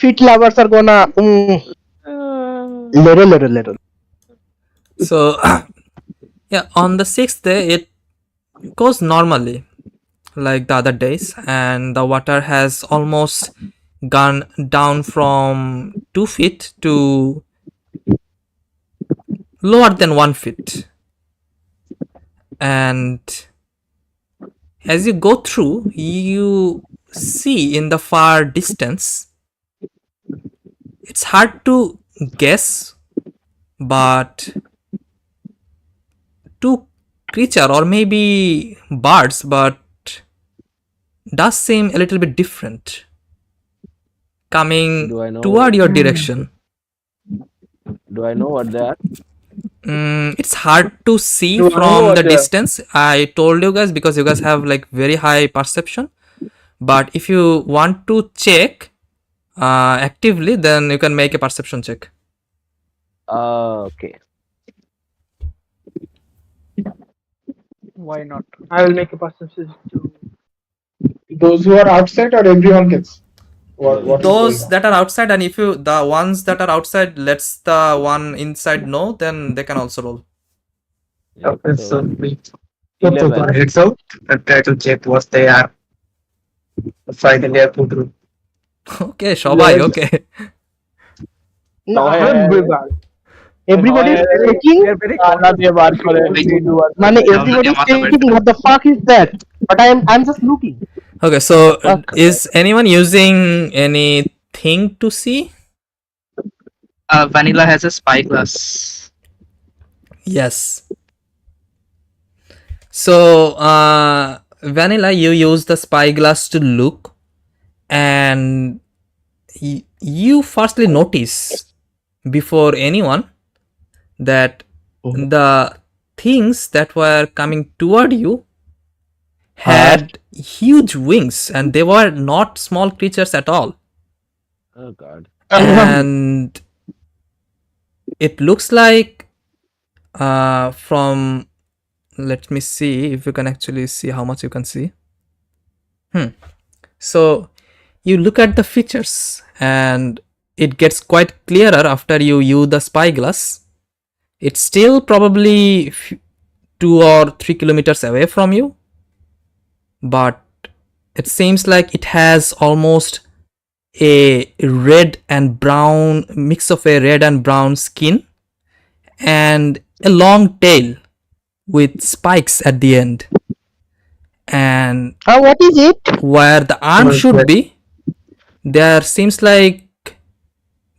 Feet lovers are gonna little. so yeah, on the 6th day it goes normally like the other days, and the water has almost gone down from 2 feet to lower than 1 foot. And as you go through, you see in the far distance, it's hard to guess, but 2 creature or maybe birds, but does seem a little bit different coming Do I know? toward your direction. Do I know what they are? It's hard to see Do I know from what the they are? distance. I told you guys because you guys have like very high perception, but if you want to check actively, then you can make a perception check. Okay. Why not? I will make a perception too. Those who are outside or everyone gets? What is Those going on? that are outside, and if you the ones that are outside lets the one inside know, then they can also roll. Okay, so So we put 11. the heads out and try to check what they are. Finally, I put through. Okay, Shobai, Yes. okay. No, Shobai, Everybody is Shobai, checking. we are very खाना दिए बात करे, we do what we Mane, say. everybody is checking. What the fuck is that? But I'm just looking. Okay, so Fuck. is anyone using anything to see? Vanilla has a spyglass. Yes. So, Vanilla, you use the spyglass to look, and you firstly notice before anyone that the things that were coming toward you had huge wings, and they were not small creatures at all. Oh God. And it looks like from, let me see if you can actually see how much you can see. So you look at the features and it gets quite clearer after you use the spyglass. It's still probably 2 or 3 kilometers away from you, but it seems like it has almost a red and brown mix of a red and brown skin and a long tail with spikes at the end, and What is it? where the arm should be, there seems like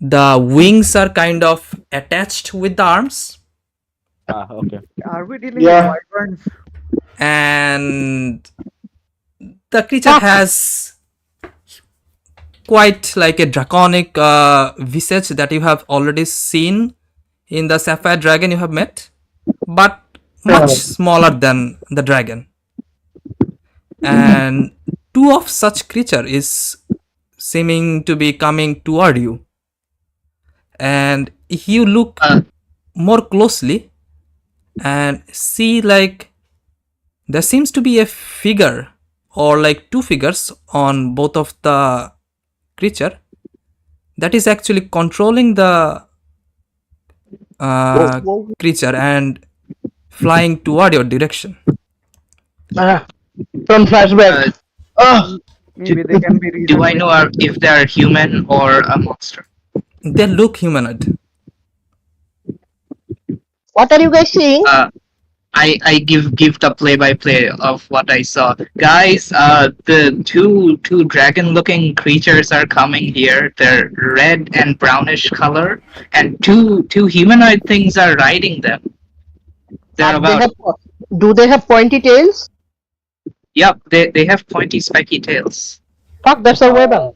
the wings are kind of attached with the arms, Okay. Are we dealing Yeah. with wyverns? and the creature has quite like a draconic visage that you have already seen in the sapphire dragon you have met, but much smaller than the dragon. And 2 of such creature is seeming to be coming toward you, and if you look more closely and see, like there seems to be a figure or like 2 figures on both of the creature that is actually controlling the creature and flying toward your direction. From flashback. Maybe they can be reasoned Do I know if they are human or a monster? They look humanoid. What are you guys saying? I give the play by play of what I saw. Guys, the two dragon looking creatures are coming here. They're red and brownish color, and two humanoid things are riding them. They're But they about, have, do they have pointy tails? yep, they have pointy spiky tails. Fuck, that's a weapon.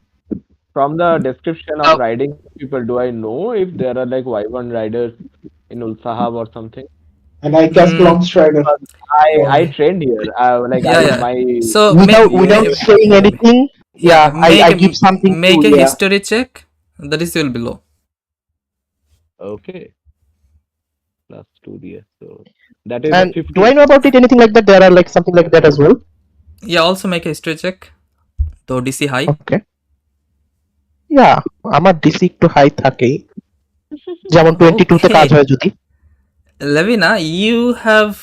From the description of Oh, riding people, do I know if there are like wyvern riders in Ul'sahab or something? And I cast Hmm. Long Strider. I Okay. trained here. Like Yeah, I yeah. my So Without saying anything, yeah, yeah, I give something make to a yeah. history check. The DC will be low. okay plus 2 ds. So that is a And do 15. I know about it? Anything like that? There are like something like that as well. Yeah, also make a history check. So DC high. Okay. Yeah, আমার DC একটু high থাকেই, যেমন 22 তে কাজ Okay. হয় যদি। Levina, you have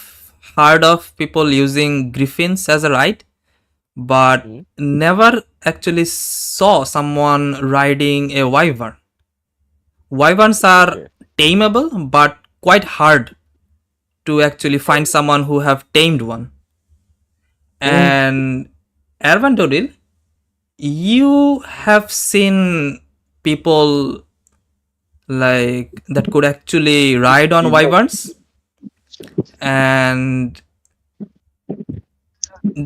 heard of people using griffins as a ride, but never actually saw someone riding a wyvern. Wyverns are tameable, but quite hard to actually find someone who have tamed one. And Ervan Doril, you have seen people like that could actually ride on wyverns, and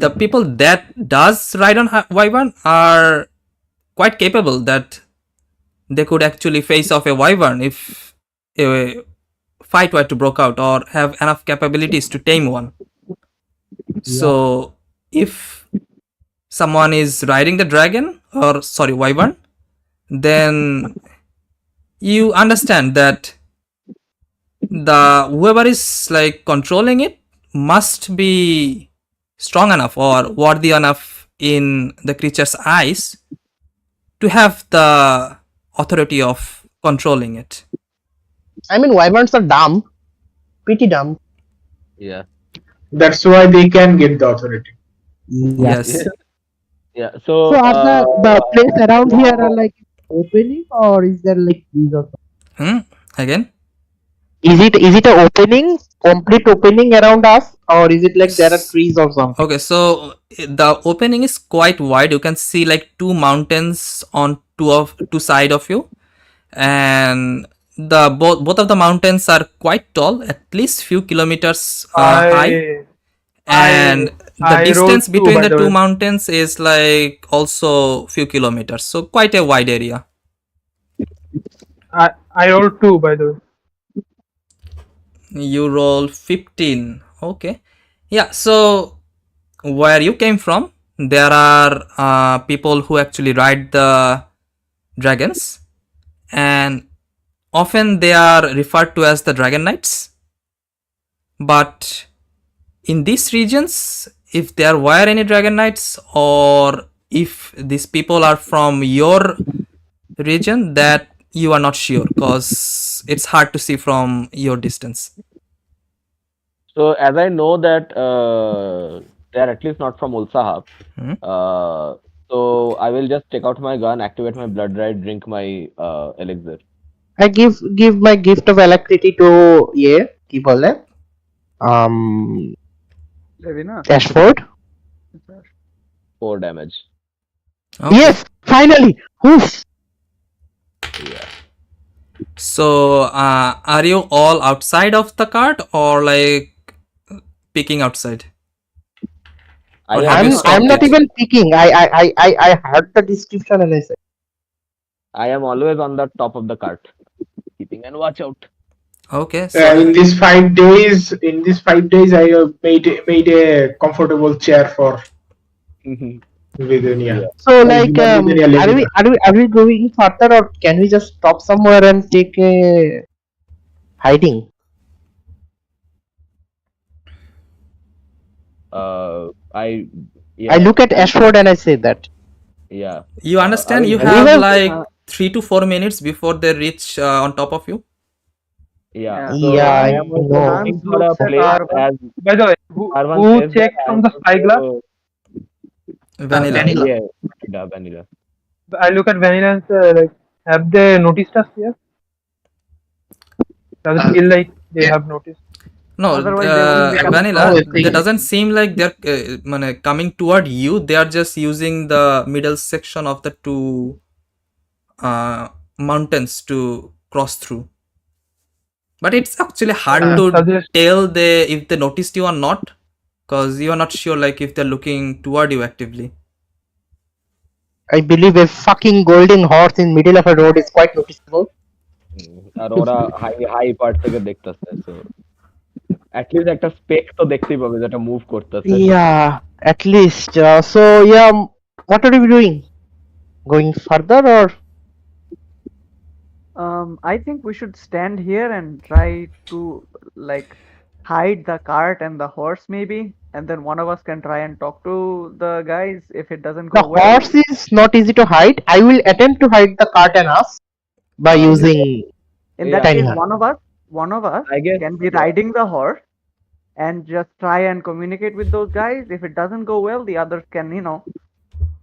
the people that does ride on wyvern are quite capable that they could actually face off a wyvern if a fight were to break out, or have enough capabilities to tame one. So if someone is riding the dragon, or sorry, wyvern, then you understand that the whoever is like controlling it must be strong enough or worthy enough in the creature's eyes to have the authority of controlling it. I mean, wyverns are dumb, pretty dumb. Yeah. That's why they can get the authority. Yes. Yeah. So So are the place around here are like opening, or is there like trees or something? Again? Is it a opening, complete opening around us, or is it like there are trees or something? Okay, so the opening is quite wide. You can see like two mountains on two side of you, and the both of the mountains are quite tall, at least few kilometers high, and the distance rode between by the the two way. mountains is like also few kilometers, so quite a wide area. I rolled 2 by the way. You roll 15. Okay, yeah, so where you came from, there are people who actually ride the dragons, and often they are referred to as the dragon knights. But in these regions, if there were any dragon knights, or if these people are from your region, that you are not sure, because it's hard to see from your distance. So as I know that they are at least not from Ul'sahab. So I will just take out my gun, activate my blood right, drink my elixir. I give my gift of alacrity to কি বলে Levina. Ashford. 4 damage. Okay. Yes, finally. Oof. Yeah. So are you all outside of the cart, or like peeking outside? Or have you stopped I'm not it? even peeking. I heard the description and I said, I am always on the top of the cart, keeping an watch out. Okay, so In these 5 days, I made a comfortable chair for Vidania. so like are we going further, or can we just stop somewhere and take a hiding? I look at Ashford and I say that. Yeah. You understand you I have will- like 3 to 4 minutes before they reach on top of you. Yeah. Yeah, I I am also know. looking for a Looks at place Arvan. as By the way, Arvan who says that checked I from am the spyglass? also- Vanilla. Vanilla. Yeah, vanilla. I look at vanilla and say, like, have they noticed us here? Does it Uh, feel like they yeah. have noticed? No, Otherwise, they wouldn't be coming vanilla. towards Oh, us. They doesn't seem like they're coming toward you. They are just using the middle section of the two mountains to cross through. But it's actually hard I to suggest tell if they noticed you or not, because you are not sure like if they're looking toward you actively. I believe a fucking golden horse in middle of a road is quite noticeable. আর ওরা high part থেকে দেখতেছে, so at least একটা spec তো দেখতেই পাবে যেটা move করতেছে। Yeah, at least. So yeah, what are we doing? Going further or? I think we should stand here and try to like hide the cart and the horse maybe, and then one of us can try and talk to the guys. If it doesn't The go well, horse is not easy to hide. I will attempt to hide the cart and us by Uh, using in that Yeah. tiny case, hut. one of us I guess, can be riding the horse and just try and communicate with those guys. If it doesn't go well, the others can,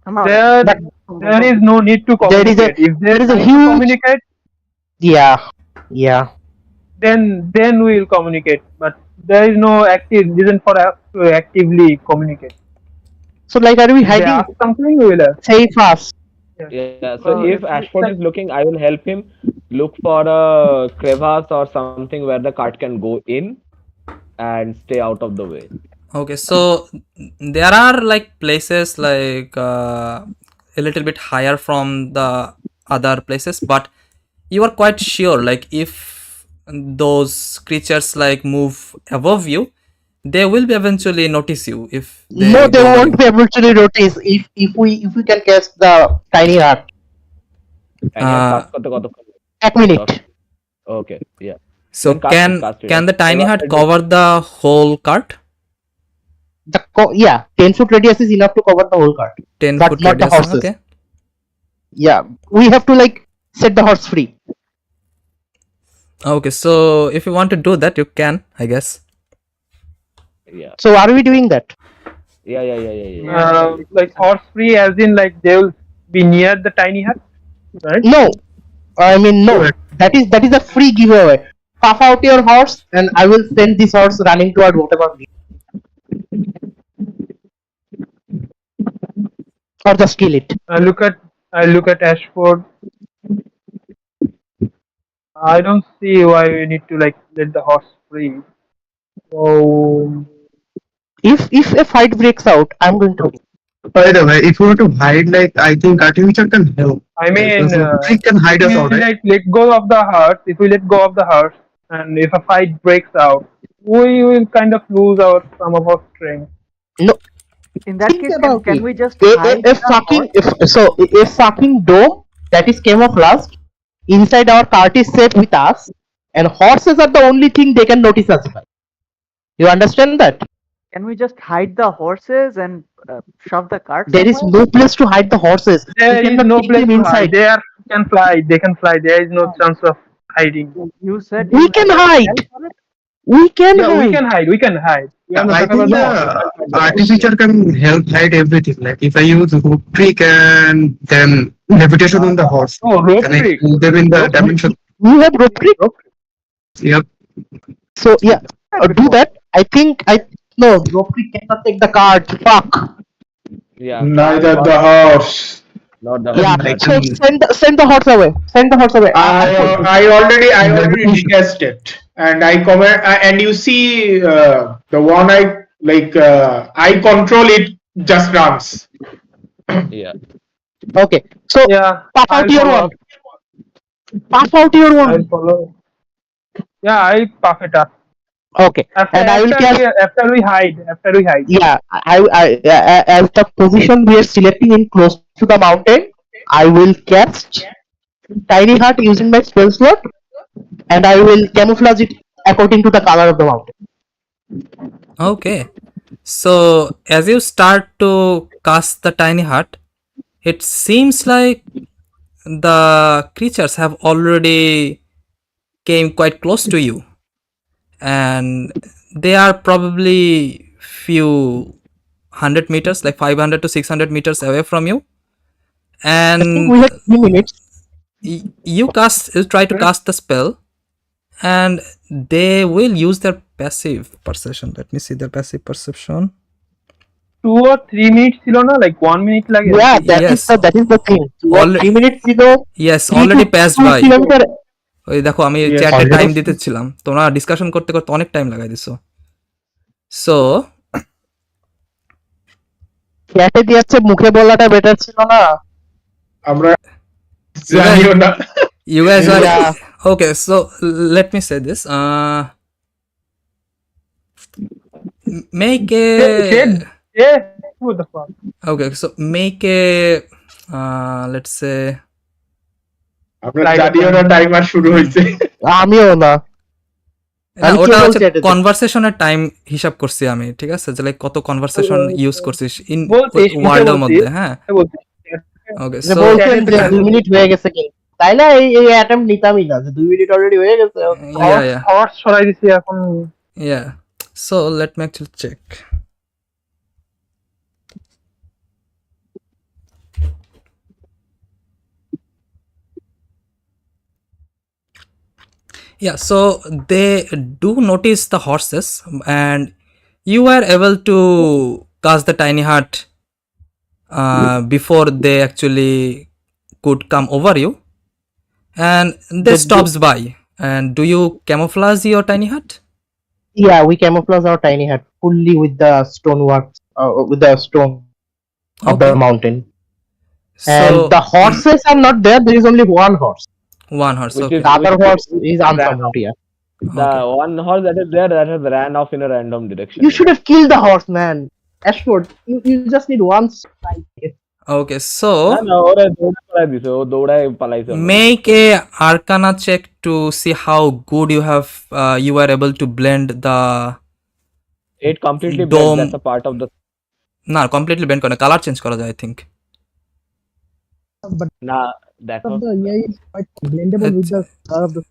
come out. there But there is no need to there is a communicate. If they there is a try to huge communicate, yeah. then we will communicate. But there is no active reason for us to actively communicate. So like, are we If they hiding ask something, we will ask. safe us? Yeah, so Well, if if Ashford is looking, I will help him look for a crevasse or something where the cart can go in and stay out of the way. Okay, so there are like places like a little bit higher from the other places, but you are quite sure like if those creatures like move above you, they will be eventually notice you if they No, they go by won't you. be able to notice if we can catch the tiny hut. And you Uh, cast কতক্ষণ? A minute. Okay, yeah. so Then cast it, cast it. can the tiny hut Crevasse cover the whole cart? Yeah, 10-foot radius is enough to cover the whole cart. 10 But foot not the radius, horses. okay. Yeah, we have to like set the horse free. Okay, so if you want to do that, you can, I guess. Yeah, So are we doing that? yeah. Like horse free, as in like they will be near the tiny hut, right? No, I mean no. That is a free giveaway. Puff out your horse, and I will send this horse running toward whatever. Or just kill it. I look at Ashford. I don't see why we need to like let the horse free. So If a fight breaks out, I'm going to. By the way, if you want to hide, like, I think artificial can help. I mean, Trick can hide us if out, we right? like let go of the horse, if we let go of the horse, and if a fight breaks out, we will kind of lose some of our strength. No, in that think case, about can it. we just A hide the fucking horse? a fucking dome that is camouflaged inside our cart is safe with us, and horses are the only thing they can notice us by. You understand that? Can we just hide the horses and shove the cart There is somewhere? no place to hide the horses. There We is cannot no take place them to inside. hide. Can fly. They can fly. There is no chance of hiding. You said We you can had a hide. spell for it? We can Yeah, hide. we can hide. We can hide. We are not I talking think about the horse. artificial can help hide everything. Like if I use hook trick and then levitation on the horse, Oh, rope can I trick. pull them in the Rope dimension? We have rope trick. Yep. So yeah, do that. I think no rope trick cannot take the cart. Fuck. Yeah. Neither the horse. Not the Yeah. Like, So send the horse away. Send the horse away. I already discussed it, and I comment, and you see the one I control it just runs. Yeah. Okay. So Yeah. puff out I'll your follow one. up. Puff out your one. I'll follow. Yeah, I'll puff it up. Okay. And I will cast. After we hide. Yeah. As the position we are selecting in close to the mountain, I will cast tiny hut using my spell slot, and I will camouflage it according to the color of the mountain. Okay, so as you start to cast the tiny hut, it seems like the creatures have already came quite close to you, and they are probably few 100 meters, like 500 to 600 meters away from you, I think and we had 3 minutes. you try to cast the spell, and they will use their passive perception. Let me see their passive perception. 2 or 3 minutes ছিল না, like 1 minute লাগে? Yeah, Yes. that is the thing. 2 or 3 minutes ago. Yes, 3 already to passed 2 by. kilometer. ওই দেখো আমি Yes. চ্যাটে Already time passed. দিতেছিলাম, তোমরা discussion করতে করতে অনেক টাইম লাগাই দিছো। সো চ্যাটে দিয়েছে, মুখে বলাটা বেটার ছিল না? আমরা জানিও না। you guys are Yeah. okay, so let me say this, make a Yeah, what the fuck? okay, so make a let's say আমরা জানিও না টাইমার শুরু হইছে। আমিও না। না, আমি ওটা কেবল হচ্ছে chat এ কনভারসেশনের টাইম হিসাব করছি আমি, ঠিক আছে, যে লাইক কত কনভারসেশন ইউজ করছিস ইন বলছি, ওয়ার্ল্ডের বলছি। মধ্যে। হ্যাঁ, বলছি। ওকে, যে সো বলছেন যে 2 মিনিট হয়ে গেছে কি, তাই না? এই অ্যাটেম্প নিতামই না যে 2 মিনিট অলরেডি হয়ে গেছে। হর্স সরাই দিছি এখন। yeah, so let me actually check. Yeah, so they do notice the horses, and you are able to cast the tiny hut before they actually could come over you, and they stops by. And do you camouflage your tiny hut? Yeah, we camouflage our tiny hut fully with the stonework, with the stone of the Okay. mountain. So And the horses are not there. There is only one horse. one horse. Which Okay. is- The other which horse is ran unsummoned. off. Yeah. The Okay. one horse that is there that has ran off in a random direction. You should have killed the horse, man. Ashford, you just need one strike. Okay. So না না ওরা দৌড়ে পালাই দিছে, ও দৌড়ায় পালাইছে আমরা। make a Arcana check to see how good you are able to blend the It completely Dome. blends, that's a part of the না completely blend করে কালার চেঞ্জ করা যায় I think. But না দেখো the AI is quite blendable with the color of the.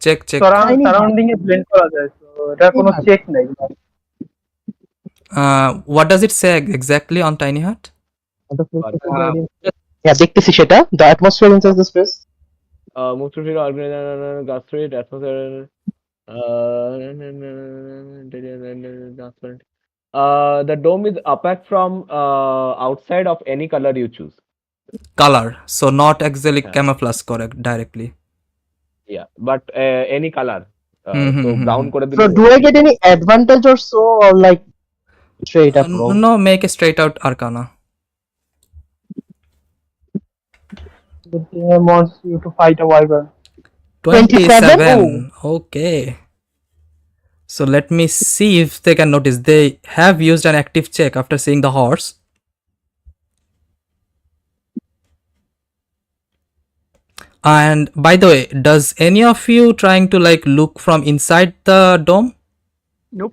check surrounding A blend করা যায়, তো এটা কোনো চেক নাই। what does it say exactly on tiny hut? the first yeah, দেখতেছি সেটা. The atmosphere inside the space. move to the organization, gas rate, atmosphere, the dome is opaque from outside of any color you choose. Color, so not actually Yeah. camouflage correct directly. Yeah, but any color. Mhm, So mhm, brown mhm. করে So দিলে do I get any advantage or so, or like straight up roll? No, make a straight out Arcana. The game wants you to fight a wyvern. 27. Okay. So let me see if they can notice. They have used an active check after seeing the horse. And by the way, does any of you trying to like look from inside the dome?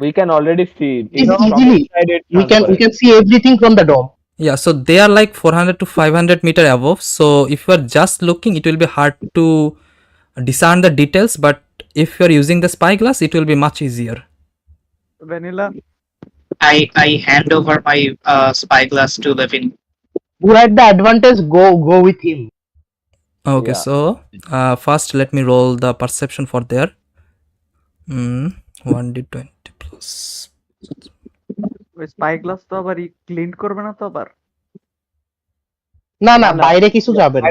we can already see It's from easily. inside it We can transparent. see everything from the dome. Yeah, so they are like 400 to 500 meter above. So if you are just looking, it will be hard to discern the details. But if you are using the spyglass, it will be much easier. Vanilla. I hand over my spyglass to Levin. Who had the advantage? Go with him. Okay, Yeah. so first let me roll the perception for there. 1d20 plus. ওই spy glass তো আবার clean করবে না তো আবার? না না, না, না। বাইরে কিছু যাবে না।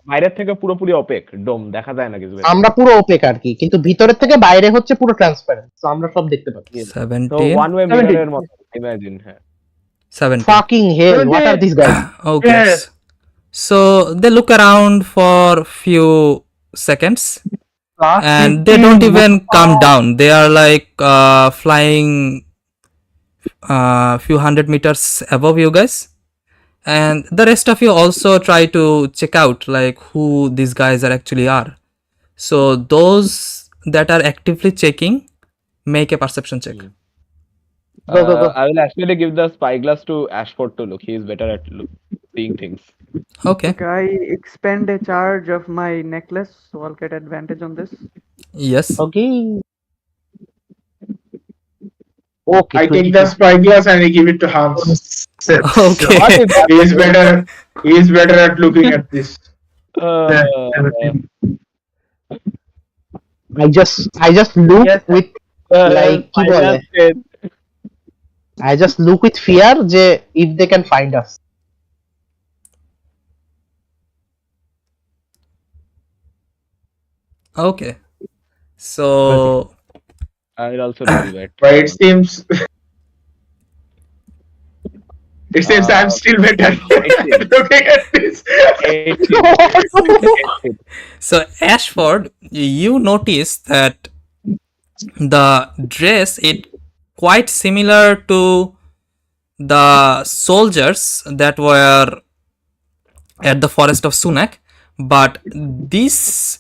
বাইরের থেকে পুরোপুরি অপেক ডোম দেখা যায় না কিছু। আমরা পুরো ওপেক আর কি, কিন্তু ভিতরের থেকে বাইরে হচ্ছে পুরো ট্রান্সপারেন্ট, তো আমরা সব দেখতে পাচ্ছি। 17. ওয়ান ওয়ে মিররের মতো ইমাজিন। হ্যাঁ 17. Fucking hell, what are these guys? Okay. Yes. So they look around for few seconds and they don't even come down. They are like flying few hundred meters above you guys. And the rest of you also try to check out like who these guys actually are. So those that are actively checking, make a perception check. Go. I will actually give the spyglass to Ashford to look. He is better at seeing things. Okay. I expend a charge of my necklace, so I'll get advantage on this. Yes. Okay. Okay, I take the spyglass and I give it to Hans. Okay. What is that? He is better. He is better at looking at this. Uh, I just look Yes, with like কি বলে? spyglass says, I just look with fear যে if they can find us. Okay. So I will also roll that. But it seems I'm still better 18. looking at this. 18. 18. so Ashford, you notice that the dress it quite similar to the soldiers that were at the forest of Sunak, but these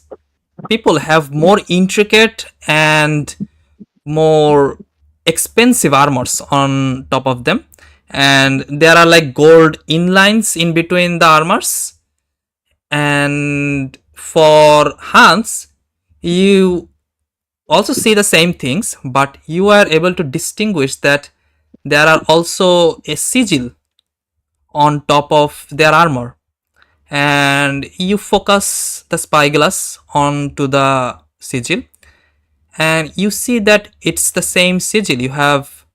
people have more intricate and more expensive armors on top of them, and there are like gold inlines in between the armors. And for Hans, you also see the same things, but you are able to distinguish that there are also a sigil on top of their armor, and you focus the spyglass onto the sigil, and you see that it's the same sigil you have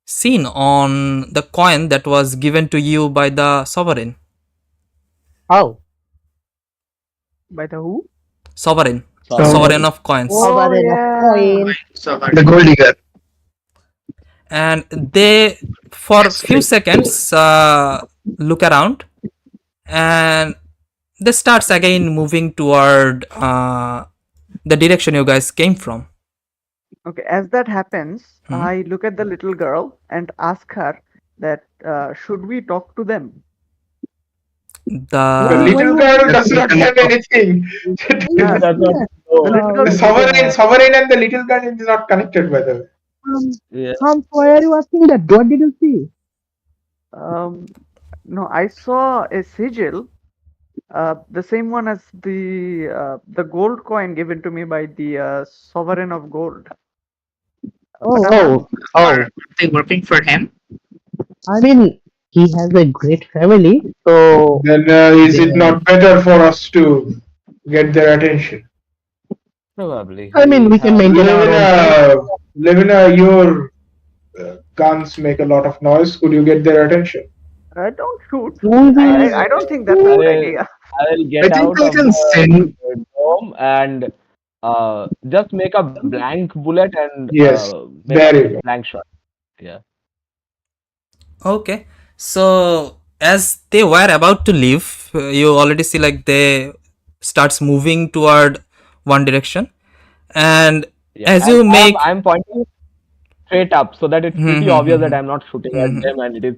seen on the coin that was given to you by the sovereign. How? By the who? Sovereign. Sovereign. Sovereign of coins. Sovereign of yeah. coin. So The gold digger. And they for a few seconds look around, and they starts again moving toward the direction you guys came from. Okay, as that happens, Hmm. I look at the little girl and ask her that should we talk to them? The The little girl does not have anything. Yeah, That's not the little girl The sovereign and the little girl is not connected by the way. yeah. Hans, why are you asking that? What did you see? No, I saw a sigil, the same one as the gold coin given to me by the sovereign of gold. Oh, But I'm oh, oh. are they working for him? I mean, he has a great family, so Then is it not better for us to get their attention? Probably. I mean, we can maintain our own. Your guns make a lot of noise. Could you get their attention? don't shoot. Who I don't think that's a good I idea. I will I get think out I of can the send. dome and just make a blank bullet and Yes, make there a you go. blank shot. Yeah. okay. So as they were about to leave, you already see like they starts moving toward one direction, and Yeah. as you make I'm pointing straight up so that it's pretty obvious that I'm not shooting at them and it is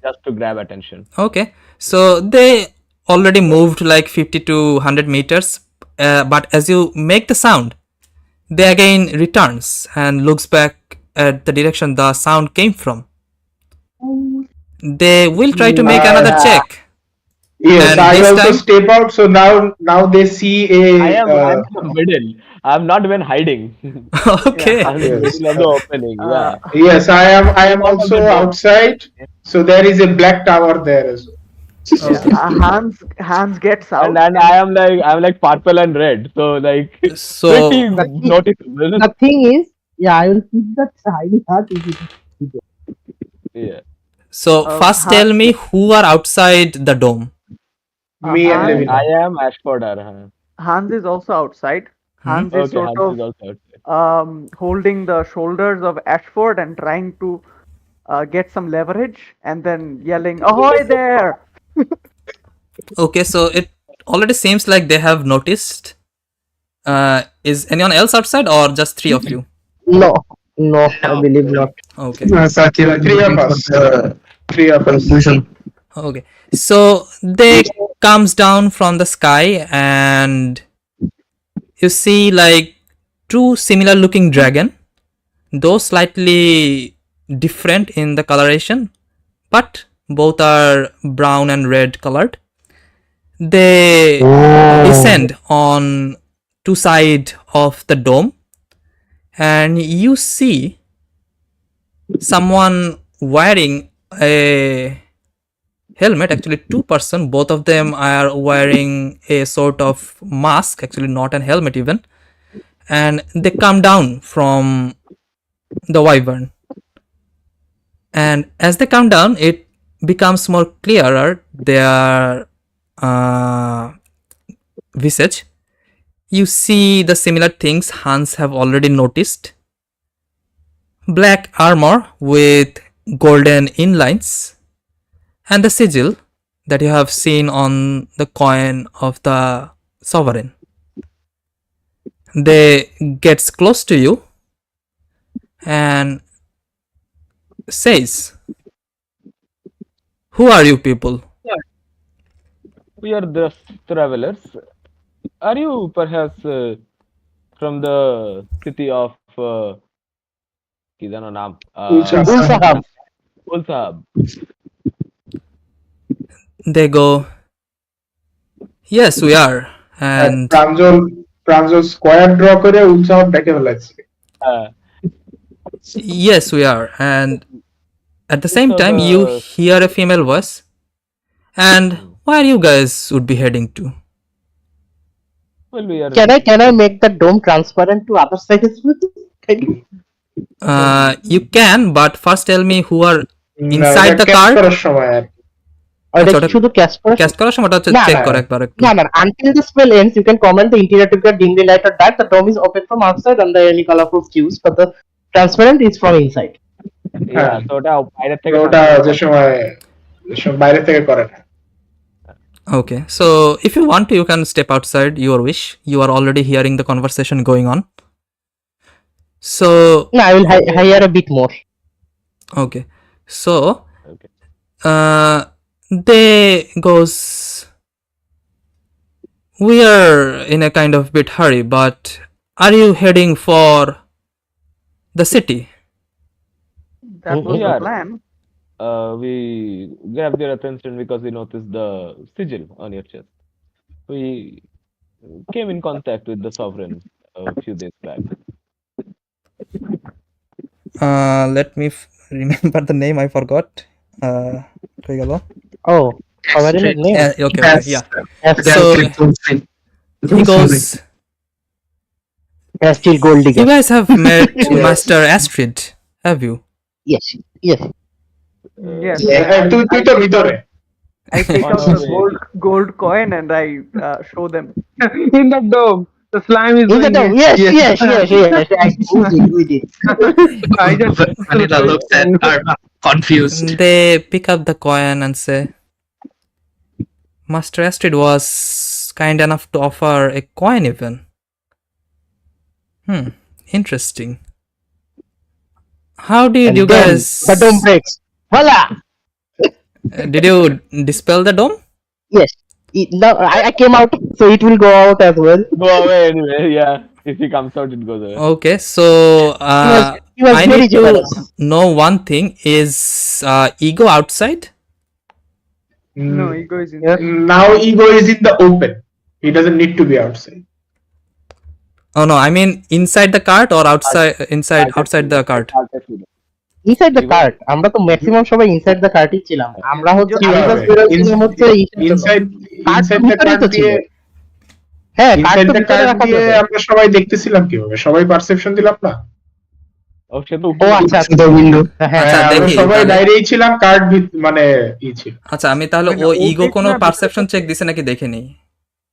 just to grab attention. okay, so they already moved like 50 to 100 meters, but as you make the sound, they again returns and looks back at the direction the sound came from. They will try to make another check. Yes, And I this also time- step out. So now they see I'm a. in the middle. I'm not even hiding. Okay. I'm in the Yes. middle of the opening. Yeah. Yes, I am. I am Out of also the door. outside. So there is a black tower there as well. Okay. Hans gets out. And I'm like purple and red. So like So pretty But noticeable. the thing is, yeah, I will keep that tiny heart if it is. Yeah. so first tell me who are outside the dome. Me and Hans, Levin. I am Ashford Arhan. Hans is also outside. Hans is Okay, sort Hans of is also outside. holding the shoulders of Ashford and trying to get some leverage, and then yelling, "Ahoy there!" Okay, so it already seems like they have noticed. Is anyone else outside or just three of you? No, I believe not. Okay. Satya, Three of us. Three of us. Conclusion. Okay. So they comes down from the sky and you see like two similar looking dragon, though slightly different in the coloration, but both are brown and red colored. They descend on two sides of the dome, and you see someone wearing a helmet, actually two person, both of them are wearing a sort of mask, actually not an helmet even, and they come down from the wyvern, and as they come down it becomes more clearer their visage. You see the similar things Hans have already noticed: black armor with golden inlines, and the sigil that you have seen on the coin of the sovereign. They gets close to you and says, "Who are you people?" We are the travelers. Are you perhaps from the city of কি যেন নাম? Ul'sahab. Ul'sahab. Ul'sahab. They go, "Yes, we are." আর And Pranjal square draw করে উৎসাহ ডেকে ফেলাচ্ছে। Uh, yes, we are. And at the same so time, you the hear a female voice. And where you guys would be heading to? well, we are Can I make the dome transparent to other side as well? Can you? You can, but first tell me who are না, inside এটা the catch card. করার সময় আর কি। ওটা ওটা শুধু cash করা cast করার সময় হচ্ছে না, চেক না, করে একবার একটু। না, until the spell ends you can comment the interior to get dimly light or dark. The dome is open from outside under any colorful cues, but the transparent is from inside. yeah, so ওটা বাইরে থেকে ওটা transfer যে করে। সময় বাইরে থেকে করে না। Okay, so if you want to, you can step outside your wish. You are already hearing the conversation going on. So, No, I will hire a bit more. okay. So, Okay. they goes, we are in a kind of bit hurry, but are you heading for the city? That was the Yeah. plan. We grabbed your attention because we noticed the sigil on your chest. We came in contact with the sovereign a few days back. Let me remember the name, I forgot. কই গেল? Oh, sovereign's name. Okay, yeah. So He goes, still gold digger. you guys have met Master Astrid, have you? Yes, yes. Yes. তুই তো ভিতরে। I take On out our the way. gold coin and I show them. In the dome. The slime is In the doing dome. it. Yes. We did. I just Vanilla looks at are confused. They pick up the coin and say, Master Astrid was kind enough to offer a coin even. Interesting. How did And you then guys... the dome breaks. Voila! Did you dispel the dome? Yes. Now I came out, so it will go out as well. Go away anyway, yeah. If he comes out, it goes away. Okay, so He was I very need to generous. know one thing. Is Ego outside? No, ego is in. Now ego is in the open. He doesn't need to be outside. Oh no, I mean inside the cart or outside outside the cart. Inside the cart. আমরা তো maximum সবাই inside the কার্টই ছিলাম। আমরা হচ্ছে inside the cart দিয়ে হ্যাঁ, inside the ভিতরে cart রাখা দিয়ে যাবে। আমরা সবাই দেখতেছিলাম কিভাবে? সবাই পারসেপশন দিলাম না? ও সে তো ও আচ্ছা, হ্যাঁ, আচ্ছা, আমরা দেখি সবাই তাহলে। বাইরেই ছিলাম, কার্ট মানে ছিল। আচ্ছা, আমি তাহলে মানে ও ও ইগো দেখলো কোনো না পারসেপশন চেক দিছে নাকি দেখে নেই।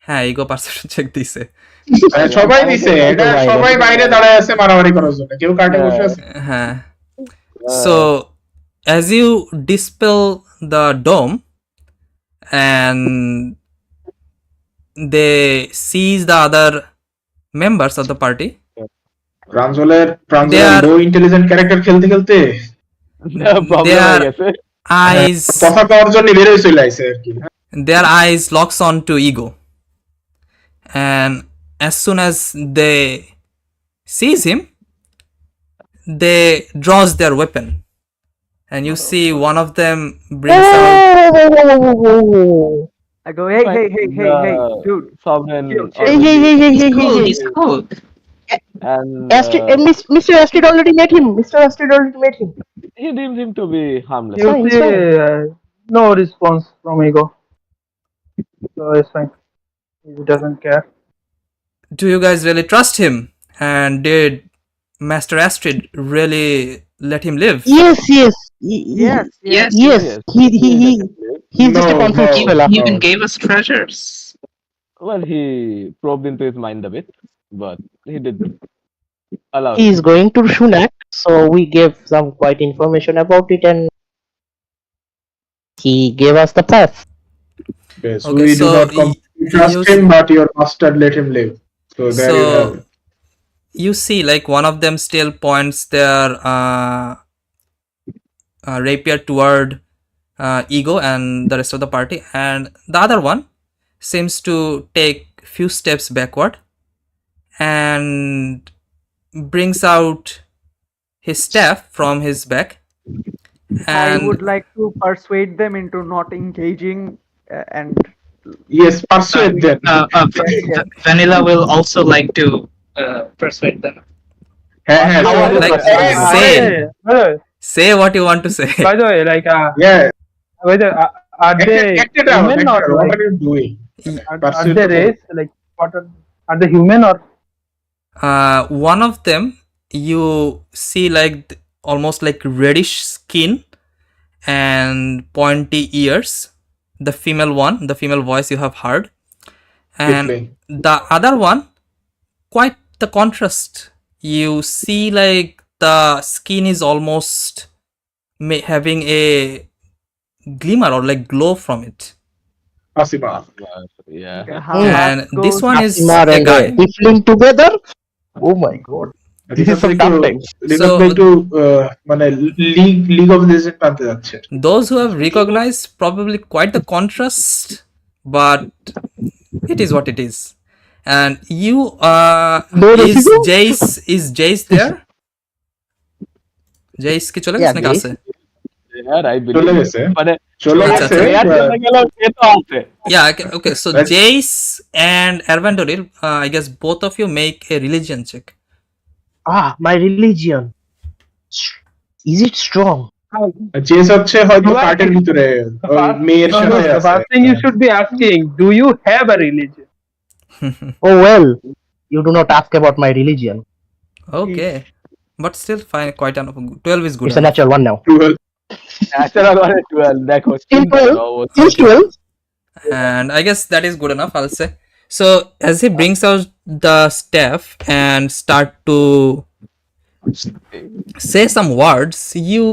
হ্যাঁ, ইগো পারসেপশন চেক দিছে। সবাই দিছে, এটা সবাই বাইরে দাঁড়ায় আছে মারামারি করার জন্য, কেউ কার্টে বসে আছে। হ্যাঁ। So as you dispel the dome and they seize the other members of the party, প্রাঞ্জলের They are- low intelligent character খেলতে খেলতে প্রবলেম হয়ে গেছে। eyes কথা কওয়ার জন্য বের হয়ে চলে আইছে আর কি। their eyes locks on to Ego, and as soon as they seize him, they draws their weapon, and you see one of them brings out I go, hey, dude. Sovereign. Chill. Hey. Cool, he's cool. And Mr. Astrid already met him. He deems him to be harmless. You Fine, see, fine. no response from Ego, so it's fine. He doesn't care. Do you guys really trust him? And did Master Astrid really let him live? Yes, yes, Yes, yes. Oh yes. yes, He he let him live. he's just a No, confused He, how? fella. he even How? gave us treasures. Well, he probed into his mind a bit, but he did allow He him is to. going to Shunak, so we gave some quite information about it, and he gave us the path. Yes, Okay, we do so not completely you trust him, but your master let him live. So there you have so it. you see, like one of them still points their rapier toward Ego and the rest of the party, and the other one seems to take few steps backward and brings out his staff from his back, I and would like to persuade them into not engaging and Yes, Uh, persuade them. yes, yes. Vanilla will also like to persuade them. হ্যাঁ হ্যাঁ How are চলো you like না persuading চলো। them? say what you want to say. By the way, like, Yeah, by the way, are they act it out, human act or it out. What like are you doing? are Persuade they the race? Like, are they human or? One of them you see like almost like reddish skin and pointy ears, the female voice you have heard, and Tiefling. the other one quite the contrast. You see like the skin is almost having a glimmer or like glow from it, Asima. Yeah. Okay, how Hmm. and Hans this goes? one is Asimar a and guy. Tiflin together? Oh my god. This is some একটু tough times. Rina's So একটু মানে league of legend টানতে যাচ্ছে আর কি। those who have recognized probably quite the contrast, but it is what it is. And you No racism? is Jace there? Jace কি চলে Yeah, গেছে নাকি Jace. আছে? Yeah, I চলে believe. গেছে মানে চলে আচ্ছা, গেছে আচ্ছা। player but- চলে গেলেও সে তো আছে। Yeah, okay. So Let's- Jace and Ervandoril, I guess both of you make a religion check. Ah, my religion. Is it strong? Chess হচ্ছে হয়তো You are- কার্টের ভিতরে ওই মেয়ের No, সাথে the আছে first thing you should be asking: do you have a religion? Oh well, you do not ask about my religion. Okay, but still fine. Quite enough. 12 is good It's a enough. natural one now. Natural মানে 12 দেখো Still চিন্তা 12? করো, ও Still 12? And I guess that is good enough, I'll say. So as he brings out the staff and start to say some words, you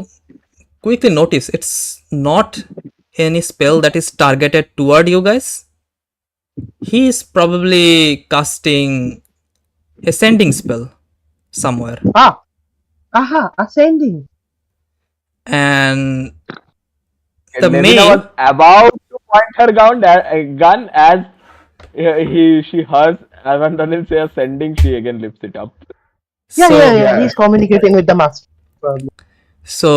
quickly notice it's not any spell that is targeted toward you guys. He is probably casting a sending spell somewhere, Ah, aha, ascending. and the Levina male was about to point her gun as she hears Avandonil say a sending, she again lifts it up. Yeah, so yeah. yeah. He's communicating with the master. so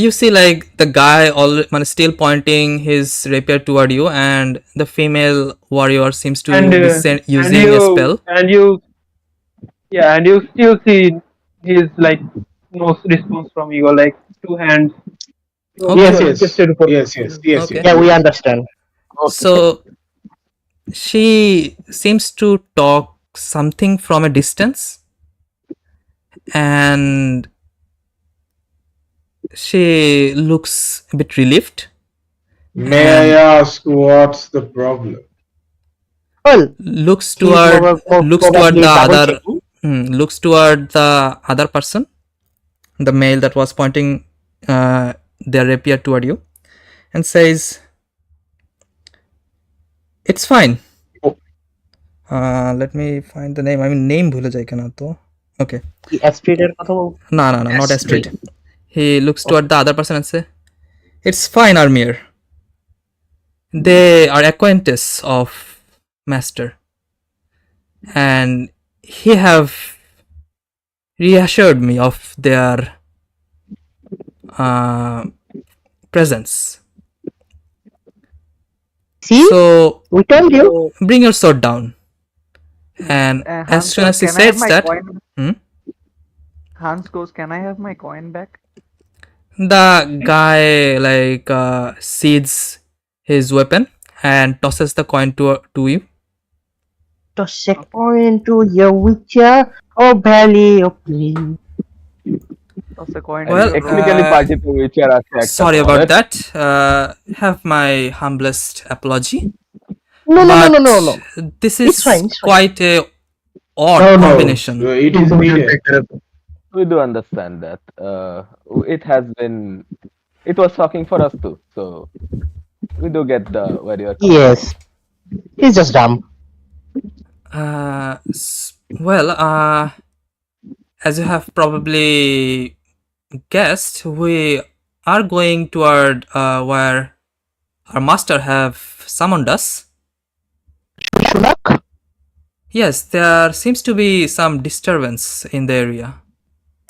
you see like the guy still pointing his rapier toward you, and the female warrior seems to And, be and using a spell. and you still see his like no response from Ego, like two hands. Okay. Yes, So, yes. just a report. Yes, yes, yes, Okay. yes. Yeah, we understand. So she seems to talk something from a distance, and she looks a bit relieved. May I ask what's the problem? Well, Looks he's toward probably the double other checking. looks toward the other person, the male that was pointing their rapier toward you, and says, "It's fine." Oh. Let me find the name. I mean, name ভুলে যাই কেন তো? Okay. কি Astrid-এর কথা বল- No, not Astrid. Astrid. He looks toward the other person and say, "It's fine, Armir. They are acquaintance of Master, and he have reassured me of their presence. See? So We told you. bring your sword down." And as Hans soon goes, as he "Can I have says my that, coin?" Hmm? Hans goes, "Can I have my coin back?" The guy seeds his weapon and tosses the coin to you. Toss a coin to your witcher or valley of please. Toss a coin to Well, your Technically, rogue. party to witcher আছে একটা sorry about তোমাদের that. Have my humblest apology. No, no, no, But no, no, no. this It's is fine. It's fine. quite a odd No, no, combination. it is needed. we do understand that it has been it was shocking for us too, so we do get the where you're coming Yes. He's just dumb. Well, as you have probably guessed, we are going toward where our master have summoned us. Shunak? Yes, there seems to be some disturbance in the area.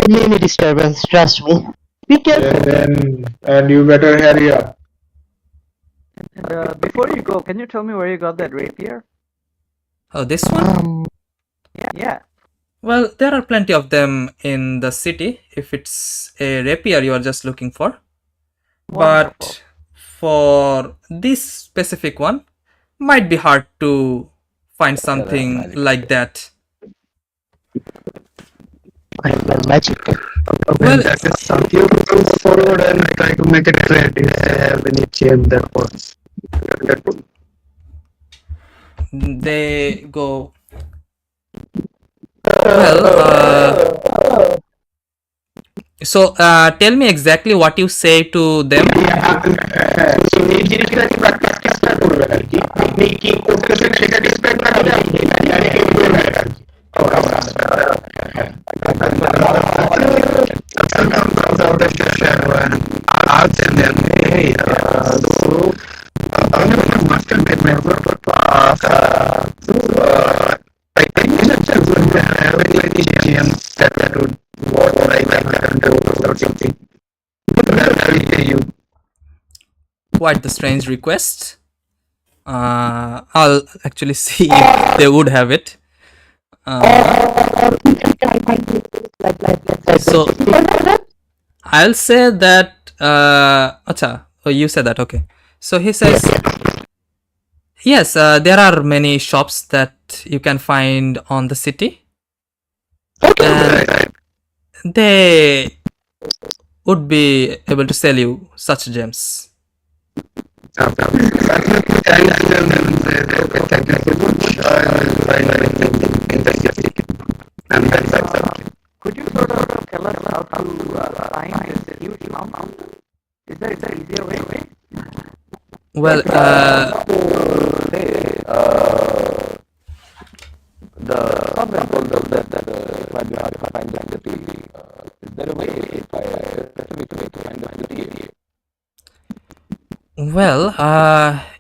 Many disturbance, trust me. Be careful. And you better hurry up. And before you go, can you tell me where you got that rapier? Oh, this one? Yeah. Well, there are plenty of them in the city if it's a rapier you are just looking for. Wonderful. But for this specific one, might be hard to find something like that. Magic. Well, That is something you go forward and try to make it trade if I have any chain that works. they go. Well, so tell me exactly what you say to them. So এই জিনিসটা কি প্র্যাকটিসটা করবেন আর কি আপনি কি করতেছেন সেটা ডিসপ্লে না করে আপনি কি করবেন আর কি I'll tell them, hey, I'm going to master my member I think you should have any GMs that would work like that or something. I will pay you. Quite the strange request. I'll actually see if they would have it. So I'll say that. Acha, oh, you said that. Okay. So he says, yes, there are many shops that you can find on the city, and they would be able to sell you such gems. Could you sort of tell us how to find this huge mountain? Is there an easier way? Well, the sovereign told us that it might be hard to find the city. Is there a way if I specific way to find the city? well,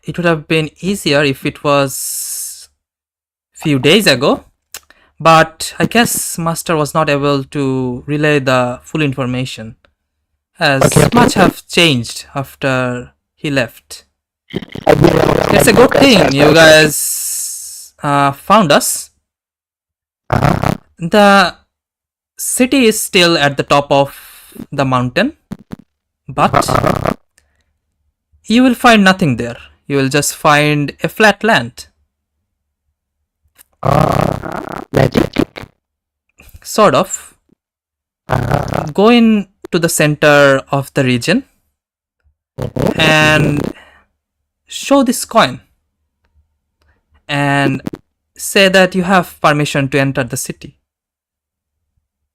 it would have been easier if it was few days ago, but I guess Master was not able to relay the full information, as much have changed after he left. It's a good thing you guys found us. The city is still at the top of the mountain, but you will find nothing there. You will just find a flat land. Magic. Sort of. Go into the center of the region and show this coin and say that you have permission to enter the city.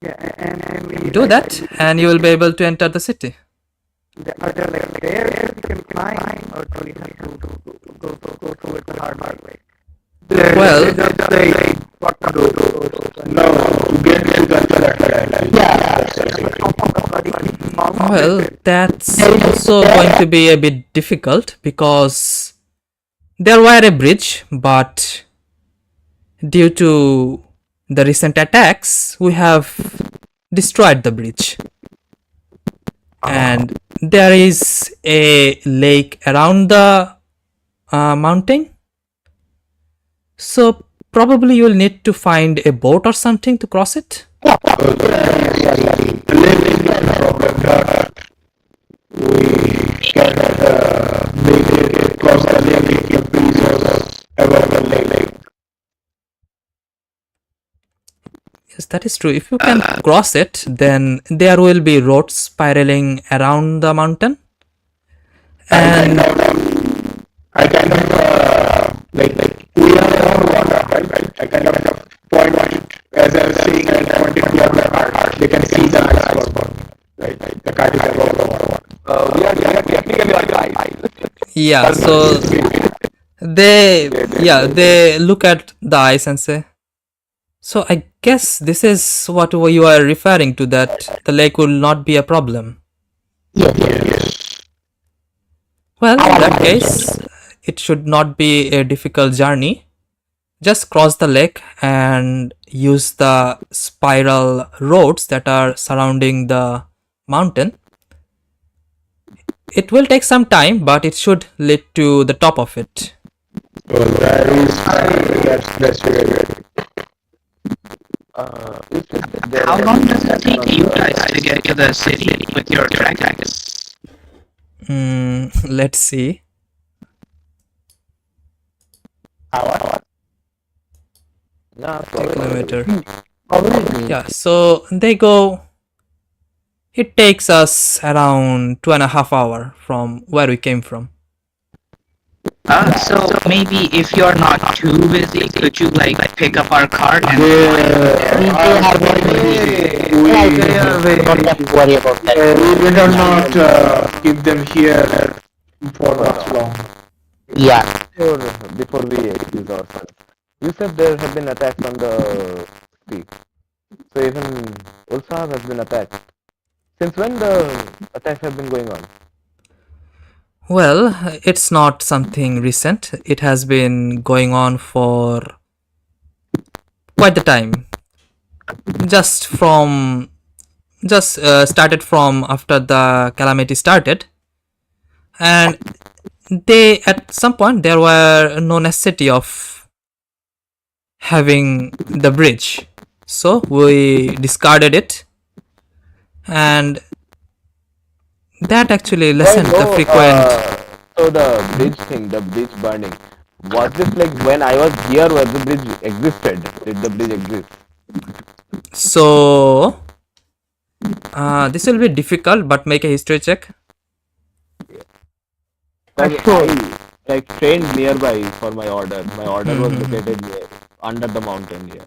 Yeah, and we You do that and you will be able to enter the city. are there like stairs you can climb, or do we have to go through it the hard way? Well, what to do no to get to that well, that's also going to be a bit difficult because there were a bridge, but due to the recent attacks, we have destroyed the bridge. And there is a lake around the mountain. So probably you will need to find a boat or something to cross it. that is true. If you can cross it, then there will be roads spiraling around the mountain. And I kind of like we are on water, right? I kind of point it as I was saying, I pointed to the cart. They can see the iceberg, right? The cart is above the water. We are technically like ice. yeah, so they look at the ice and say, so I guess this is what you are referring to, that the lake will not be a problem. Yes. Well, in that case, it should not be a difficult journey. Just cross the lake and use the spiral roads that are surrounding the mountain. It will take some time, but it should lead to the top of it. Well, that's very good. How long does it take you guys to get to the city with your dragons? Let's see. Kilometer. Yeah, so they go. It takes us around 2.5 hours from where we came from. So maybe if you're not too busy, could you like pick up our cart and They are very don't have to worry about that. We better not keep them here for much long. Yeah. Before we excuse ourselves, you said there have been attacks on the peak. So even Ul'sahab has been attacked. Since when the attacks have been going on? Well, it's not something recent. It has been going on for quite the time. Just started from after the calamity started, and at some point there were no necessity of having the bridge, so we discarded it, and that actually lessened the frequent. So the bridge burning, was this like when I was here where the bridge existed? Did the bridge exist? So this will be difficult, but make a history check. I trained nearby for my order. My order was located under the mountain here.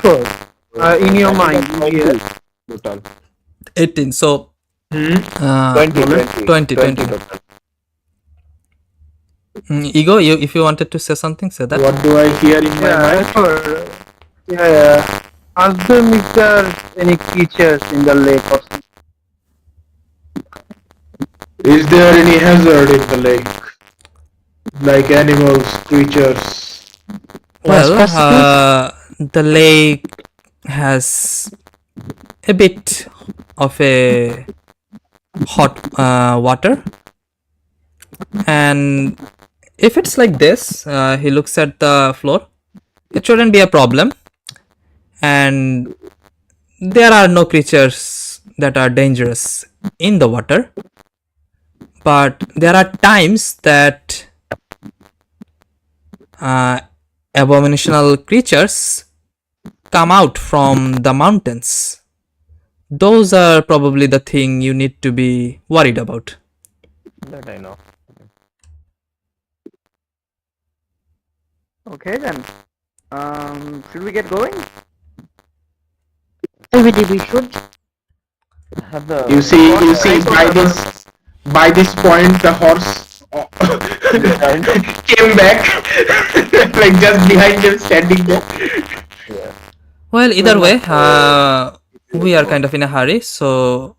Sure. In your mind, yes. Total. 18. So 20. 20. Ego, if you wanted to say something, say that. What do I hear in my mind? Sure. Yeah. Ask them if there are any creatures in the lake or something. Is there any hazard in the lake? Like animals, creatures? Well, the lake has a bit of a hot water, and if it's like this, he looks at the floor, it shouldn't be a problem, and there are no creatures that are dangerous in the water, but there are times that abominational creatures come out from the mountains. Those are probably the thing you need to be worried about. That I know. Okay then. Should we get going? Maybe we should. Have the You see, by this point, the horse came back, like just behind them, standing there. Well, either way, we are kind of in a hurry, so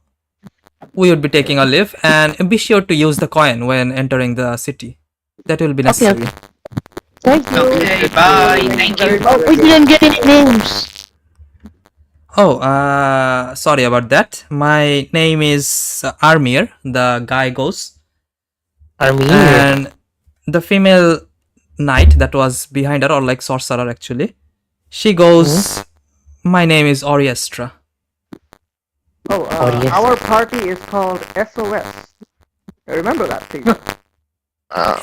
we would be taking a leave, and be sure to use the coin when entering the city. That will be necessary. Okay. Thank you. Okay, bye. Thank you. Oh, we didn't get any names. Oh, sorry about that. My name is Armir, the guy goes. Armir. And the female knight that was behind her, or like sorcerer actually, she goes, my name is Oriestra. Oh, our party is called SOS. Remember that, please.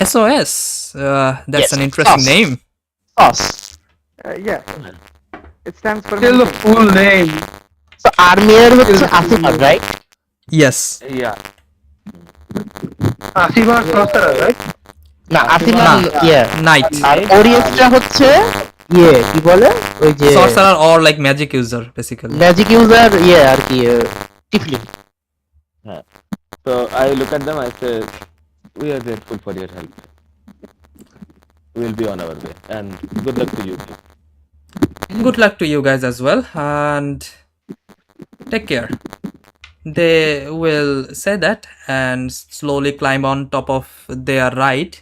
SOS. That's yes, an interesting sauce. name. Sauce. Yeah, it stands for Still the meeting. full name. So army হচ্ছে Still the full আসিফার, name. right? Yes. Yeah. Asifa sorcerer, right? না আসিফার না, ইয়ে knight. আর Knight, ওরিয়েন্সটা হচ্ছে ইয়ে কি বলে ওই যে Sorcerer or like magic user basically. Magic user ইয়ে আর কি টিফলিং। So I look at them, I say, we are grateful for your help. We'll be on our way. And good luck to you. Good luck to you guys as well, and take care. They will say that and slowly climb on top of their ride,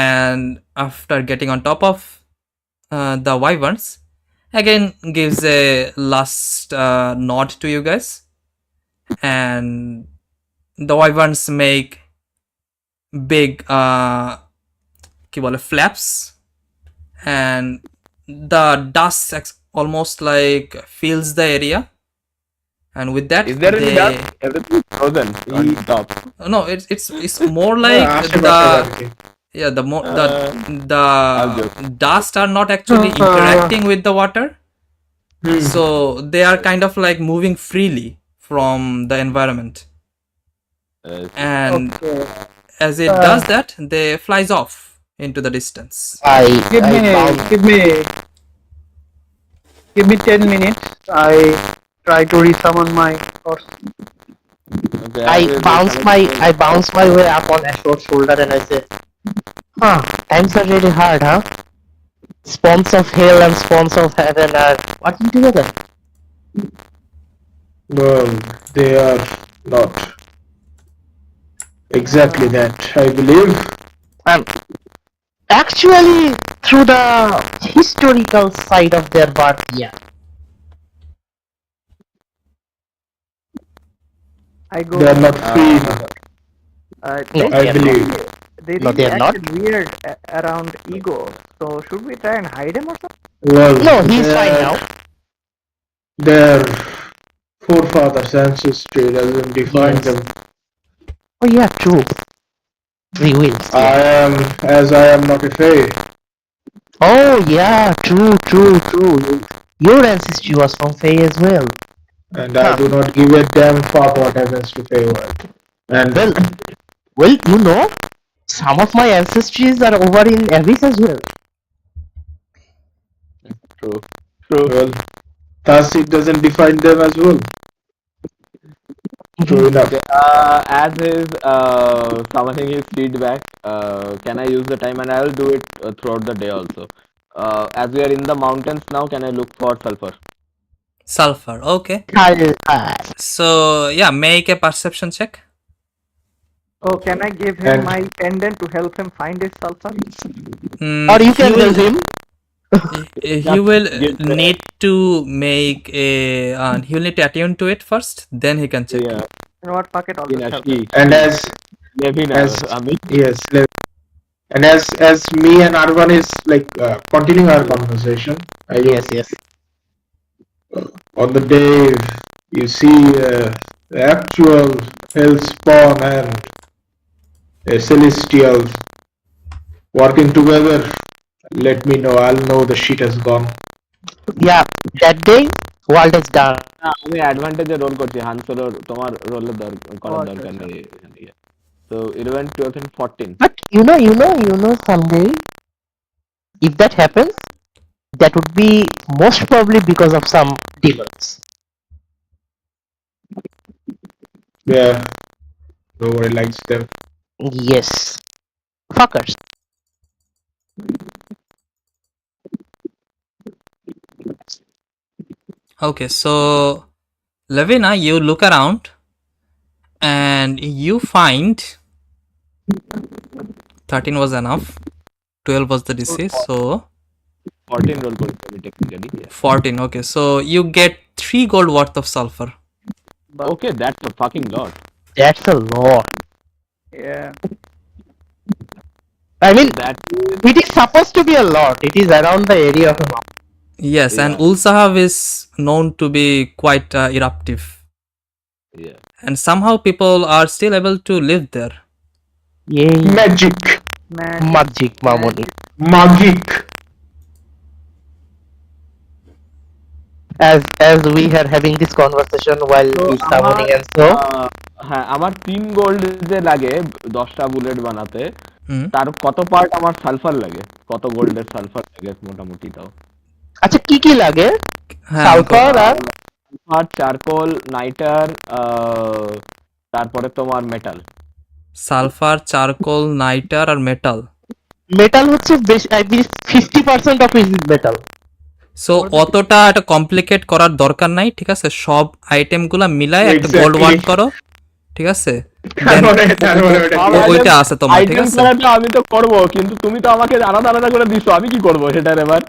and after getting on top of the wyverns, again gives a last nod to you guys, and the wyverns make big কি বলে flaps, and the dust almost like fills the area, and with that Is there any they dust? Everything is frozen on top. no, it's more like আশেপাশে আর কি। yeah the more I'll the just- dust are not actually interacting with the water, Hmm. so they are kind of like moving freely from the environment, and Okay. as it does that, they flies off into the distance. I Give I me, found give me 10 minutes. I try to resummon my horse. Okay, I will bounce connect- I bounce my way up on Ashworth's shoulder and I say, huh, times are really hard, huh? Spawns of hell and spawns of heaven are working together. Well, they are not exactly that, I believe. Actually, through the historical side of their birth, yeah. I go. They are not free. No, I believe. They No, really they are not. acted weird around Ego. So should we try and hide him or something? Well, No, he's fine now. Their forefathers' ancestry doesn't define Yes. them. Oh yeah, true. We will. I am not a fae. Oh yeah, true. Your ancestry was from Fae as well. And I do not give a damn fuck what happens to Fae world. And Well, you know, some of my ancestries are over in Abyss as well. True. well, thus it doesn't define them as well. True enough. Okay, as is summoning his feedback, can I use the time, and I will do it throughout the day also. As we are in the mountains now, can I look for sulfur? Sulfur, okay. Sulfur. So yeah, make a perception check. Oh, can I give him my pendant to help him find his sulfur? Or you can he will, tell him. he will give the- need to make a he will need to attune to it first, then he can check. Yeah, You know what? Fuck it, I'll just help him. Inashi. And as Levin, as- Ami. yes, and as me and Arvan is like continuing our conversation, I look Yes. on the day you see the actual hell spawn and a celestial working together, let me know. I'll know the shit has gone. Yeah, that day, world is done. না, আমি অ্যাডভান্টেজে role করছি হানসোলোর তোমার রোলের করার আচ্ছা, দরকার নেই এখানে। So 11, 12 and 14. But you know, someday, if that happens, that would be most probably because of some demons. Yeah, nobody likes them. Yes. Fuckers. Okay, so Lavina, you look around and you find 13 was enough, 12 was the DC, so 14 roll করছি আমি technically. Yeah. 14. Okay, so you get 3 gold worth of sulfur. Okay, that's a fucking lot. That's a lot. Yeah. I mean, That it is supposed to be a lot. It is around the area of a mountain. Yes, and Yeah. Ul'sahab is known to be quite eruptive, yeah. and somehow people are still able to live there. Yay. Magic, Man. Magic, Mamoni. magic. as we are having this conversation while তো he's আমার summoning and so. হ্যাঁ আমার 3 gold যে লাগে 10টা bullet বানাতে, হুম। তার কত পার্ট আমার সালফার লাগে, কত গোল্ডের সালফার লাগে মোটামুটি তাও? আচ্ছা কি কি লাগে? হ্যাঁ সালফার আর সালফার, চারকোল, নাইটার, তারপরে তোমার মেটাল। সালফার, চারকোল, নাইটার আর মেটাল। মেটাল হচ্ছে বেশ I mean 50% of is metal. So অতটা এটা কমপ্লিকেট করার দরকার নাই, ঠিক আছে? সব আইটেমগুলো মিলায় একটা গোল্ড Exactly. ওয়ার্ড করো, ঠিক আছে? তারপরে ওটা ওইটা আছে তোমার, ঠিক আইটেম আছে? করাটা আমি তো করব, কিন্তু তুমি তো আমাকে আলাদা আলাদা করে দিছো, আমি কি করব সেটার এবার?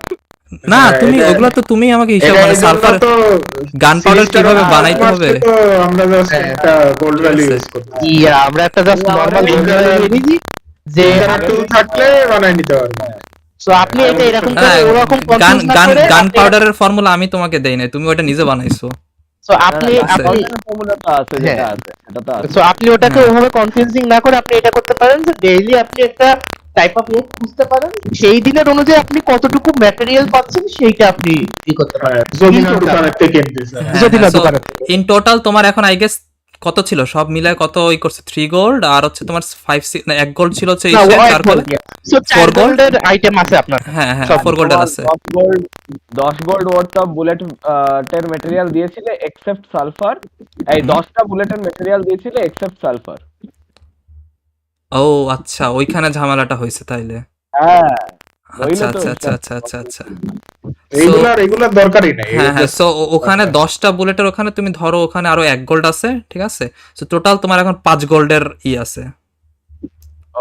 না হ্যাঁ, তুমি এটা- ওগুলো তো তুমি আমাকে হিসাব এটা মানে এই জন্য সালফার তো গান পাউডার সিরিজটার কিভাবে নাম বানাইতে আসছে হবে। তো আমরা জাস্ট হ্যাঁ। একটা গোল্ড ভ্যালু ঠিক ইউজ আছে। করতে ইয়া আমরা একটা জাস্ট আমরা নরমাল আমাদের দিয়েছি যে টুল থাকলে বানাই নিতে পারবে। সো আপনি এটা এরকম করে হ্যাঁ, ওরকম গান কনফিউজ না গান করে গান পাউডারের ফর্মুলা আমি তোমাকে দেই নাই, তুমি ওটা নিজে বানাইছো। সো আপনি আছে। আপনি ফর্মুলাটা আছে, যেটা হ্যাঁ। আছে সেটা তো আছে। সো আপনি ওটাকে ওভাবে কনফিউজিং না করে আপনি এটা করতে পারেন যে ডেইলি আপনি একটা টাইপ অফ ইয়ে খুঁজতে পারেন, সেই দিনের অনুযায়ী আপনি কতটুকু ম্যাটেরিয়াল পাচ্ছেন সেইটা আপনি ই করতে পারেন। যদি In না total. দোকানের থেকে কিনতেছে। যদি না দোকানে থেকে। ইন টোটাল তোমার এখন আই গেস কত ছিল সব মিলায়, কত ওই করছে 3 গোল্ড আর হচ্ছে তোমার 5 না 1 গোল্ড ছিল হচ্ছে না, ইসে, white charcoal. gold, yeah. So, Four 4 গোল্ডের আইটেম আছে আপনার। হ্যাঁ হ্যাঁ সব 4 গোল্ডের আছে। 10 গোল্ড ওয়ার্থ অফ বুলেট টের ম্যাটেরিয়াল দিয়েছিলে এক্সেপ্ট সালফার, এই 10টা বুলেটের ম্যাটেরিয়াল দিয়েছিলে এক্সেপ্ট সালফার। ও আচ্ছা, ওইখানে ঝামেলাটা হয়েছে তাইলে। হ্যাঁ আচ্ছা হইলো তো আচ্ছা এটা। আচ্ছা আচ্ছা আচ্ছা আচ্ছা। এইগুলার দরকারই নাই। হ্যাঁ হ্যাঁ, সো ওখানে 10টা বুলেটের ওখানে তুমি ধরো ওখানে আরো 1 গোল্ড আছে, ঠিক আছে? সো টোটাল তোমার এখন 5 গোল্ডের ই আছে,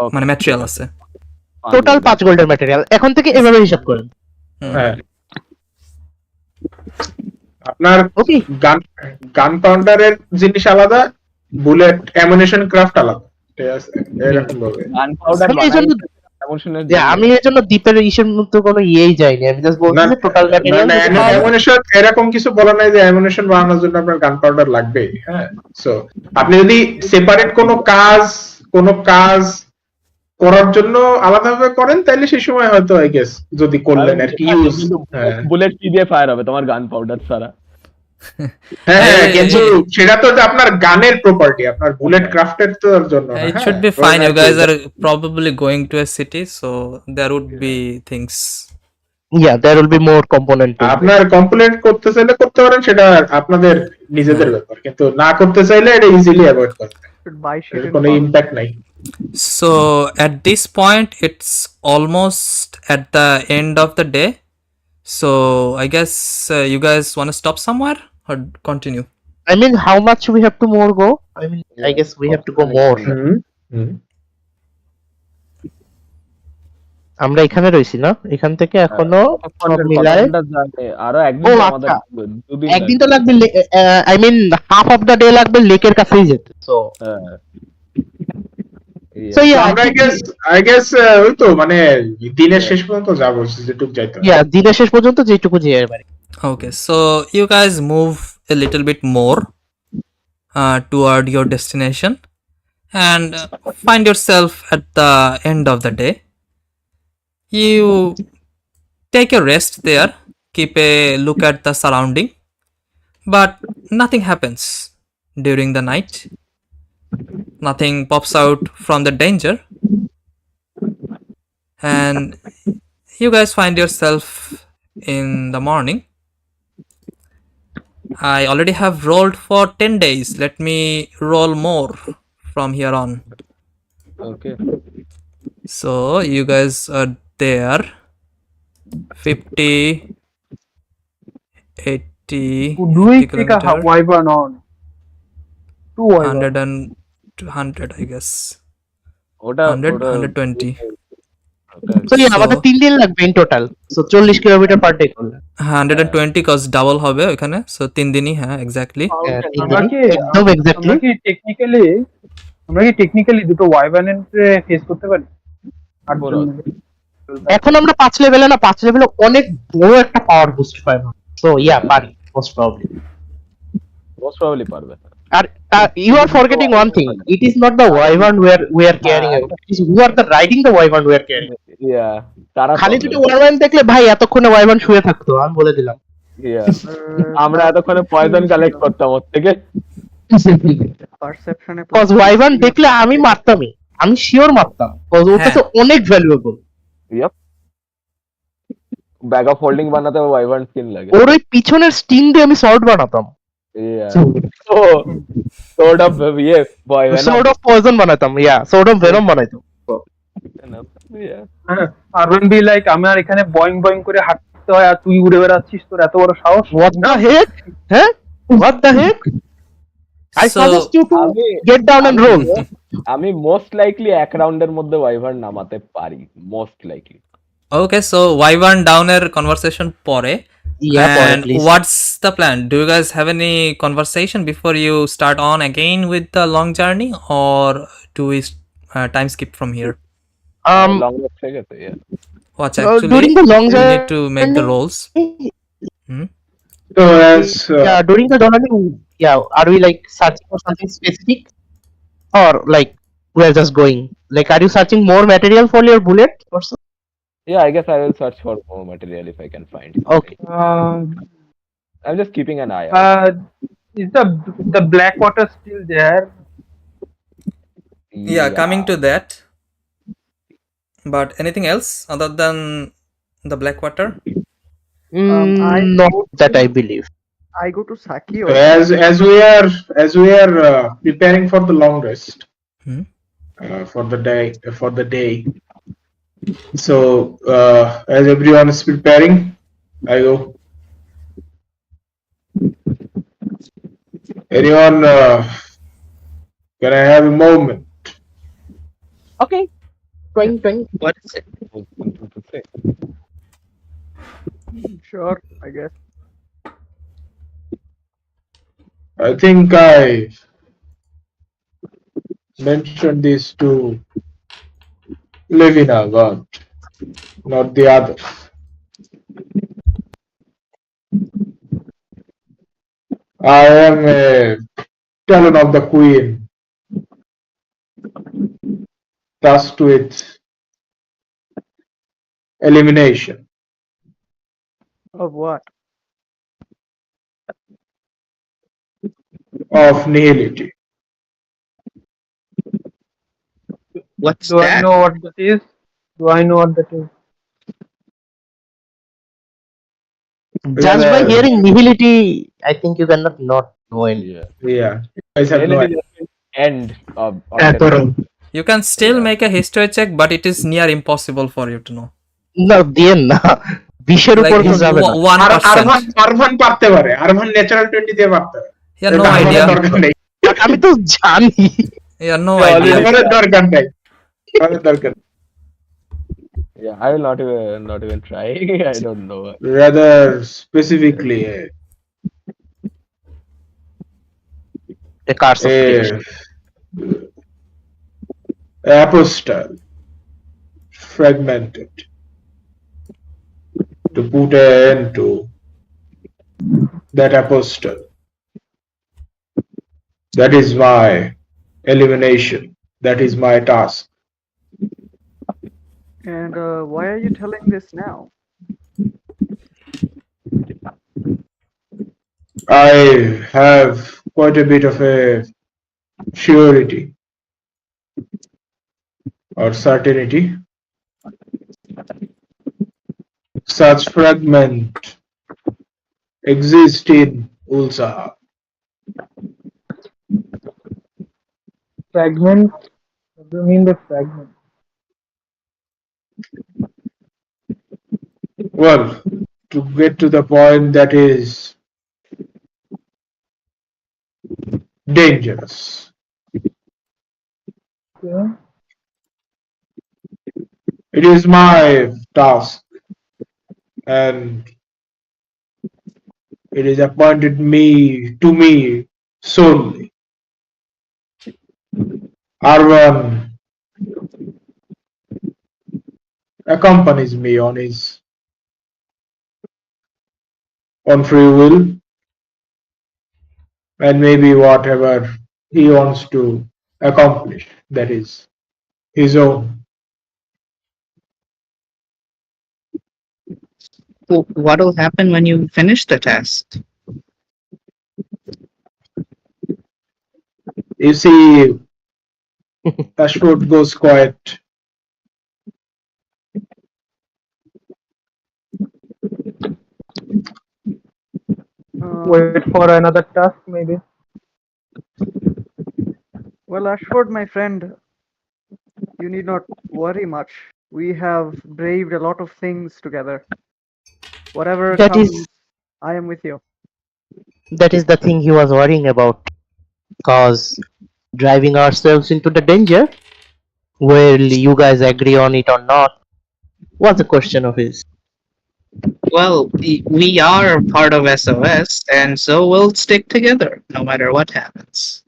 Okay. মানে ম্যাটেরিয়াল আছে। টোটাল 5 গোল্ডের ম্যাটেরিয়াল এখন থেকে এভাবে হিসাব করেন। হুম। হ্যাঁ। আপনার ওকে গান পাউডারের জিনিস আলাদা, বুলেট অ্যামুনিশন ক্রাফট আলাদা, ঠিক আছে? এরকম ভাবে গান পাউডার আমি এই জন্য এমোশনের আমি এর জন্য দ্বীপের ইসের মধ্যে কোনো ইয়েই যাইনি, আমি জাস্ট বলছি যে টোটাল ম্যাটেরিয়াল অ্যামুনিশন এরকম কিছু বলা নাই যে অ্যামুনিশন বানানোর জন্য আপনার গান পাউডার লাগবে। হ্যাঁ, সো আপনি যদি সেপারেট কোনো কাজ করার জন্য আলাদাভাবে করেন তাহলে সেই সময় হয়তো আই গেস যদি করলেন আর কি ইউজ। বুলেট কি দিয়ে ফায়ার হবে তোমার গান পাউডার ছাড়া? হ্যাঁ, কিন্তু সেটা তো আপনার গানের প্রপার্টি, আপনার বুলেট ক্রাফটের তো জন্য না। It should be fine. You guys are probably going to a city, so there would be things. Yeah there will be more component. আপনার কমপ্লিট করতে চাইলে করতে পারেন, সেটা আপনাদের নিজেদের ব্যাপার, কিন্তু না করতে চাইলে এটা ইজিলি অ্যাভয়েড করতে buy shit in কোনো bulk. ইমপ্যাক্ট নাই। So at this point, it's almost at the end of the day. So I guess you guys want to stop somewhere or continue? I mean, how much we have to more go? I mean, I guess we have to go more. আমরা এখানে রইছি না, এখান থেকে এখনো সব মিলায় আরো একদিন ও তো আচ্ছা, আমাদের দুদিন একদিন তো লাগবে। I mean half of the day লাগবে লেকের কাছেই যেতে। So so yeah I guess ওই তো মানে দিনের শেষ পর্যন্ত যাবো যেটুকু যাইতে হবে। ইয়া দিনের শেষ পর্যন্ত যেটুকু যেতে পারি। Okay, so you guys move a little bit more toward your destination and find yourself at the end of the day. You take a rest there, keep a look at the surrounding, but nothing happens during the night. Nothing pops out from the danger, and you guys find yourself in the morning. I already have rolled for 10 days. Let me roll more from here on. Okay. So you guys are there. 50, 80, Do we 50 take a kilometer, wyvern on? 2 wyvern. 100 and 200, I guess. ওটা 100, 120. So yeah আমাদের 3 দিন লাগবে in total. So 40 kilometre per day করলে 120 cause double হবে ওখানে, so 3 দিনই। হ্যাঁ, exactly. আমরা কি একদম এক্স্যাক্টলি আমরা কি টেকনিক্যালি দুটো ওয়াইভার্নের ফেস করতে পারি? এখন আমরা 5 লেভেলে না, 5 লেভেলে অনেক বড় একটা পাওয়ার বুস্ট পাবো। সো ইয়া পারি মোস্ট প্রবাবলি পারবে। আর you are forgetting one thing, it is not the wyvern we are carrying, it is who are the riding the wyvern we are carrying. Yeah, তারা খালি দুটো wyvern দেখলে ভাই এতক্ষণে wyvern শুয়ে থাকতো, আমি বলে দিলাম। Yeah. আমরা এতক্ষণে perception পয়জন কালেক্ট ছিল। করতাম ওর থেকে। পারসেপশনে কজ +2 ওয়াইভান ছিল। দেখলে আমি মারতামই, আমি শিওর মারতাম, কজ ওটা হ্যাঁ তো অনেক valuable. Yep. Bag of holding বানাতে ওয়াইভার্ন স্কিন লাগে। ওর ওই পিছনের স্টিং দিয়ে আমি শর্ট বানাতাম, Yeah. Oh, sort of ইয়ে boy venom. Sword of poison বানাতাম, ইয়া সোর্ড অফ ভেনম বানাইতাম। Yeah. আরবান বি লাইক আমার এখানে বয়ং বয়ং করে হাঁটতে হয় আর তুই উড়ে বেড়াচ্ছিস, তোর এত বড় সাহস। হোয়াট দ্য হেক, হ্যাঁ what the heck, I So suggest you to আমি গেট ডাউন এন্ড রোল। আমি মোস্ট লাইকলি এক রাউন্ডের মধ্যে ওয়াইভার্ন নামাতে পারি, most likely. okay, so Wyvern downer conversation pore. Yeah, পরে And please. what's the plan? Do you guys have any conversation before you start on again with the long journey, or do we time skip from here? Long rest হয়ে গেছে। Yeah. Watch, during actually, the long we need to make the journey, rolls. So as yeah, during the journey, yeah, are we like searching for something specific, or like we are just going? Like, are you searching more material for your bullet or so? Yeah, I guess I will search for more material if I can find. Okay. I'm just keeping an eye out. Is the black water still there? Yeah, coming to that. But anything else other than the black water? Not that I believe. I go to Saki So or as we are preparing for the long rest for the day. So as everyone is preparing, I go. Anyone? Can I have a moment? Okay. 20. What is it? sure, I guess. I think I mentioned this to Levina, but not the others. I am a talon of the Queen, tasked with elimination Of what? of nihility. What's Do I that? know what that is? Do I know what that is? Just by Rather- hearing nihility, I think you cannot not know it. Yeah. Yeah, I said no. Really just end of You can still make a history check, but it is near impossible for you to know. না দিয়ে না, বিশের উপর তো যাবে না। 1%. আরভান পারতে পারে, আরভান ন্যাচারাল 20 দিয়ে পারতে পারে। Yeah, no এটা আমাদের idea. দরকার নেই। আমি তো জানি। Yeah, no Yeah, idea. আমাদের দরকার নেই। আমাদের দরকার। Yeah, I will not even try. I don't know. Rather specifically A curse of creation. apostle, fragmented, to put an end to that apostle. That is my elimination. That is my task. And why are you telling this now? I have quite a bit of a surety or certainty. Such fragment exist in Ul'sahab. Fragment? What do you mean by fragment? Well, to get to the point that is dangerous. Yeah. It is my task, and it is appointed to me solely. Arvan accompanies me on free will, and maybe whatever he wants to accomplish, that is his own. What'll happen when you finish the test? You see, Ashford goes quiet. Wait for another task, maybe. Well, Ashford, my friend, you need not worry much. We have braved a lot of things together. Whatever That comes, is I am with you. that is the thing he was worrying about. Cause driving ourselves into the danger, will you guys agree on it or not, was a question of his. Well, we are part of SOS, and so we'll stick together no matter what happens.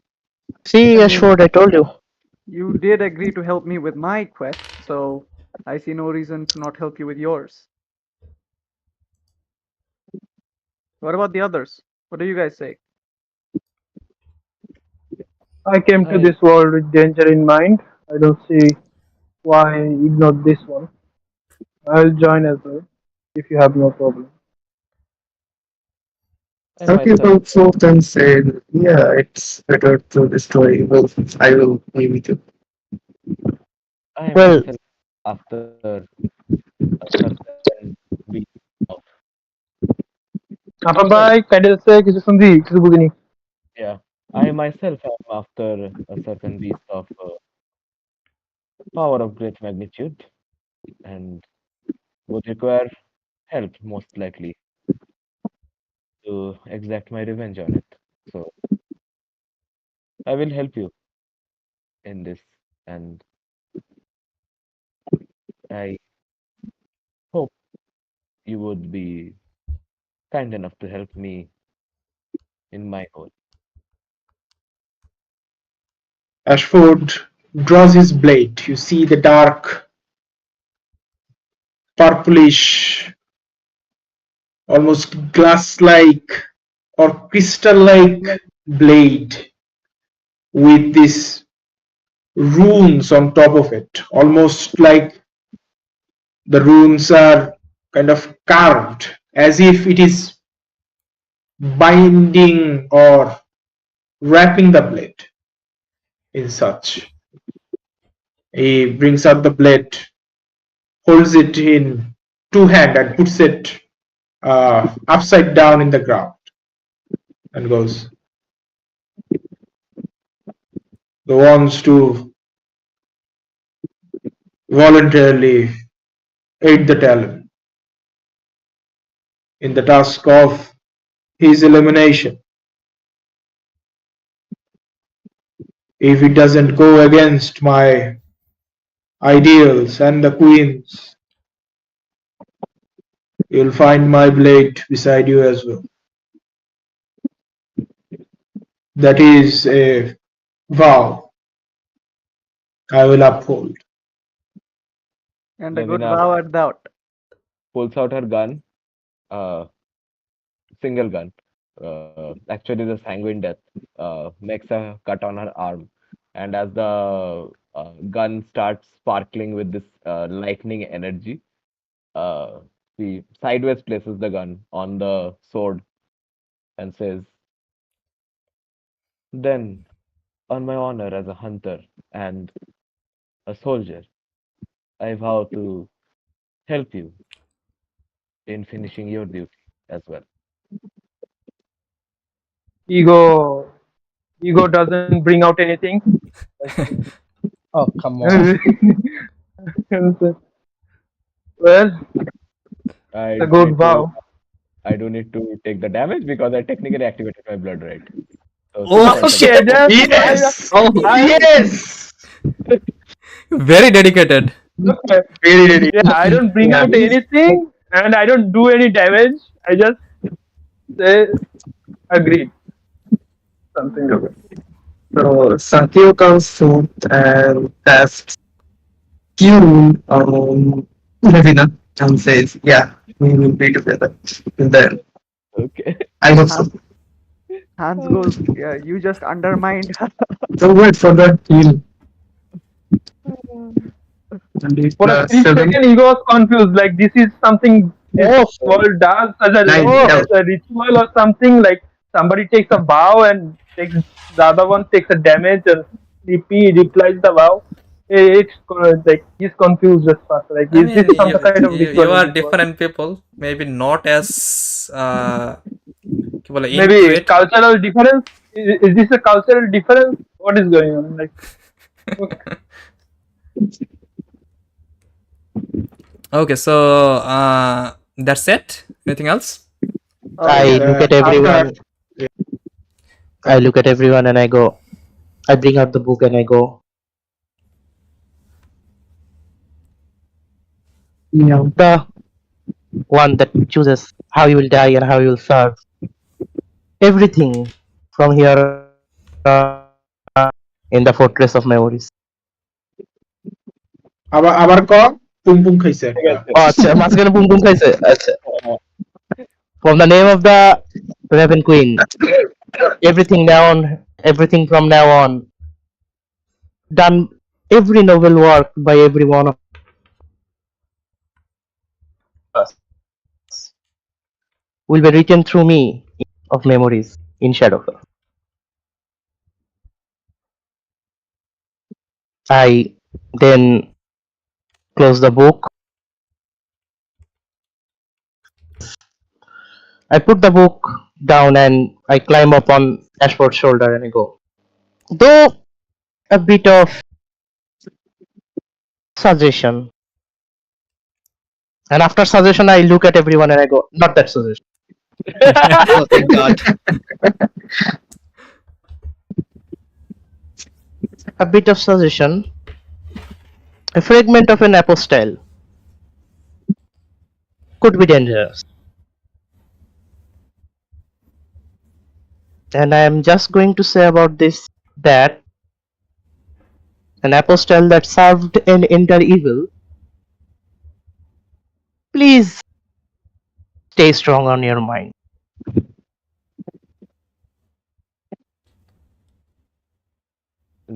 See, I mean, Ashford, I told you. you did agree to help me with my quest, so I see no reason to not help you with yours. What about the others? What do you guys say? I came to I this world with danger in mind. I don't see why ignore this one. I'll join as well if you have no problem. I Sakil myself goes forth and said, yeah, it's better to destroy wolf. I will be with you. I Well, myself after a certain beat of Apa sorry, bhai, kaide jasse kisu sundhi, kisu budini. yeah. I myself am after a certain beast of power of great magnitude and would require help most likely to exact my revenge on it. So I will help you in this, and I hope you would be kind enough to help me in my goal. Ashford draws his blade. You see the dark, purplish, almost glass-like or crystal-like blade with these runes on top of it, almost like the runes are kind of carved as if it is binding or wrapping the blade in such. He brings out the blade, holds it in two hands and puts it upside down in the ground and goes, "Who wants to voluntarily aid the Talon in the task of his elimination. If it doesn't go against my ideals and the Queen's, you'll find my blade beside you as well. That is a vow I will uphold." And a good Levina vow at that. pulls out her gun, uh, single gun. Actually, the Sanguine Death makes a cut on her arm, and as the gun starts sparkling with this lightning energy, she sideways places the gun on the sword and says, "Then, on my honor as a hunter and a soldier, I vow to help you in finishing your duty as well." Ego, ego doesn't bring out anything. oh, come on. Well, I a do good need to vow. I do need to take the damage because I technically activated my blood right. So 6 points of Oh, damage. Okay, just Yes! Oh, I Yes! very dedicated. okay. Very ready. Yeah, I don't bring Yeah. out anything, and I don't do any damage. I just say agreed. Something like that. So Sakio comes forth and asks you, Ravina, and says, yeah, we will be together. And then Okay. I hope so. Hans, Hans goes, yeah, you just undermined. So wait for the heal. And it For a plus split 7. second, ego was confused. Like this is something this Oh, world does as a ritual or something, like somebody takes a vow and takes the other one takes a damage and replies the vow. It's like he's confused as fuck. Like, I is this mean, some kind of you ritual in are this world? different people, maybe not as কি বলে, Maybe into it. cultural difference. Is this a cultural difference? What is going on? Like, Okay, so that's it. Anything else? I look at everyone. I look at everyone and I go. I bring out the book and I go. The one that chooses how you will die and how you will serve. Everything from here in the fortress of memories. আবার আবার ক পুম পুম খাইছে একটা আচ্ছা মাঝখানে boom boom খাইছে আচ্ছা from the name of the Raven Queen, everything from now on, done, every noble work by every one of us will be written through me of memories in Shadowfell. I then close the book. I put the book down and I climb up on Ashford's shoulder and I go. Though a bit of suggestion, and after suggestion I look at everyone and I go, not that suggestion. Oh, thank God. A bit of suggestion. A fragment of an apostille could be dangerous. And I am just going to say about this that an apostille that served an entire evil, please stay strong on your mind.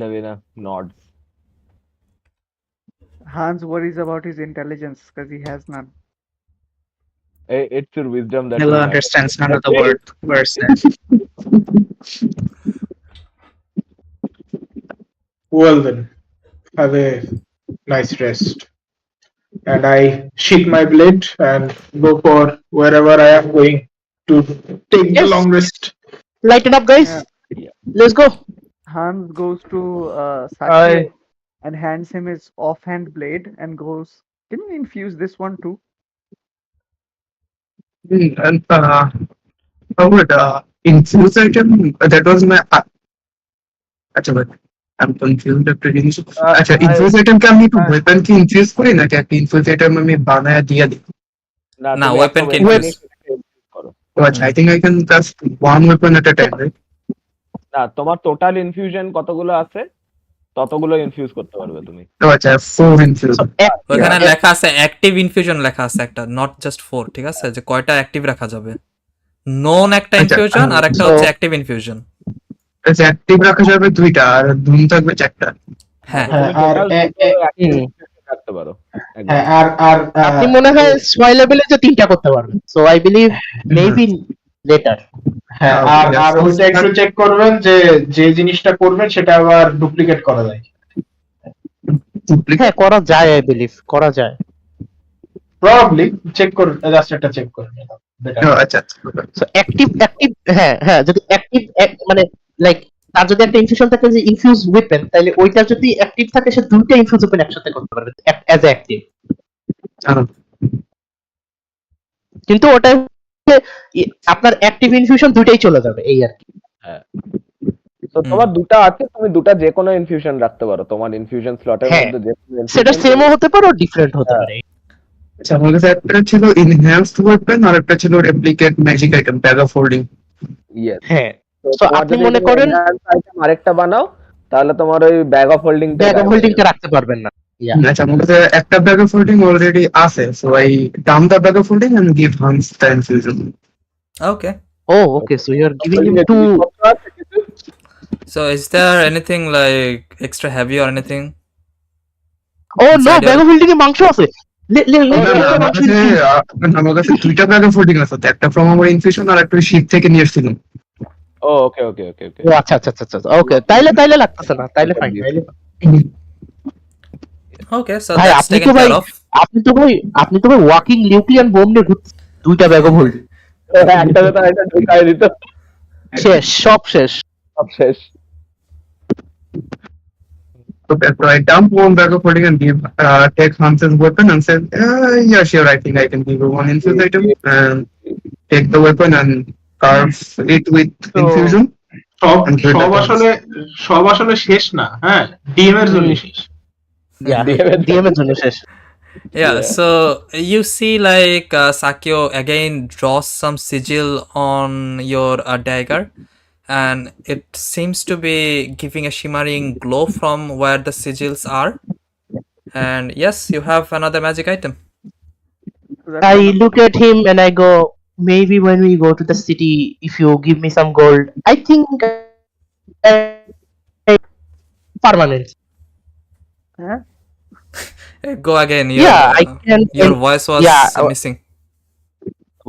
Davina nods. Hans worries about his intelligence because he has none. It's your wisdom that Nilla will matter. understands none of the words. Well then, have a nice rest. And I sheath my blade and go for wherever I am going to take the Yes. long rest. Lighten up, guys. Yeah. Let's go. Hans goes to Saki I and hands him his offhand blade and goes, "Can you infuse this one too?" And Howard, infuse item, that was my. আচ্ছা but I'm confused একটা জিনিস আচ্ছা infuse item কি আমি একটু weapon কি infuse করি নাকি একটা ইনফিউজ আইটেম আমি বানায় দিয়ে দিই না, তুমি weapon একটা কে weapon infuse infuse করো। আচ্ছা I think I can just one weapon at a time, right? না, তোমার টোটাল ইনফিউশন কতগুলো আছে ততগুলো ইনফিউজ করতে পারবে তুমি। তো আচ্ছা 4 infuse. ওখানে লেখা আছে অ্যাক্টিভ ইনফিউশন লেখা আছে একটা, নট জাস্ট 4, ঠিক আছে, যে কয়টা অ্যাক্টিভ রাখা যাবে। নন একটা ইনফিউশন আর একটা হচ্ছে অ্যাক্টিভ ইনফিউশন। আচ্ছা অ্যাক্টিভ রাখা যাবে দুইটা আর ধুম থাকবে চারটা। হ্যাঁ, তুমি টোটাল রাখতে পারো। আর আপনি মনে হয় 6 লেভেলে যে 3টা করতে পারবেন। So I believe maybe letter. হ্যাঁ আর ওইটা একটু চেক করবেন যে যে জিনিসটা করবেন সেটা আবার ডুপ্লিকেট করা যায়। হ্যাঁ করা যায়, আই বিলিভ করা যায়। প্রবাবলি চেক করুন, জাস্ট একটা চেক করুন বেটার। আচ্ছা সো অ্যাক্টিভ হ্যাঁ যদি অ্যাক্টিভ মানে লাইক তার যদি একটা ইনফিউশন থাকে যে ইনফিউজ ওয়েপন, তাহলে ওইটা যদি অ্যাক্টিভ থাকে সে দুইটা ইনফিউজ ওয়েপন একসাথে করতে পারবে অ্যাজ এ অ্যাক্টিভ। কিন্তু ওটা আপনার অ্যাক্টিভ ইনফিউশন দুইটাই চলে যাবে এই আর কি। হ্যাঁ, তো তোমার দুটো আছে, তুমি দুটো যে কোনো ইনফিউশন রাখতে পারো তোমার ইনফিউশন স্লটের মধ্যে, যে কোনো সেটা সেমও হতে পারে ডিফারেন্ট হতে পারে। আচ্ছা আমার কাছে একটা ছিল ইনহ্যান্সড ওয়েপন আর একটা ছিল replicate magic item bag of holding. Yes, হ্যাঁ তো আপনি মনে করেন আইটেম আরেকটা বানাও, তাহলে তোমার ওই ব্যাগ অফ হোল্ডিংটা রাখতে পারবেন না। আচ্ছা আমার কাছে একটা ব্যাগ অফ হোল্ডিং অলরেডি আছে, so I dump the bag of holding and give Hans the infusion. Okay, okay, so you are giving him two. So is there anything like extra heavy or anything? Oh no, Inside bag your- of holding এ মাংস আছে। না না আমার কাছে আমার কাছে দুইটা bag of holding আছে, একটা ফ্রম আমার ইনফিউশন আর একটা শিপ থেকে নিয়ে এসেছিলাম। ও ওকে ওকে ওকে ওকে। ও আচ্ছা আচ্ছা আচ্ছা ওকে, তাইলে লাগতেছে না, তাইলে ফাইন। Okay, so ভাই that's আপনি taken তো ভাই care of. আপনি তো ভাই ওয়াকিং নিউক্লিয়ার বোম নিয়ে ঘুরতে, দুইটা ব্যাগ অফ হোল্ড একটা কথা এটা ঢুকাই দিত, শেষ, সব শেষ। সব শেষ। So I dump one bag of holding and give take Hamza's weapon and said, yeah, sure, I think I can give you one infused item and take the weapon and carve it with So, infusion. সব and give it সব back to আসলে সব আসলে শেষ না, হ্যাঁ, DM এর জন্য শেষ। ডিএম এর জন্য শেষ। Yeah, so you see like Sakyo again draws some sigil on your dagger, and it seems to be giving a shimmering glow from where the sigils are. And yes, you have another magic item. So that's I wonderful. look at him and I go, maybe when we go to the city, if you give me some gold, I think permanent. Huh? Go again. Yeah, I can. Your voice was Yeah, missing.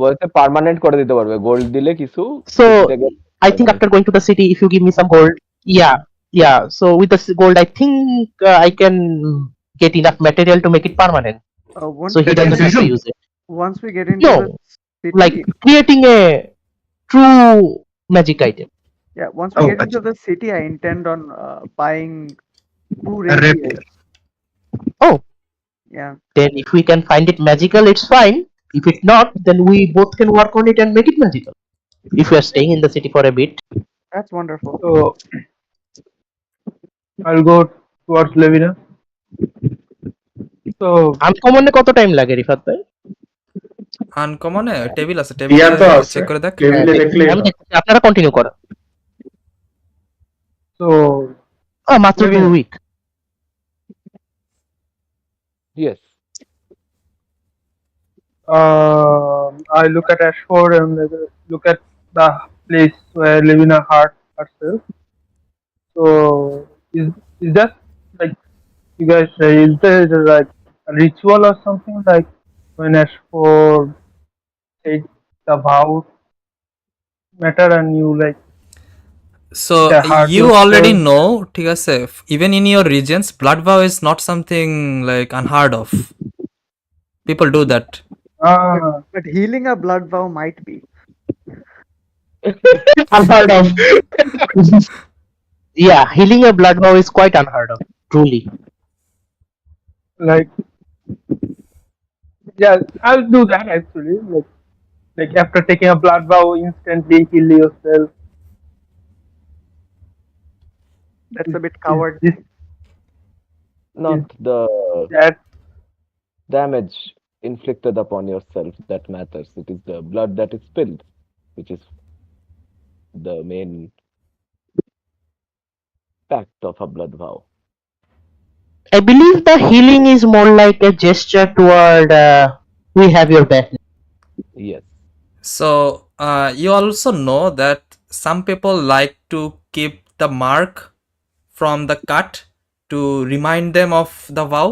বলতে permanent করে দিতে পারবে gold দিলে কিছু। so থেকে I think after going to the city, if you give me some gold, yeah. So with the gold, I think I can get enough material to make it permanent. Once So he That doesn't have to infusion? use it. once we get into No, the city, like creating a true magic item. yeah, once we Oh, get into the city, I intend on buying 2 A rapiers. rapier. Oh, Yeah, then if we can find it magical, it's fine. If it's not, then we both can work on it and make it magical. If we are staying in the city for a bit. that's wonderful. so I'll go towards Levina. So আনকমনে কত time লাগে রিফাত ভাই? Uncommon table আছে, ইয়া তো টেবিলে আছে, check করে দেখ। টেবিলে দেখলে আমি দেখতেছি, আপনারা কন্টিনিউ করেন। so মাত্র Maybe 2 week. Yes. I look at Ashford and look at the place where Levina hurt herself. So is that like you guys say? Is there like a ritual or something like when Ashford take the vow matter and you like So the heart you was already cold? know, ঠিক আছে, even in your regions, blood vow is not something like unheard of. People do that. But healing a blood vow might be. unheard of. Yeah, healing a blood vow is quite unheard of, truly. Like yeah, I'll do that actually. Like after taking a blood vow, instantly heal yourself. That's a bit coward. This Not the that damage inflicted upon yourself that matters. It is the blood that is spilled, which is the main fact of a blood vow. I believe the healing is more like a gesture toward we have your back. Yes. So you also know that some people like to keep the mark from the cut to remind them of the vow,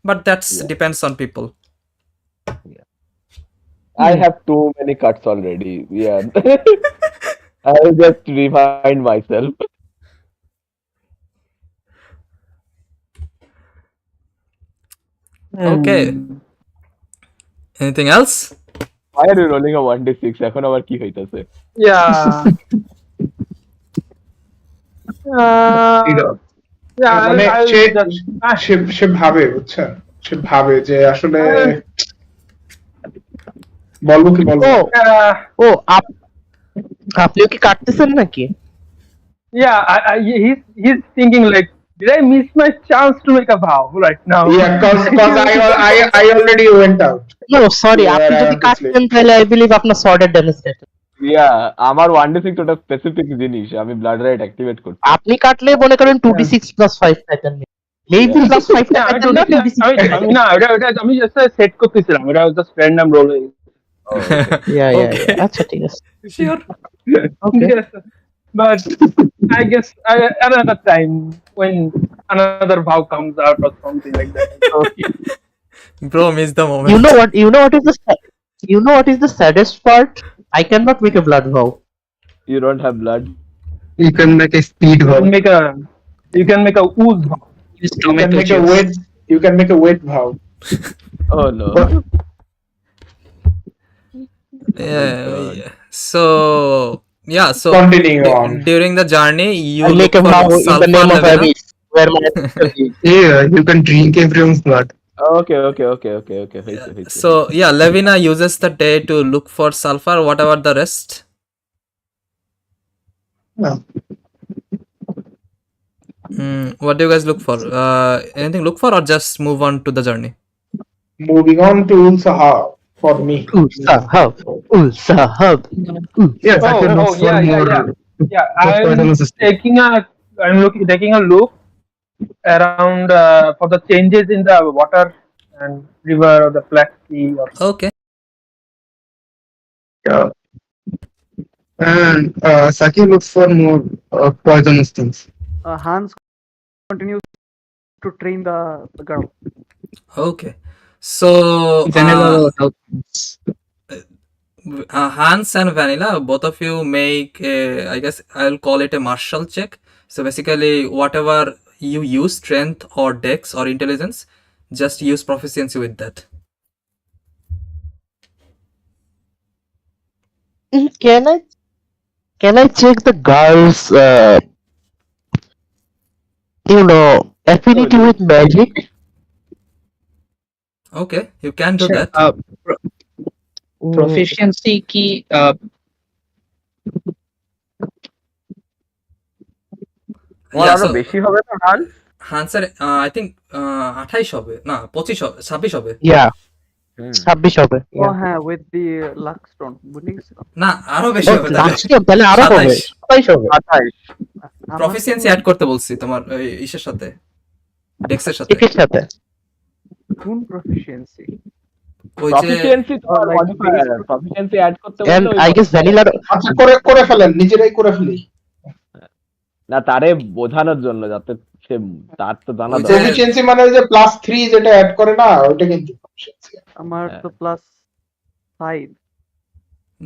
but that's depends on people. I have too many cuts already. Yeah. I'll just remind myself. Okay. Anything else? Why are you rolling a 1d6? এখন আবার কি হইতাছে? yeah. Yeah, মানে I'll সে ভাবে, বুঝছেন, সে ভাবে যে আসলে বলবো কি বলবো। ও আপনিও কি কাটতেছেন নাকি? Yeah, he's thinking like, did I miss my chance to make a vow right now? Yeah, cause I already went out. No, sorry, Yeah, আপনি যদি obviously. কাটতেন তাহলে I believe আপনার sword ড্যামেজ খেতেন। Yeah, আমার 1d6 ওটা specific জিনিস, আমি blood right activate করছি। আপনি কাটলে মনে করেন 2d6 + 5 পেতেন। Maybe +5 টা Yeah, পেতেন না, 2d6 আমি না ওটা আমি just সেট করতেছিলাম, ওটা just random rolling. Yeah. আচ্ছা ঠিক আছে। Sure. Okay. Yes, but I guess another time when another vow comes out or something like that. Okay. Bro, miss the moment. You know what? You know what is the saddest part? I cannot make a blood vow. You don't have blood. You can make a speed You can vow. make a ooze. Use You can tomato make a juice. wet. You can make a wet vow. Oh no. What? Yeah, God. yeah. So yeah, so Continuing on. during the journey, you I'll make look a for vow in the sulfur, name of Levina. Abyss, where my ancestors live. Yeah, you can drink everyone's blood. Okay. হয়েছে, হয়েছে, So হয়েছে. yeah, Levina uses the day to look for sulfur. What about the rest? Yeah. What do you guys look for? Anything look for, or just move on to the journey? Moving on to Ul'sahab for me. Ul'sahab, Ul'sahab. Yes, I can look Oh, for more. yeah. Poisonous snake. Taking a look around for the changes in the water and river or the Black Sea or Okay. Yeah. And Saki looks for more poisonous things. Hans continues to train the girl. Okay. So Vanilla will help. Hans and Vanilla, both of you make a, I guess I'll call it a martial check. So basically, whatever you use, strength or dex or intelligence, just use proficiency with that. Can I check the girl's affinity with magic? Okay, you can do Sure. that. Proficiency key. তোমার Yeah, আরো so বেশি হবে না হাল? হান্সের I think 28 হবে না 25 হবে 26 হবে Yeah, হুম। 26 হবে। Oh, হ্যাঁ, with the luck stone. ভুলে গেছিলাম। না আরো বেশি ও হবে তাহলে লাস্ট তাহলে আরো হবে 27 27 হবে। 28 আমার প্রফিসিয়েন্সি তো অ্যাড করতে বলছি তোমার ওই ইসের সাথে ডেক্সের সাথে কিসের সাথে? কোন proficiency? ওই যে প্রফিসিয়েন্সি তো Or like modifier base proficiency add করতে বললে And ওই I guess vanilla আচ্ছা করে ফেলেন, নিজেরাই করে ফেলি। না তারে বোঝানোর জন্য যাতে সে তার তো জানা ওই যে- দরকার। প্রফিসিয়েন্সি মানে ওই যে +3 যেটা অ্যাড করে না, ওইটা কিন্তু proficiency। আমার তো +5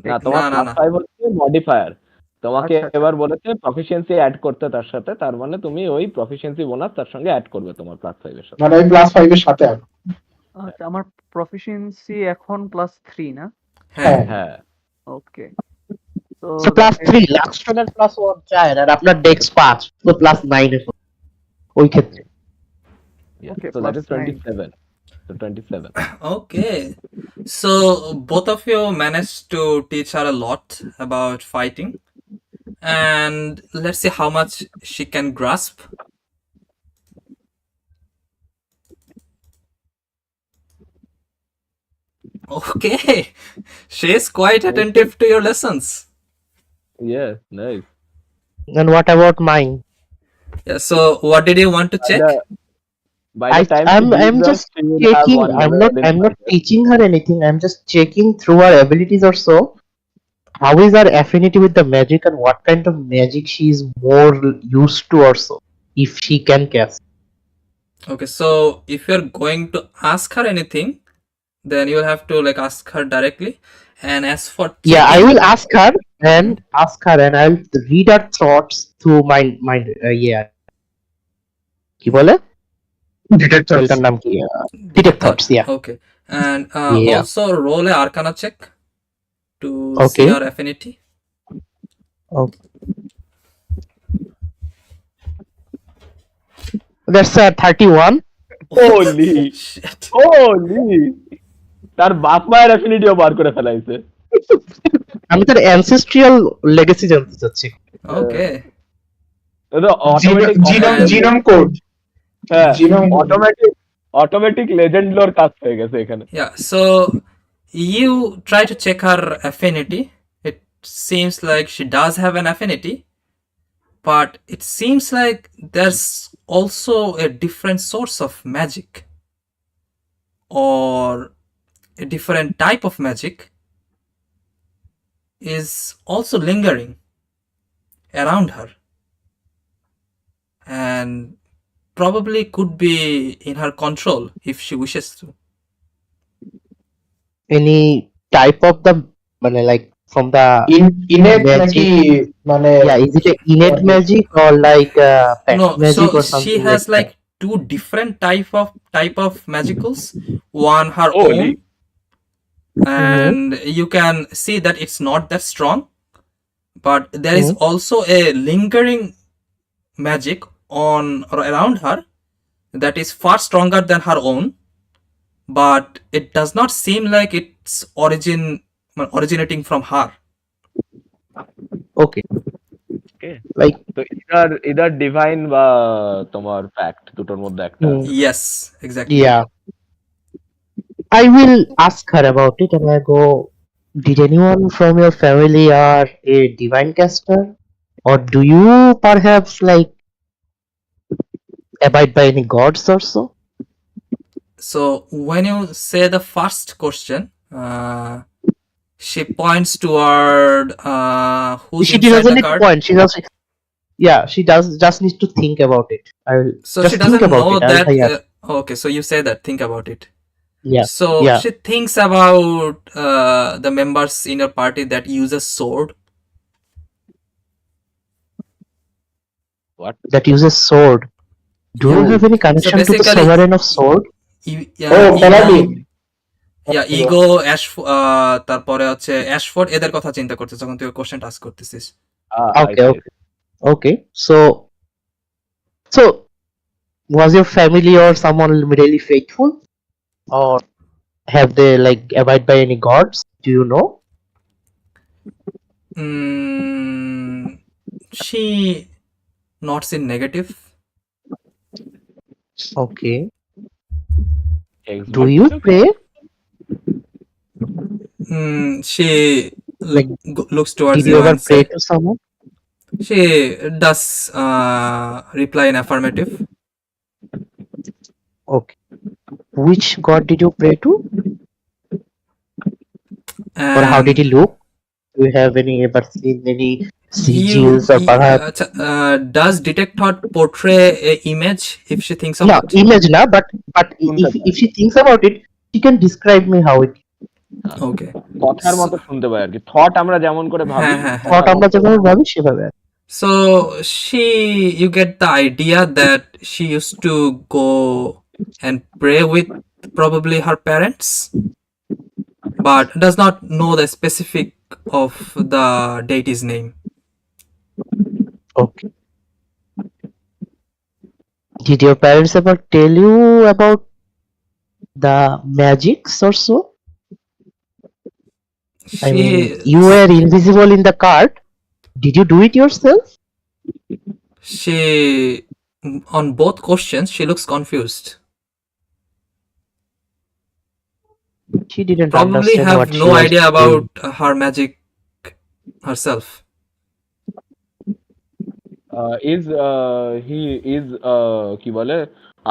না তোমার না, না। +5 হচ্ছে মডিফায়ার। তোমাকে আচ্ছা, আচ্ছা। এবার বলেছে প্রফিসিয়েন্সি অ্যাড করতে তার সাথে, তার মানে তুমি ওই প্রফিসিয়েন্সি বোনাস তার সঙ্গে অ্যাড করবে তোমার +5 এর সাথে। মানে ওই +5 এর সাথে add। আচ্ছা, আমার proficiency এখন +3 না? হ্যাঁ হ্যাঁ ওকে। so +3 লাস্ট স্টোনের +1 চার আর আপনার ডেক্স 5 তো +9 এর ওই ক্ষেত্রে। Okay, so that is +9. 27. So 27. Okay. So both of you managed to teach her a lot about fighting. And let's see how much she can grasp. Okay. She is quite attentive to your lessons. Yeah, nice. And what about mine? Yeah, so what did you want to check? By the time she I'm leaves us, just she will have checking. one I'm level in not fighting. teaching her anything. I'm just checking through her abilities or so. How is her affinity with the magic and what kind of magic she is more used to or so, if she can cast. Okay, so if you're going to ask her anything, then you will have to like ask her directly. And as for Yeah, I checking- will ask her and I'll read her thoughts through mind. Yeah. কি বলে? Detect thoughts. স্পেলটার নাম কি? Detect thoughts, yeah. Okay. And Yeah. also roll a Arcana check to Okay. see her affinity. Okay. That's 31. Holy! Shit. Holy! তার বাপ মায়ের অ্যাফিনিটিও বার করে ফেলাইছে। আমি তার ancestral legacy জানতে চাচ্ছি। Okay. এটা অটোমেটিক জিনোম কোড। হ্যাঁ genome code। অটোমেটিক লেজেন্ড লোর কাজ হয়ে গেছে এখানে। Yeah, so you try to check her affinity. It seems like she does have an affinity, but it seems like there's also a different source of magic or a different type of magic is also lingering around her and probably could be in her control if she wishes to. any type of the like from the innate নাকি magic? মানে Yeah, is it a innate what is magic or like passive No, magic so or she something like has that? like two different type of magicals. One her Holy. own, Mm-hmm. and you can see that it's not that strong, but there is Mm-hmm. also a lingering magic on or around her that is far stronger than her own, but it does not seem like it's originating from her. Okay, Okay. like তো either divine বা তোমার fact দুটোর মধ্যে একটা। Yes, exactly. yeah, I will ask her about it and I go, did anyone from your family are a divine caster? Or do you perhaps like abide by any gods or so? So when you say the first question, she points toward who's She inside doesn't the need to card. point. She just, yeah, she does just needs to think about it. I will So just she think doesn't about know it. I'll that. yeah, Okay, so you say that. Think about it. yeah, So yeah. she thinks about the members in your party that uses sword. What? That uses sword. Do you Yeah. have any So connection to the basically, sovereign of sword? ও ego, paladin ego তারপরে হচ্ছে অ্যাশফোর্ড এদের কথা চিন্তা করছিস যখন তুই কোশ্চেনটা আস্ক করতেছিস। I Okay, see. okay, okay. So was your family or someone really faithful, or have they like abide by any gods? Do you know? She nots in negative. Okay. Do Expert you ছিল কি? pray? She Like, looks towards did you you ever and pray say to someone? she does reply in affirmative. Okay. Which god did you pray to, or how did And he look? Do you have any ever seen any you sigils or perhaps does detect thought portray a image if she thinks of no it? image now? But শুনতে if পায়। she thinks about it, she can describe me how it Okay. কথার So, মতো শুনতে পাই আর কি। Thought আমরা যেমন করে ভাবি হ্যাঁ। thought কথার আমরা মতো। যেভাবে ভাবি সেভাবে। So you get the idea that she used to go and pray with probably her parents, but does not know the specific of the deity's name. Okay. Did your parents ever tell you about the magics or so? I mean, you were invisible in the card. Did you do it yourself? She on both questions she looks confused. She didn't Probably understand have what she no was idea doing. about her magic herself. কি বলে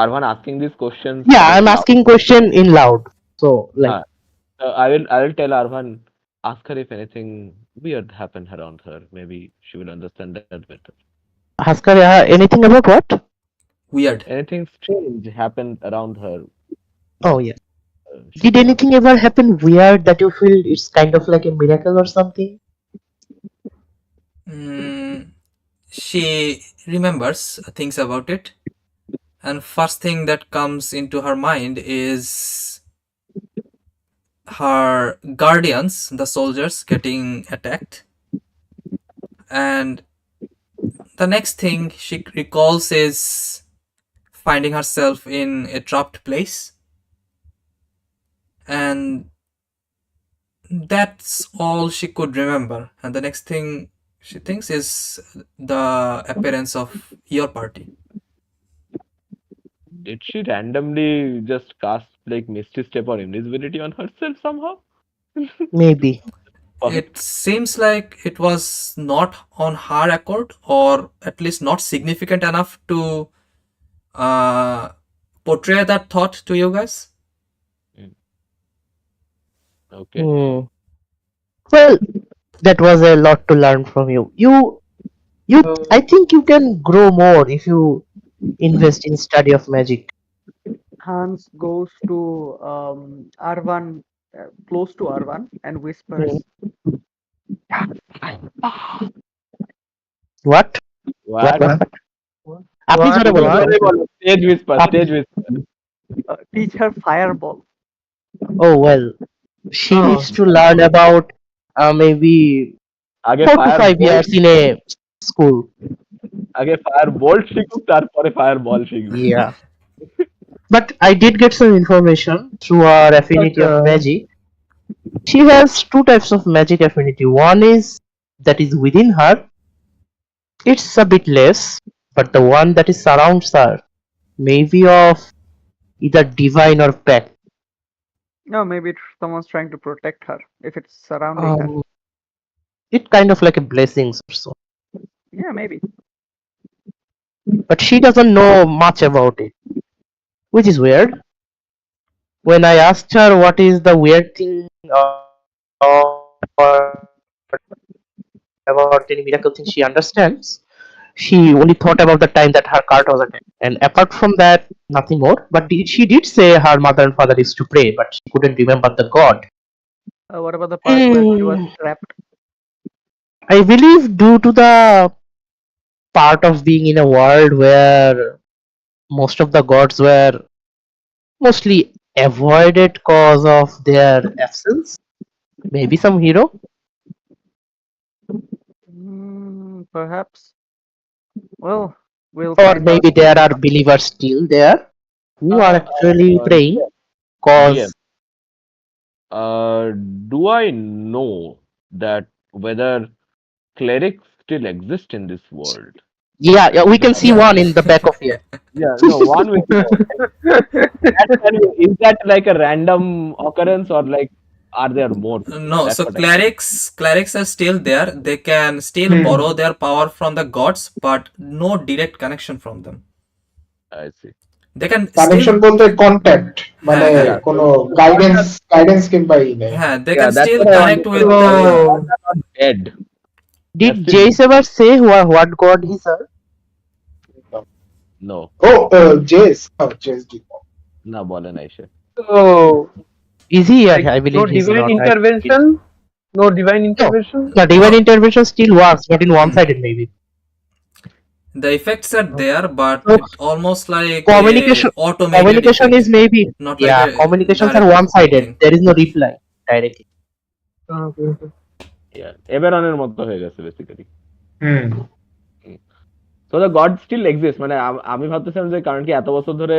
Arvan asking these questions Yeah, like I'm loud? asking question in loud. So like, I will tell Arvan, ask her if anything weird happened around her. Maybe she will understand that better. ask her anything about what? Weird. Anything strange happened around her. Oh yeah. She Did will anything ever happen weird that you feel it's kind of like a miracle or something? She remembers things about it, and first thing that comes into her mind is her guardians, the soldiers, getting attacked, and the next thing she recalls is finding herself in a trapped place, and that's all she could remember. And the next thing she thinks is the appearance of your party. Did she randomly just cast like Misty Step or invisibility on herself somehow? Maybe. It seems like it was not on her accord, or at least not significant enough to portray that thought to you guys. Okay. Well, that was a lot to learn from you. I think you can grow more if you invest in study of magic. Hans goes to Arvan close to Arvan and whispers, What? What? আপনি জোরে বলুন তো। জোরে বলো, stage whisper, up- stage whisper. teach her fireball. Oh well, she Oh. needs to learn about maybe আগে 4 to fire 5 years in a school. আগে fire bolt শিখুক, তারপরে fire বল শিখবে। Yeah. But I did get some information through our affinity of magic. She has two types of magic affinity. One is that is within her. It's a bit less, but the one that is surrounds her may be of either divine or pact. No, maybe someone's trying to protect her if it's surrounding her. It kind of like a blessings or so. Yeah, maybe. But she doesn't know much about it, which is weird. When I asked her what is the weird thing or about any miracle thing she understands, she only thought about the time that her cart was attacked. And apart from that, nothing more. But she did say her mother and father used to pray, but she couldn't remember the god. What about the part where she was trapped? I believe due to the part of being in a world where most of the gods were mostly avoided cause of their absence. Maybe some hero? Perhaps. Well, we'll Or find maybe out. there are believers still there who are actually praying cause DM, do I know that whether clerics still exist in this world? yeah, we can see one in the back of here. Yeah, no, one with is that like a random occurrence or like are there more? No, That's so what clerics are still there. They can still borrow their power from the gods, but no direct connection from them. I see. They can connection still, বলতে contact মানে Yeah. কোনো guidance কিংবা ই নেই। they Yeah, can that's still what I connect with understood. the. They're not dead. Did That's it. Jace ever say what god he served? No, ও Jess Jess না বলে নাই সে। So, Is he? like, I no believe he's divine not. intervention? No divine intervention? The divine intervention still works, but in one-sided maybe. The effects are there, but So, it's almost like communication a automated communication effect, is maybe not yeah, like a communications are direct one-sided. thing. There is no reply directly. Okay, okay. Yeah, এবেরনের মতো হয়ে গেছে basically. Hmm so the god still exist, মানে আমি ভাবতেছিলাম যে কারণ কি এত বছর ধরে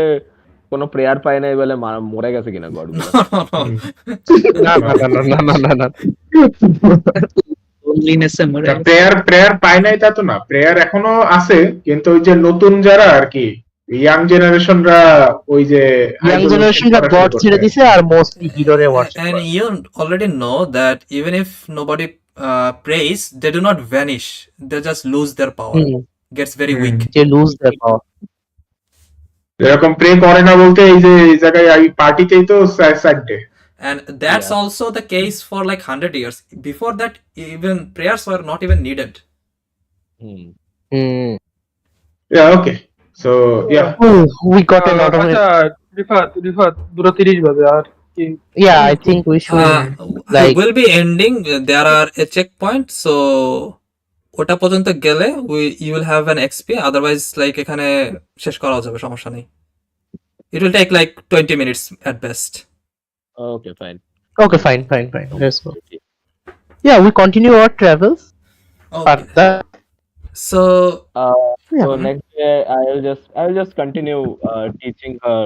কোনো প্রেয়ার পায় নাই বলে মরে গেছে কিনা গড গুলো। No. লোনলিনেসে মরে গেছে। প্রেয়ার পায় নাই তা তো না, প্রেয়ার এখনো আছে, কিন্তু ওই যে নতুন যারা আর কি ইয়াং জেনারেশনরা ওই যে Young generation got god ছেড়ে দিছে আর mostly hero রে worship And করে। you already know that even if nobody prays, they do not vanish. They just lose their power. Gets very weak. They lose their power. এরকম pray করে না বলতে এই যে এই জায়গায় এই পার্টিতেই তো সাইডে। And that's also the case for like 100 years. Before that, even prayers were not even needed. Okay so yeah We got a lot of it. আচ্ছা রিফাত 2:30 বাজে আর কি Yeah, I think we should like We'll be ending. There are a checkpoint, so ওটা পর্যন্ত গেলে you will have an XP. Otherwise, like এখানে শেষ করা যাবে, সমস্যা নেই. It will take like 20 minutes at best. Okay, fine. okay, fine. Let's go. Yeah, we continue our travels. Okay. Further. So So next day I will just continue teaching her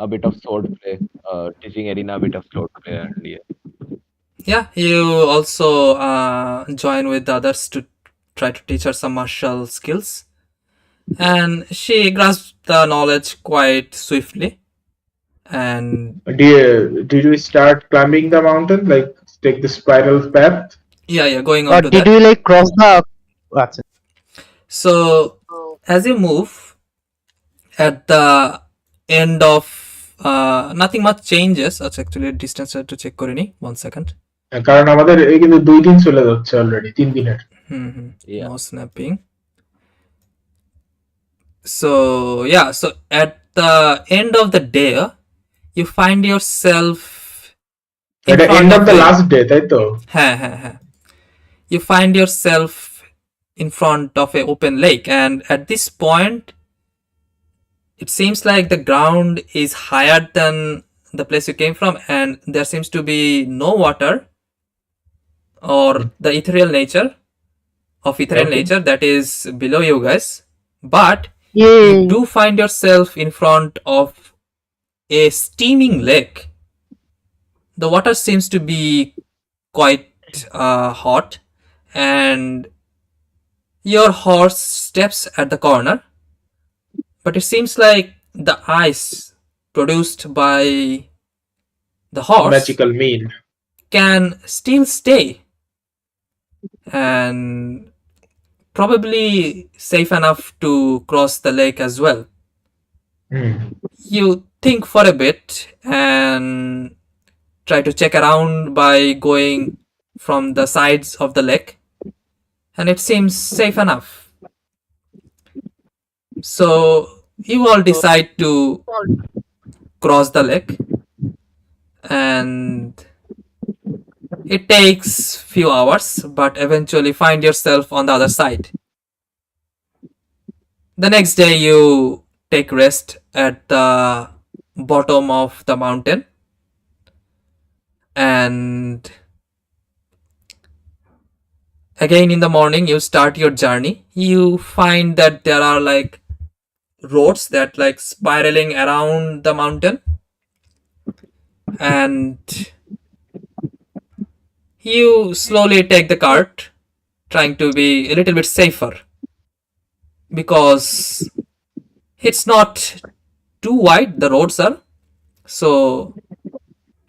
a bit of sword play, teaching Erina a bit of sword play, and yeah, you also join with the others to try to teach her some martial skills, and she grasps the knowledge quite swiftly. And did you start climbing the mountain, like take the spiral path? yeah, going on Or to did that. we like cross the So as you move at the end of nothing much changes. Actually distance to check করে নি, 1 second. কারণ আমাদের এই কিন্তু 2 দিন চলে যাচ্ছে already, 3 দিনের। No snapping. So yeah, so at the end of the day you find yourself in At the front end of of the a last day, তাই তো? you find yourself in front of a open lake, and at this point it seems like the ground is higher than the place you came from, and there seems to be no water or the ethereal nature Okay. that is below you guys, but you Yay! do find yourself in front of a steaming lake. The water seems to be quite hot, and your horse steps at the corner, but it seems like the ice produced by the horse Magical mean. can still stay and probably safe enough to cross the lake as well. You think for a bit and try to check around by going from the sides of the lake, and it seems safe enough. So you all decide to cross the lake, and it takes few hours, but eventually find yourself on the other side. The next day you take rest at the bottom of the mountain, and again in the morning you start your journey. You find that there are like roads that like spiraling around the mountain, and you slowly take the cart, trying to be a little bit safer because it's not too wide, the roads are. So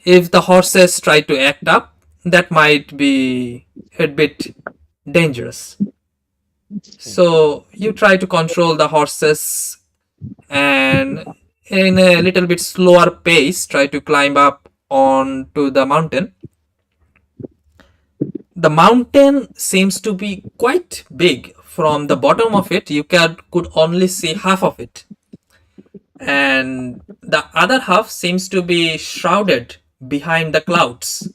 if the horses try to act up, that might be a bit dangerous. So you try to control the horses and in a little bit slower pace try to climb up onto the mountain. The mountain seems to be quite big. From the bottom of it, you could only see half of it, and the other half seems to be shrouded behind the clouds.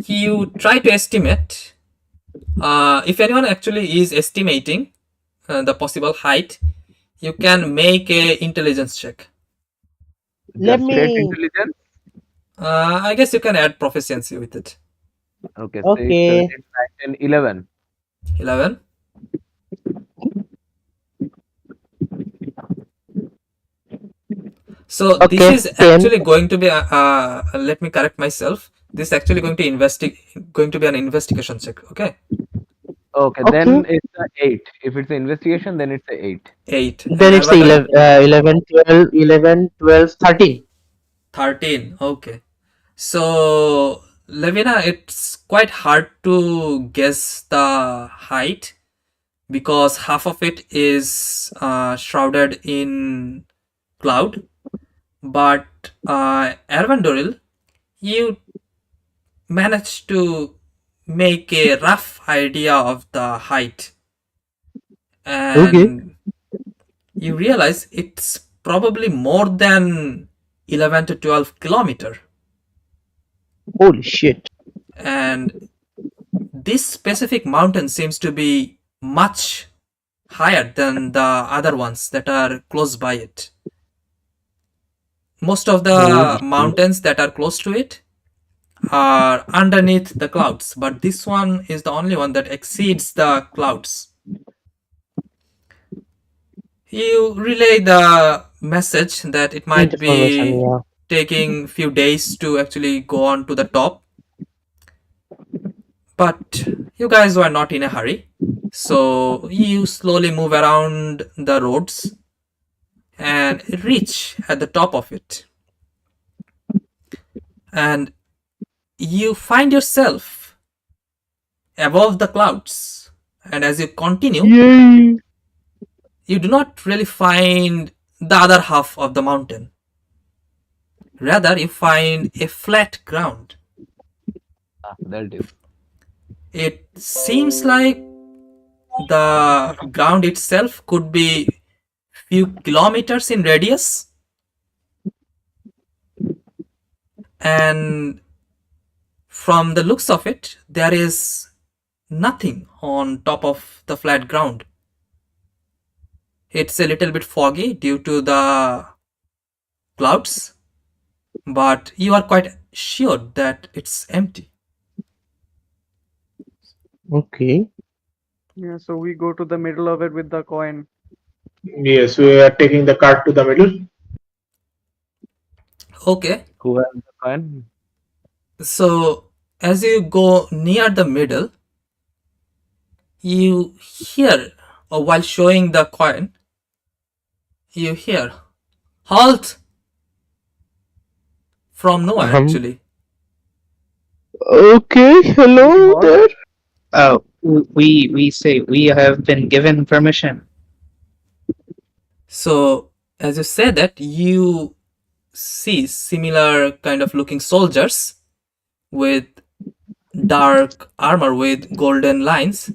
You try to estimate. If anyone actually is estimating the possible height, you can make a intelligence check. Let Just straight me. intelligence. I guess you can add proficiency with it. Okay, 6, Okay. 7, 8, 9, 10, 11. 11. So Okay, this is 10. actually going to be let me correct myself. This is actually going to be an investigation check. Okay. Okay, Okay. then it's a 8. If it's an investigation, then it's a 8. 8. Then And it's a Arvandari? 11, 12, 11, 12, 13. 13. Okay. So Levina, it's quite hard to guess the height because half of it is shrouded in cloud. But Arvandoril, you managed to make a rough idea of the height, and you realize it's probably more than 11 to 12 kilometer. Holy shit. And this specific mountain seems to be much higher than the other ones that are close by it. Most of the mountains that are close to it are underneath the clouds, but this one is the only one that exceeds the clouds. You relay the message that it might Information, be yeah. taking few days to actually go on to the top, but you guys were not in a hurry, so you slowly move around the roads and reach at the top of it, and you find yourself above the clouds. And as you continue, Yay. you do not really find the other half of the mountain. Rather, you find a flat ground. There it is. It seems like the ground itself could be few kilometers in radius, And from the looks of it, there is nothing on top of the flat ground. It's a little bit foggy due to the clouds, but you are quite sure that it's empty. Okay. Yeah, so we go to the middle of it with the coin. Yes, we are taking the cart to the middle. Okay, Who has the coin? so as you go near the middle, you hear, or while showing the coin, you hear, "Halt!" from nowhere, actually. Okay. Hello What? there. We say we have been given permission. So, as you say that, you see similar kind of looking soldiers with dark armor with golden lines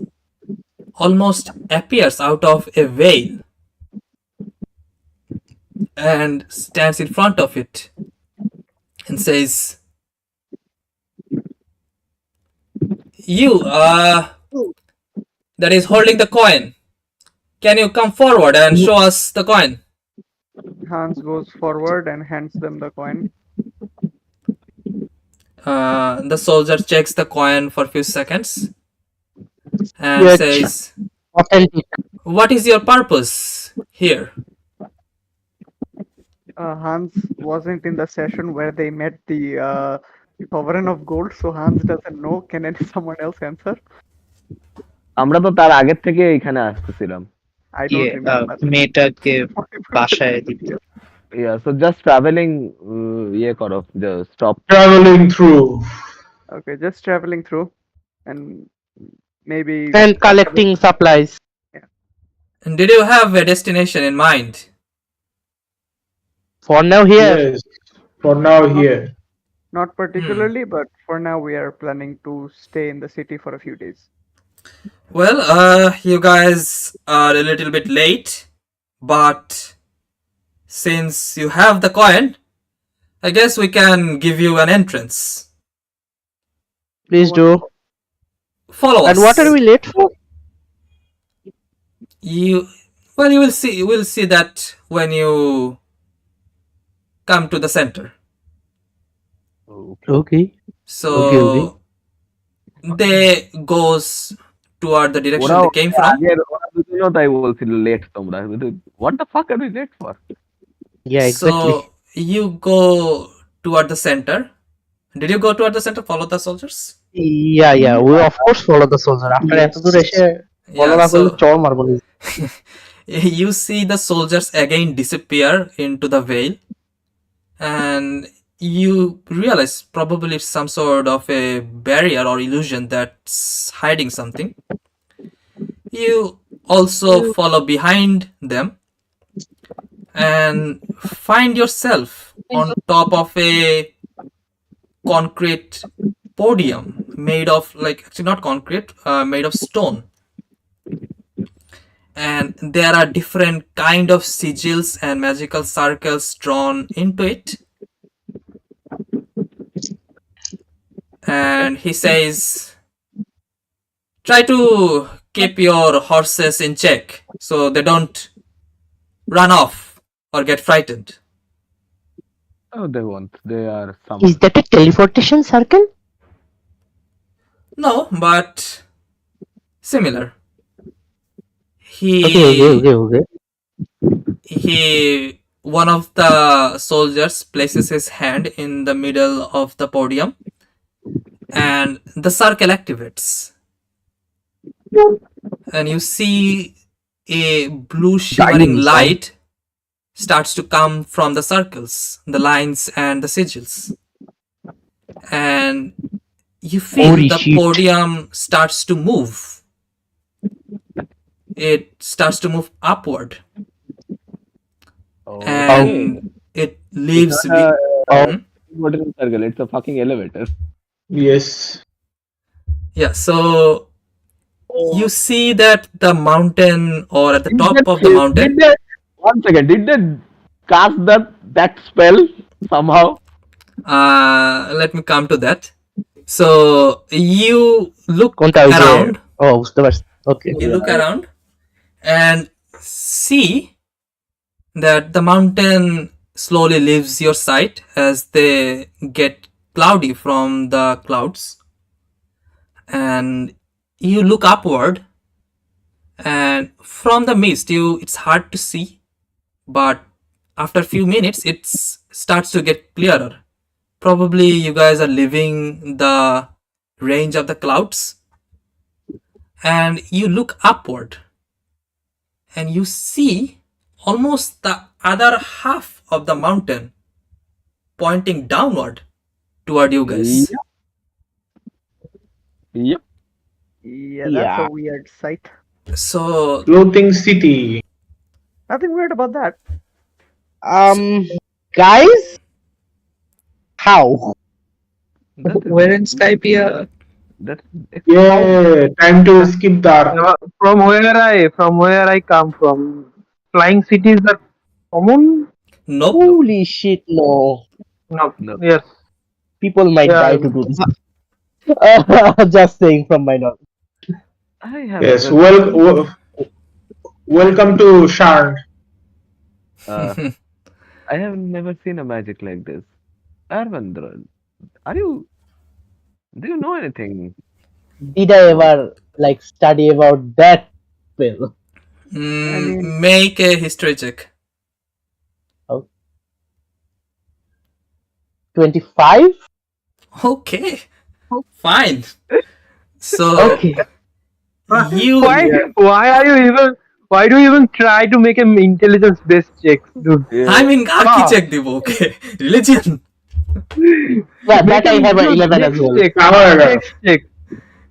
almost appears out of a veil and stands in front of it and says, "You, that is holding the coin, can you come forward and show us the coin?" Hans goes forward and hands them the coin. The soldier checks the coin for a few seconds and Yeah, says, authentic. "What is your purpose here?" Hans wasn't in the session where they met the sovereign of gold, so Hans doesn't know. Can someone else answer? আমরা তো তার আগের থেকে এখানে আসতেছিলাম। I don't remember. মেয়েটাকে বাসায় দিতে। Yeah, so just traveling, ইয়ে করো, just stop. Traveling through. Okay, just traveling through and maybe And collecting supplies. And did you have a destination in mind? For now here. Yes, for now here. not particularly, but for now we are planning to stay in the city for a few days. Well, you guys are a little bit late, but since you have the coin, I guess we can give you an entrance. Please do. Follow us. And what are we late for? You will see that when you come to the center. Okay. So Okay. they goes toward the direction ওরাও they came from. আগের ওরা দুজনেও তাই বলছিল late তোমরা। What the fuck are we late for? Yeah, exactly. So you go toward the center. Did you go toward the center? Follow the soldiers? Yeah. We of course follow the soldier. After এত দূর এসে follow না করলে চড় মারবো নিজে। You see the soldiers again disappear into the veil, and you realize probably it's some sort of a barrier or illusion that's hiding something. You also follow behind them and find yourself on top of a concrete podium made of, like, actually not concrete, made of stone. And there are different kind of sigils and magical circles drawn into it. And he says, "Try to keep your horses in check so they don't run off or get frightened." Oh, they won't. They are some. Is that a teleportation circle? No, but similar. Okay. One of the soldiers places his hand in the middle of the podium and the circle activates. And you see a blue shimmering light starts to come from the circles, the lines and the sigils. And you feel the podium starts to move. It starts to move upward. And it leaves. What is a circle? It's a fucking elevator. Yes. Yeah, so you see that the mountain, or at the top of the mountain. One second, did they cast that spell somehow? Let me come to that. So you look কোনটা ওই যে around. বুঝতে পারছি ওকে You look around and see that the mountain slowly leaves your sight as they get cloudy from the clouds, and you look upward, and from the mist it's hard to see, but after a few minutes it starts to get clearer. Probably you guys are leaving the range of the clouds, and you look upward and you see almost the other half of the mountain pointing downward toward you guys. Yep. Yep. Yeah, that's a yeah weird sight. So Floating city. Nothing weird about that. um guys how That is We're in Skypia. that's Yeah, time to skip dark. From where I come from, flying cities are common. nope. holy shit no No. no. Yes. people might Yeah. die to do this just saying from my knowledge I have Yes, never welcome to Sharn. uh, I have never seen a magic like this. Arvandra, are you do you know anything? did I ever like study about that spell I mean, Make a history check. 25 Okay, fine. So okay you Why do you even try to make an intelligence based check, dude? I mean Ah. architect দিব, okay? Religion. yeah that I have a 11 as well Check.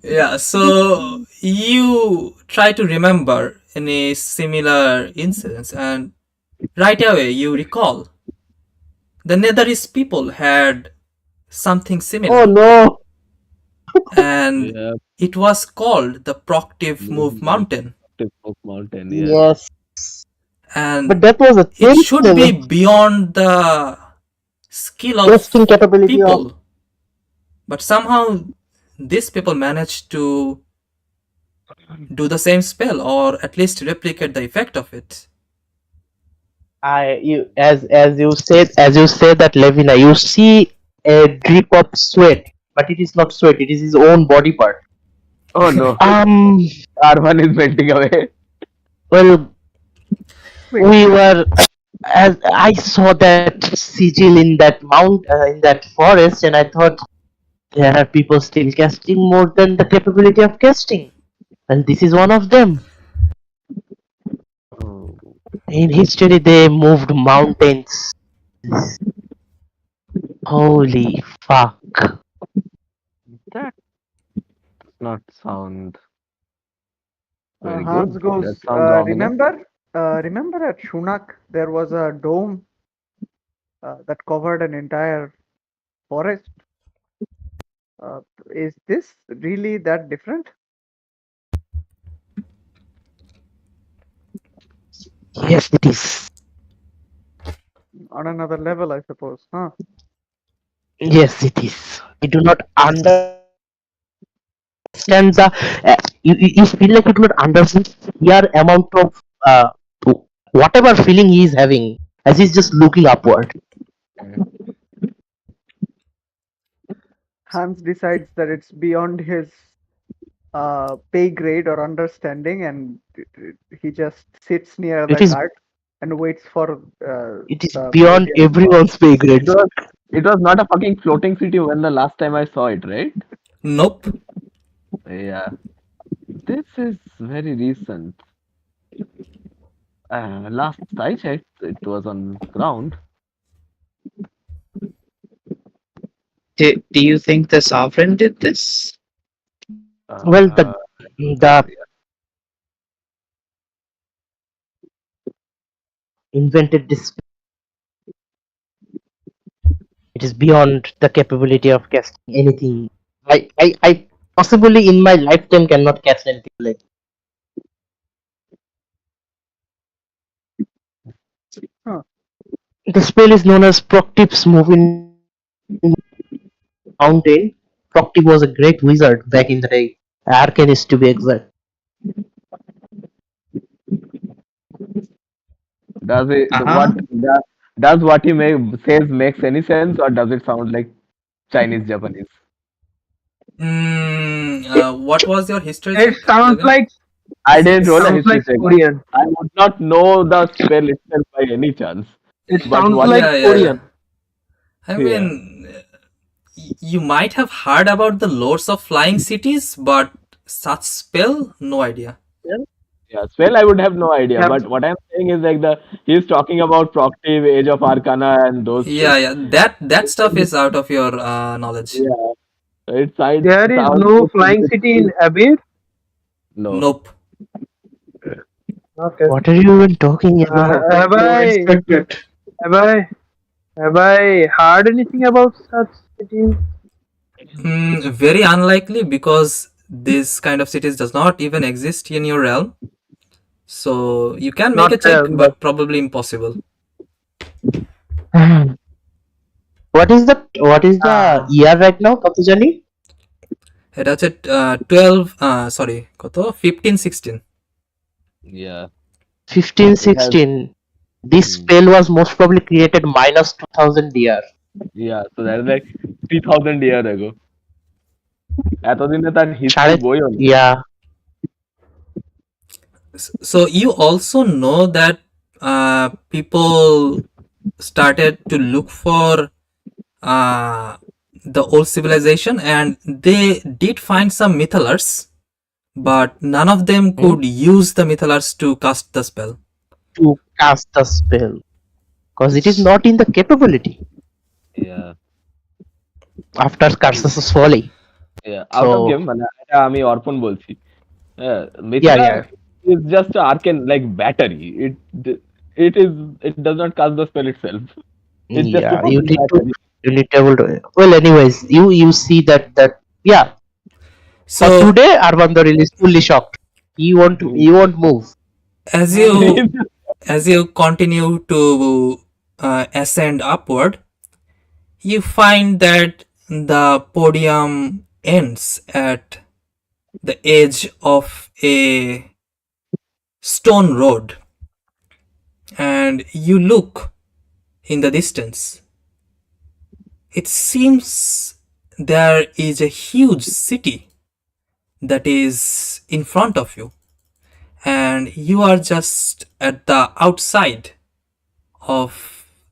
Yeah, so you try to remember any similar incidents, and right away you recall the Netherese people had something oh similar, no and Yeah, it was called the Proctive Move Mountain, Smoke Mountain, yes. yes and but that was a it should be temple beyond the skill of testing capability of people, but somehow these people managed to do the same spell, or at least replicate the effect of it. as you said that Levina, you see a drip of sweat, but it is not sweat, it is his own body part. Oh no, Arvan is melting away. Well, wait, we were as I saw that sigil in that in that forest, and I thought there are people still casting more than the capability of casting. Well, this is one of them. Oh, In history, they moved mountains. Holy fuck. that does not sound very Hans good. goes, That sounds ominous. remember at Shunak there was a dome that covered an entire forest. Is this really that different? Yes, it is. On another level, I suppose, huh? Yes, it is. We do not understand the. You feel like you do not understand the amount of whatever feeling he is having as he's just looking upward. Hans decides that it's beyond his pay grade or understanding, and he just sits near It the is. cart and waits for It is the beyond meteor to fall. everyone's pay It grade. was it was not a fucking floating city when the last time I saw it, right? Nope. Yeah, this is very recent. Last I checked, it was on ground. Do you think the sovereign did this? Well, Uh, the invented this. It is beyond the capability of casting anything. I possibly in my lifetime cannot cast anything like. Huh. The spell is known as Proctips Moving mountain. Procti was a great wizard back in the day. Arcanist to be exact. Does it Uh-huh. what does what he says makes any sense, or does it sound like Chinese Japanese? What was your history It check, sounds Levin? like I it didn't roll a sounds history like check. Korean. I would not know the spell itself by any chance. It But sounds what? like Yeah. Korean. I Yeah, mean, you might have heard about the lords of flying cities, but such spell, no idea. yeah. Spell I would have no idea. Yep. But what I'm saying is like he's talking about Proctive, Age of Arcana, and those Yeah, shit. yeah. That stuff is out of your knowledge. Yeah, it sounds There is sounds no so flying city in simplistic. Abir. No. Nope. Okay. What are you even talking about? Have You I expect it. have I have I heard anything about such cities? Very unlikely because this kind of cities does not even exist in your realm. So you can make Not a check, fair, but but probably impossible. What is the year right now, Kapujani? এটা হচ্ছে 12 sorry কত 15 16 Yeah, 15, it has. 16. This Hmm. spell was most probably created minus 2000 year. Yeah, so that is like 3,000 years ago. এতদিনে তার history সাড়ে বইও নেই। Yeah. so you also know that people started to look for the old civilization and they did find some mythalars, but none of them could use the mythalars to cast the spell. To cast the spell. Because it is not in the capability Yeah, after Curses Folly. yeah. Out of So, game মানে এটা আমি অর্পণ বলছি। হ্যাঁ, yeah, Mithila yeah. is just a arcane like battery. It is it does not cast the spell itself. It's just a Yeah, you fucking need to battery. you need to able to. Well, anyways, you see that yeah. For So today, Armando is fully shocked. He won't move. as you continue to ascend upward, you find that the podium ends at the edge of a stone road, and you look in the distance. It seems there is a huge city that is in front of you, and you are just at the outside of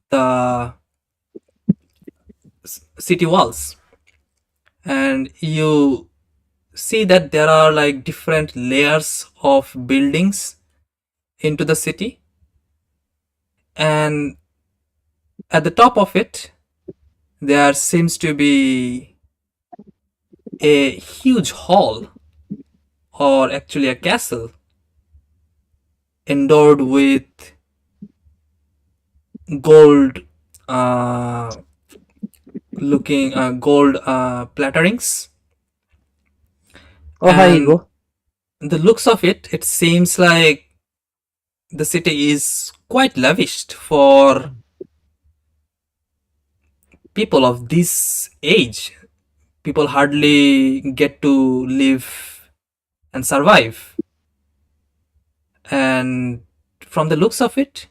the city walls, and you see that there are like different layers of buildings into the city, and at the top of it there seems to be a huge hall, or actually a castle, endowed with gold looking gold platterings. Oh, here you And go. the looks of it, it seems like the city is quite lavished for people of this age. People hardly get to live and survive. And from the looks of it,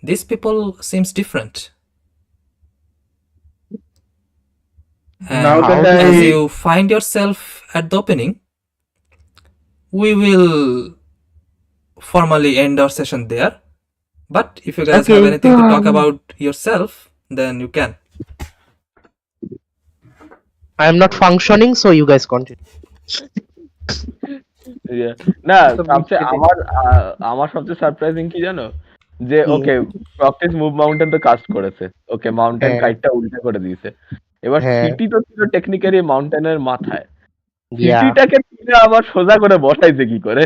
these people seems different. Now And that as I you find yourself at the opening, we will formally end our session there. But if you guys have Okay. anything to talk about yourself, then you can. I am not functioning, so you guys continue. Yeah. না So সবচেয়ে basically- আমার সবচেয়ে surprising কি জানো, যে ওকে প্রকটিস move mountain তো caste করেছে, ওকে mountain হ্যাঁ। কাইটটা উল্টে করে দিয়েছে, এবার হ্যাঁ। সিটি তো ছিল টেকনিক্যালি মাউন্টেনের মাথায়, Yeah, সিটিটাকে তুলে আবার সোজা করে বসাইছে কি করে?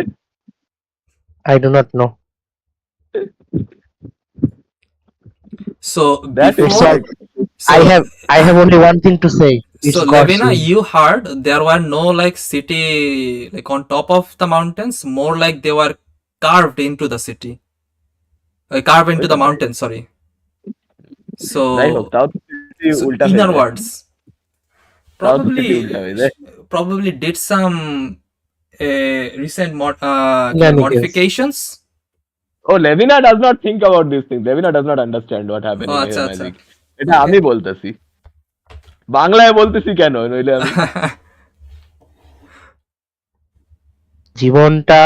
I do not know. So That is before, like, so, I have only one thing to say. It's so God's Levina, will. you heard there were no like city like on top of the mountains, more like they were carved into the city, carved into the mountain. Sorry. যাই হোক, So তাও স্থিতি So উল্টা হয়ে inner যায় words. তাও তো স্থিতি উল্টা হয়ে যায় Probably did some recent modifications. Oh, Levina does not think about these things. Levina does not understand what happened in his magic. এটা আমি বলতেছি বাংলায় বলতেছি কেন নইলে আমি জীবনটা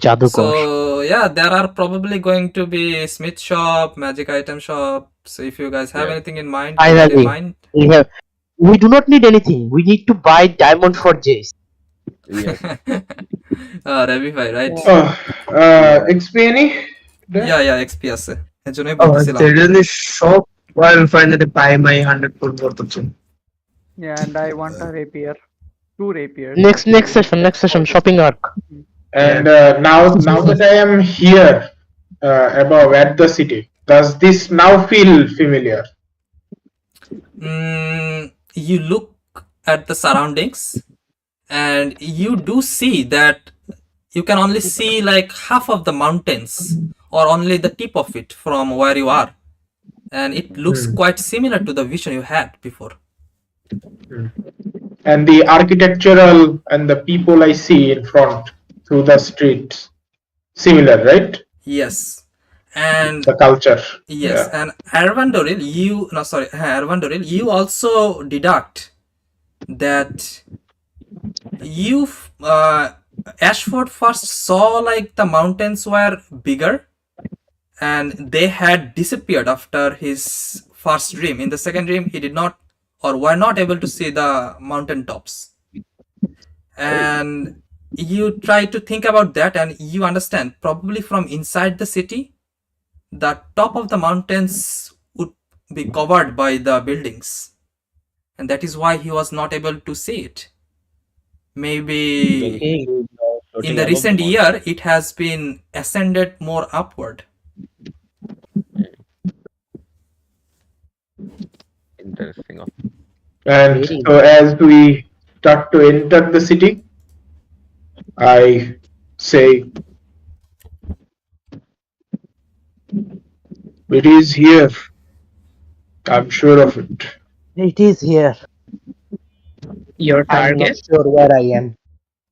জাদুকর So yeah, there are probably going to be smith shop, magic item shop. So if you guys have anything in mind, keep it in mind. we do not need anything. We need to buy diamond for Jace. Yes. Ravi bhai, right? XP any? Yeah, XP আছে এজন্যই Oh, বলতেছিলাম there is a shop where I'll finally buy my 100 full worth of gem. Yeah, and I want a rapier. 2 rapiers. Next session, shopping arc. And now that I am here above at the city, does this now feel familiar? You look at the surroundings and you do see that you can only see like half of the mountains or only the tip of it from where you are, and it looks quite similar to the vision you had before. And the architectural and the people I see in front through the streets, similar, right? Yes. And the culture. Yes, yeah. And Arvandoril, you also deduct that you Ashford first saw like the mountains were bigger and they had disappeared after his first dream. In the second dream, he did not or were not able to see the mountain tops. And you try to think about that and you understand probably from inside the city the top of the mountains would be covered by the buildings, and that is why he was not able to see it. Maybe in the recent year it has been ascended more upward. Interesting. And so as we start to enter the city, I say, it is here. I'm sure of it. It is here. Your target? I'm not sure where I am.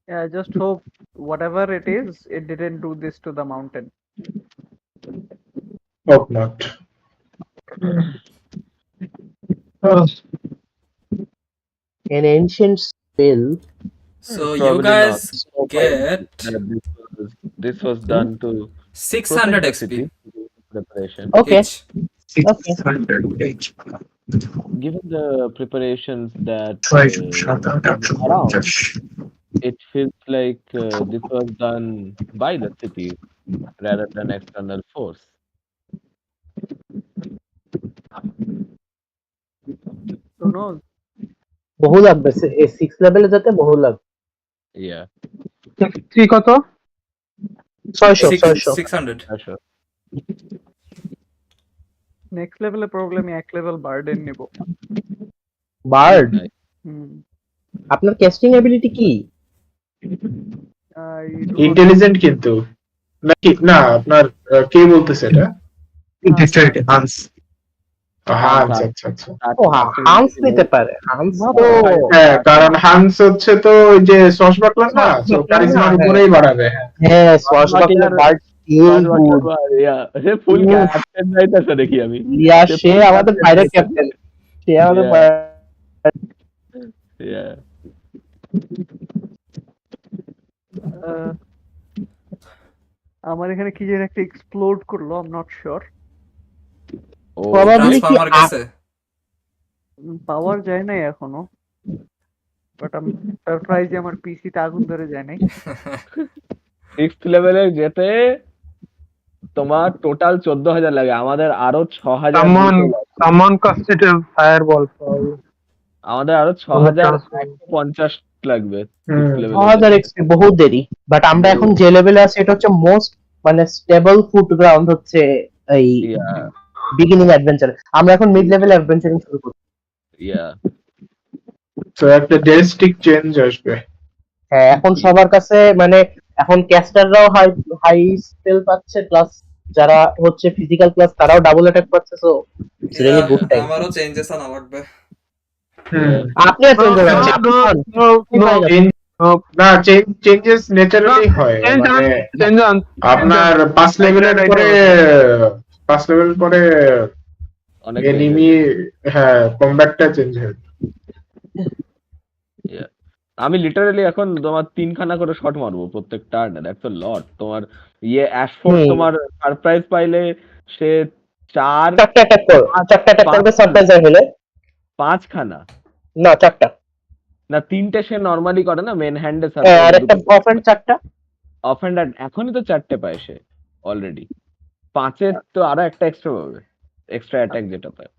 Yeah, I just hope whatever it is, it didn't do this to the mountain. Hope not. An ancient spell. So you guys get this was done to 600 XP preparation. Okay. Each. 600 each. Given the preparations that around, it feels like this was done by the city rather than external force. Who knows? বহু লাগবে 6 লেভেলে যেতে বহু লাগবে Yeah. কি কত 600 next লেভেলে problem এক লেভেল বার্ডেন নেব বার্ড আপনার ক্যাস্টিং এবিলিটি কি ইন্টেলিজেন্ট কিন্তু নাকি না আপনার কে বলতেছে এটা ইন্টেলিজেন্ট হান্স হান্স নিতে পারে হান্স তো হ্যাঁ কারণ হান্স হচ্ছে তো ওই যে সসবাকলার না তো কারিজমার উপরেই বাড়াবে হ্যাঁ সসবাকলার বার্ড ফুল ক্যাপ্টেন রাইটারটা দেখি আমি সে আমাদের পাইরেট ক্যাপ্টেন সে আমাদের আমার এখানে কি যেন একটা এক্সপ্লোড করলো আই এম নট শিওর পাওয়ার যায় নাই এখনো বাট আই এম সারপ্রাইজ আমার পিসি তে আগুন ধরে যায় নাই 6th লেভেলে যেতে তোমার টোটাল 14000 লাগে আমাদের আরো 6000 সামন কাস্টেড ফায়ারবল আমাদের আরো 6150 লাগবে 6000 এক্সপি বহু দেরি বাট আমরা এখন যে লেভেলে আছি এটা হচ্ছে মোস্ট মানে স্টেবল ফুট গ্রাউন্ড হচ্ছে এই বিগিনিং অ্যাডভেঞ্চার আমরা এখন মিড লেভেল অ্যাডভেঞ্চারিং শুরু করব সো একটা ড্রাস্টিক চেঞ্জ আসবে হ্যাঁ এখন সবার কাছে মানে এখন ক্যাস্টাররাও হাই স্পেল পাচ্ছে প্লাস যারা হচ্ছে ফিজিক্যাল ক্লাস তারাও ডাবল অ্যাটাক পাচ্ছে, so it's really good time. আমারও চেঞ্জেস আনা লাগবে। আপনি আর চেঞ্জ হবে না, আপনি পান। না, চেঞ্জেস ন্যাচারালি হয়, মানে আপনার 5 লেভেল পরে অনেক এনিমি, হ্যাঁ, কমব্যাটটা চেঞ্জ হয়। Yeah. আমি লিটারালি এখন তোমার 3খানা করে শট মারবো প্রত্যেক টার্নে, দ্যাটস আ লট। তোমার অ্যাশফোর্ড তোমার সারপ্রাইজ পাইলে সে 4টা অ্যাটাক করো, 4টা অ্যাটাক করবে সারপ্রাইজার হলে। 5খানা না 4টা, না 3টে সে নরমালি করে না মেন হ্যান্ডে আর সারপ্রাইজ, একটা অফেন্ড 4টা। অফেন্ড এখনই তো 4টে পায় সে অলরেডি, 5এর তো আরো একটা এক্সট্রা পাবে, এক্সট্রা অ্যাটাক যেটা পায়।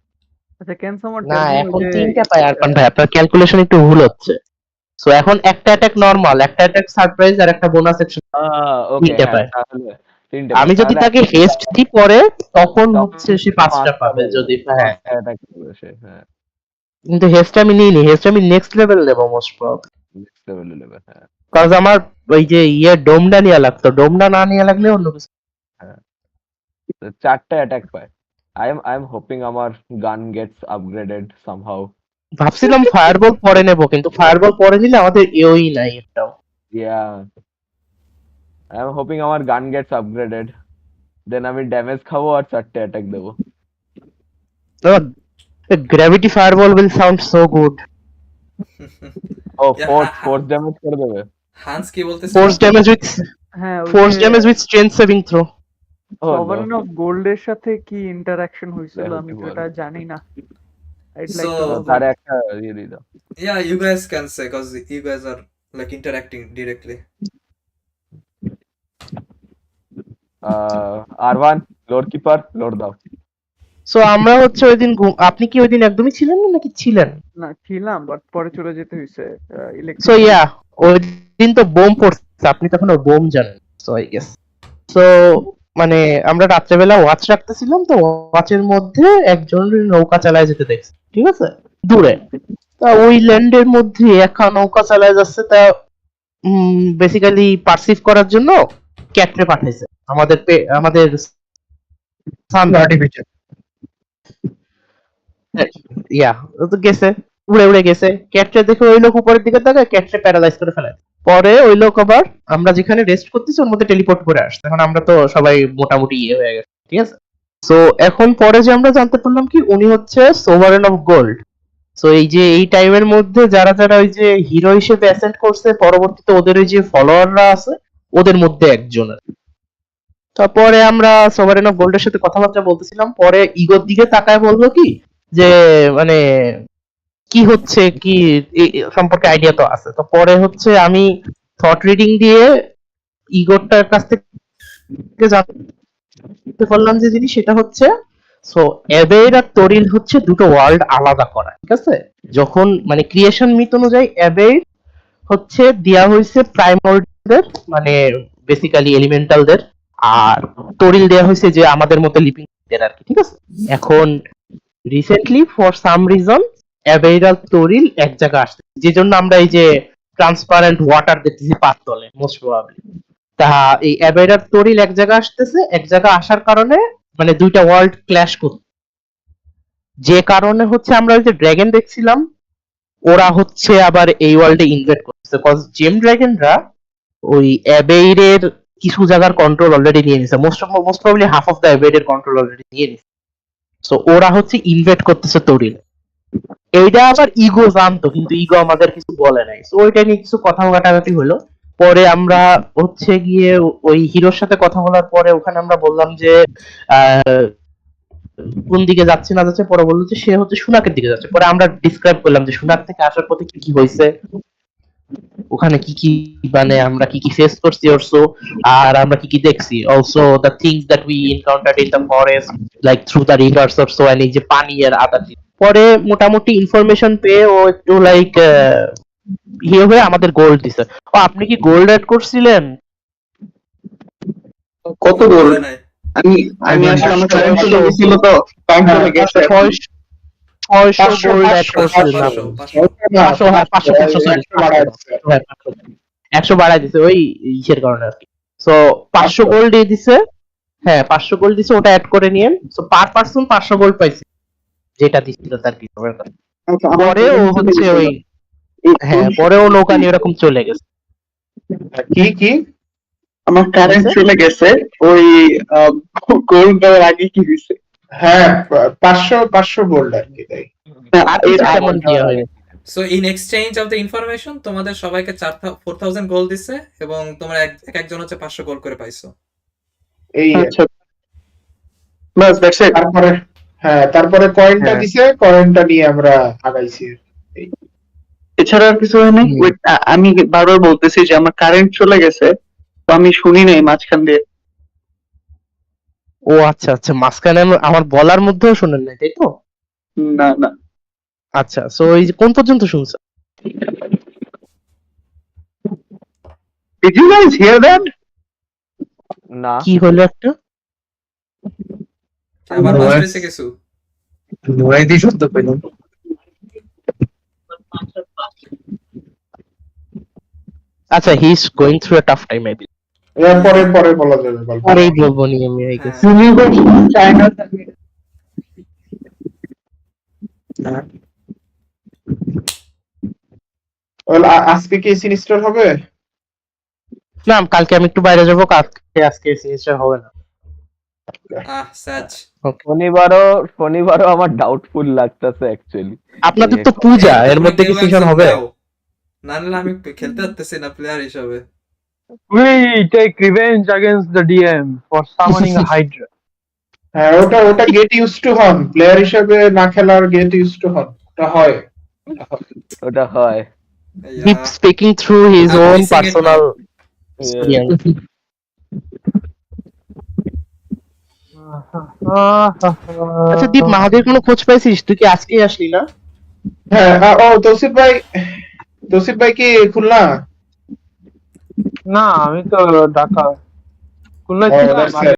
আচ্ছা, ক্যান সামওয়ান না টেল মি এখন যে 3টা পায় আরপান ভাই, আপনার ক্যালকুলেশন একটু ভুল হচ্ছে। সো এখন একটা অ্যাটাক নরমাল, একটা অ্যাটাক সারপ্রাইজ আর একটা বোনাস অ্যাকশন, ওকে, 3টা পায়। তাহলে 3টে আমি যদি তাকে হেস্ট দিই পরে তখন হচ্ছে সে 5টা পাবে, যদি হ্যাঁ। অ্যাটাক করবে সে, হ্যাঁ কিন্তু হেস্ট আমি নিইনি, হেস্ট আমি নেক্সট লেভেল নেবো মোস্ট প্রবাবলি, নেক্সট লেভেলে নেবে, হ্যাঁ কারণ আমার ওই যে ডোমটা নিয়ে লাগতো, ডোমটা না নিয়ে লাগলে অন্য কিছু। হ্যাঁ। 4টে অ্যাটাক পায়। I am hoping আমার গান গেটস আপগ্রেডেড সামহাউ। ভাবছিলাম ফায়ারবল পরে নেব, কিন্তু ফায়ারবল পরে নিলে আমাদের এওই নাই একটাও। Yeah, I am hoping আমার গান গেটস আপগ্রেডেড, দেন আমি ড্যামেজ খাবো আর 4টে অ্যাটাক দেবো। Gravity fireball will sound so good. ও ফোর্স ড্যামেজ করে দেবে। হান্স কি বলতেছে? ফোর্স ড্যামেজ উইথ হ্যাঁ, force damage with strength saving throw. Sovereign of গোল্ডের সাথে কি ইন্টারঅ্যাকশন হয়েছিল Level আমি তো 12. এটা জানি না। I'd like So, to know তার that. একটা দিয়ে দিই দাও। Yeah, you guys can say because you guys are like interacting directly. R1 load keeper load দাও। সো আমরা হচ্ছে ওই দিন আপনি কি ওই দিন একদমই ছিলেন না নাকি ছিলেন? না ছিলাম, বাট পরে চলে যেতে হয়েছে সো ইয়া, ওই দিন তো বোম পড়ছে, আপনি তখন বোম জানেন। সো আই গেস, সো মানে আমরা রাত্রেবেলা ওয়াচ রাখতেছিলাম, তো ওয়াচের মধ্যে একজন নৌকা চালায় যেতে দেখছি, ঠিক আছে, দূরে। তা ওই ল্যান্ডের মধ্যে একা নৌকা চালায় যাচ্ছে, তা বেসিক্যালি পারসিভ করার জন্য ক্যাটরে পাঠাইছে আমাদের আমাদের ইয়া, ও তো গেছে, উড়ে উড়ে গেছে। ক্যাটরে দেখে ওই লোক উপরের দিকে তাকায়, ক্যাটরে প্যারালাইজ করে ফেলে। পরে ওই লোক আবার আমরা যেখানে রেস্ট করতেছি ওর মধ্যে টেলিপোর্ট করে আসছে। এখন আমরা তো সবাই মোটামুটি ইয়ে হয়ে গেছে, ঠিক আছে। সো এখন পরে যে আমরা জানতে পারলাম কি উনি হচ্ছে সোভারেন অফ গোল্ড। সো এই যে এই টাইমের মধ্যে যারা যারা ওই যে হিরো হিসেবে অ্যাসেন্ট করছে, পরবর্তীতে ওদের ওই যে ফলোয়াররা আছে ওদের মধ্যে একজনের। তারপরে আমরা সোভারেন অফ গোল্ডের সাথে কথাবার্তা বলতেছিলাম, পরে ইগোর দিকে তাকায় বললো কি যে মানে কি হচ্ছে কি সম্পর্কে আইডিয়া তো আছে। তো পরে হচ্ছে আমি থট রিডিং দিয়ে ইগোরটার কাছ থেকে জানতে পারলাম যে জিনিস সেটা হচ্ছে, সো অ্যাবের আর তরিল হচ্ছে দুটো ওয়ার্ল্ড আলাদা করা, ঠিক আছে। যখন মানে ক্রিয়েশন মিথ অনুযায়ী অ্যাবের হচ্ছে দেয়া হয়েছে প্রাইমর্ডিয়ালদের, মানে বেসিক্যালি এলিমেন্টালদের, আর তরিল দেয়া হয়েছে যে আমাদের মতো লিভিং আর কি, ঠিক আছে। এখন রিসেন্টলি ফর সাম রিজন অ্যাবেইরাল তরিল এক জায়গায় আসছে, যে জন্য আমরা এই যে ট্রান্সপারেন্ট ওয়াটার দেখতেছি পাততলে মোস্ট প্রবাবলি। তা এই অ্যাবেইরাল তরিল এক জায়গায় আসতেছে, এক জায়গায় আসার কারণে মানে দুইটা ওয়ার্ল্ড ক্ল্যাশ করছে, যে কারণে হচ্ছে আমরা ওই যে ড্রাগন দেখছিলাম ওরা হচ্ছে আবার এই ওয়ার্ল্ডে ইনভেট করছে, কজ জেম ড্রাগনরা ওই অ্যাবেইরের কিছু জায়গার কন্ট্রোল অলরেডি নিয়ে নিছে, most probably half of the অ্যাবেইরের কন্ট্রোল অলরেডি নিয়ে নিছে। সো ওরা হচ্ছে ইনভেট করতেছে তরিল। এইটা আবার ইগো জানতো, কিন্তু ইগো আমাদের কিছু বলে নাই। সো ওইটা নিয়ে কিছু কথা কাটাকাটি হলো। পরে আমরা হচ্ছে গিয়ে ওই হিরোর সাথে কথা বলার পরে ওখানে আমরা বললাম যে কোন দিকে যাচ্ছে না যাচ্ছে, পরে বললো যে সে হচ্ছে সুনাকের দিকে যাচ্ছে। পরে আমরা ডিসক্রাইব করলাম যে সুনাক থেকে আসার পথে কি কি হয়েছে, ওখানে কি কি মানে আমরা কি কি ফেস করছি অলসো, আর আমরা কি কি দেখছি also, the things that we encountered in the forest like through the rivers also, and এই যে পানি আর আদার। পরে মোটামুটি ইনফরমেশন পেয়ে ও একটু লাইক ইয়ে হয়ে আমাদের গোল্ড দিছে। ও আপনি কি গোল্ড অ্যাড করছিলেন? কত গোল্ড? আমি আমি আসলে আমার টাইম চলে গেছিল, তো টাইম চলে গেছে। 600 গোল্ড অ্যাড করছিলাম। 100 বাড়াই দিছে ওই ইসের কারণে আর কি। সো 500 গোল্ড দিয়ে দিছে, হ্যাঁ 500 গোল্ড দিছে, ওটা অ্যাড করে নিয়েন। সো পার পারসন 500 গোল্ড পাইছে, যেটা দিছিল তার কি আচ্ছা, আমার পরে ও payment চলে হচ্ছে গেছিল। ওই হ্যাঁ পরে ও নৌকা নিয়ে এরকম চলে গেছে। কি কি আমার কারেন্ট বুঝছে? চলে গেছে, ওই গোল্ড দেওয়ার আগে কি হয়েছে? হ্যাঁ 500 গোল্ড আর কি তাই আর এর কিছু আগে তেমন দেওয়া হয়নি। So in exchange of the information তোমাদের সবাইকে 4000 গোল্ড দিছে এবং তোমরা একজন হচ্ছে 500 গোল্ড করে পাইছো। এই আচ্ছা, বাস দ্যাটস ইট। তারপরে তারপরে কয়েনটা হ্যাঁ। দিছে, কয়েনটা নিয়ে আমরা আগাইছি। এই এছাড়া আর কিছু হয় নাই। হুম। ওয়েট, আমি বারবার বলতেছি যে আমার কারেন্ট চলে গেছে, তো আমি শুনি নাই মাঝখান দিয়ে। ও আচ্ছা আচ্ছা, মাঝখানে আমার বলার মধ্যেও শুনেন নাই তাই তো? না না, আচ্ছা, সো এই যে কোন পর্যন্ত শুনছেন? Did you guys hear that? না কি হলো একটা? আবার Noise. বাজতেছে কিছু। নোয়াইদি শব্দ পেলাম। আচ্ছা, he is going through a tough time, I believe. এর পরে পরে বলা যাবে গল্প। পরেই বলবো নি আমি, আই গেস। চায়না আজকে কি সিনিস্টার হবে? না, কালকে আমি একটু বাইরে যাবো, আজকে সিনিস্টার হবে না। সাচ। শনিবারও আমার ডাউটফুল লাগতেছে অ্যাকচুয়ালি। আপনাদের তো পূজা, এর তোমরা মধ্যে কি কেউ সিজন একজন হবে? দাও। না না আমি খেলতে পারতেছি না প্লেয়ার হিসাবে। We take revenge against the DM for summoning a Hydra. হ্যাঁ ওটা গেট ইউজ টু হন, প্লেয়ার হিসেবে না খেলার গেট ইউজ টু হন, ওটা হয়। ওটা হয়। He speaking through his I'm own missing it personal Yeah. experience. আচ্ছা দীপ, মাহাদের কোনো খোঁজ পাইছিস? তুই কি আজকেই আসলি না? হ্যাঁ ও তৌসিফ ভাই কি খুলনা? না, আমি তো ঢাকা। খুলনা Oh, ছিলাম that's আগে।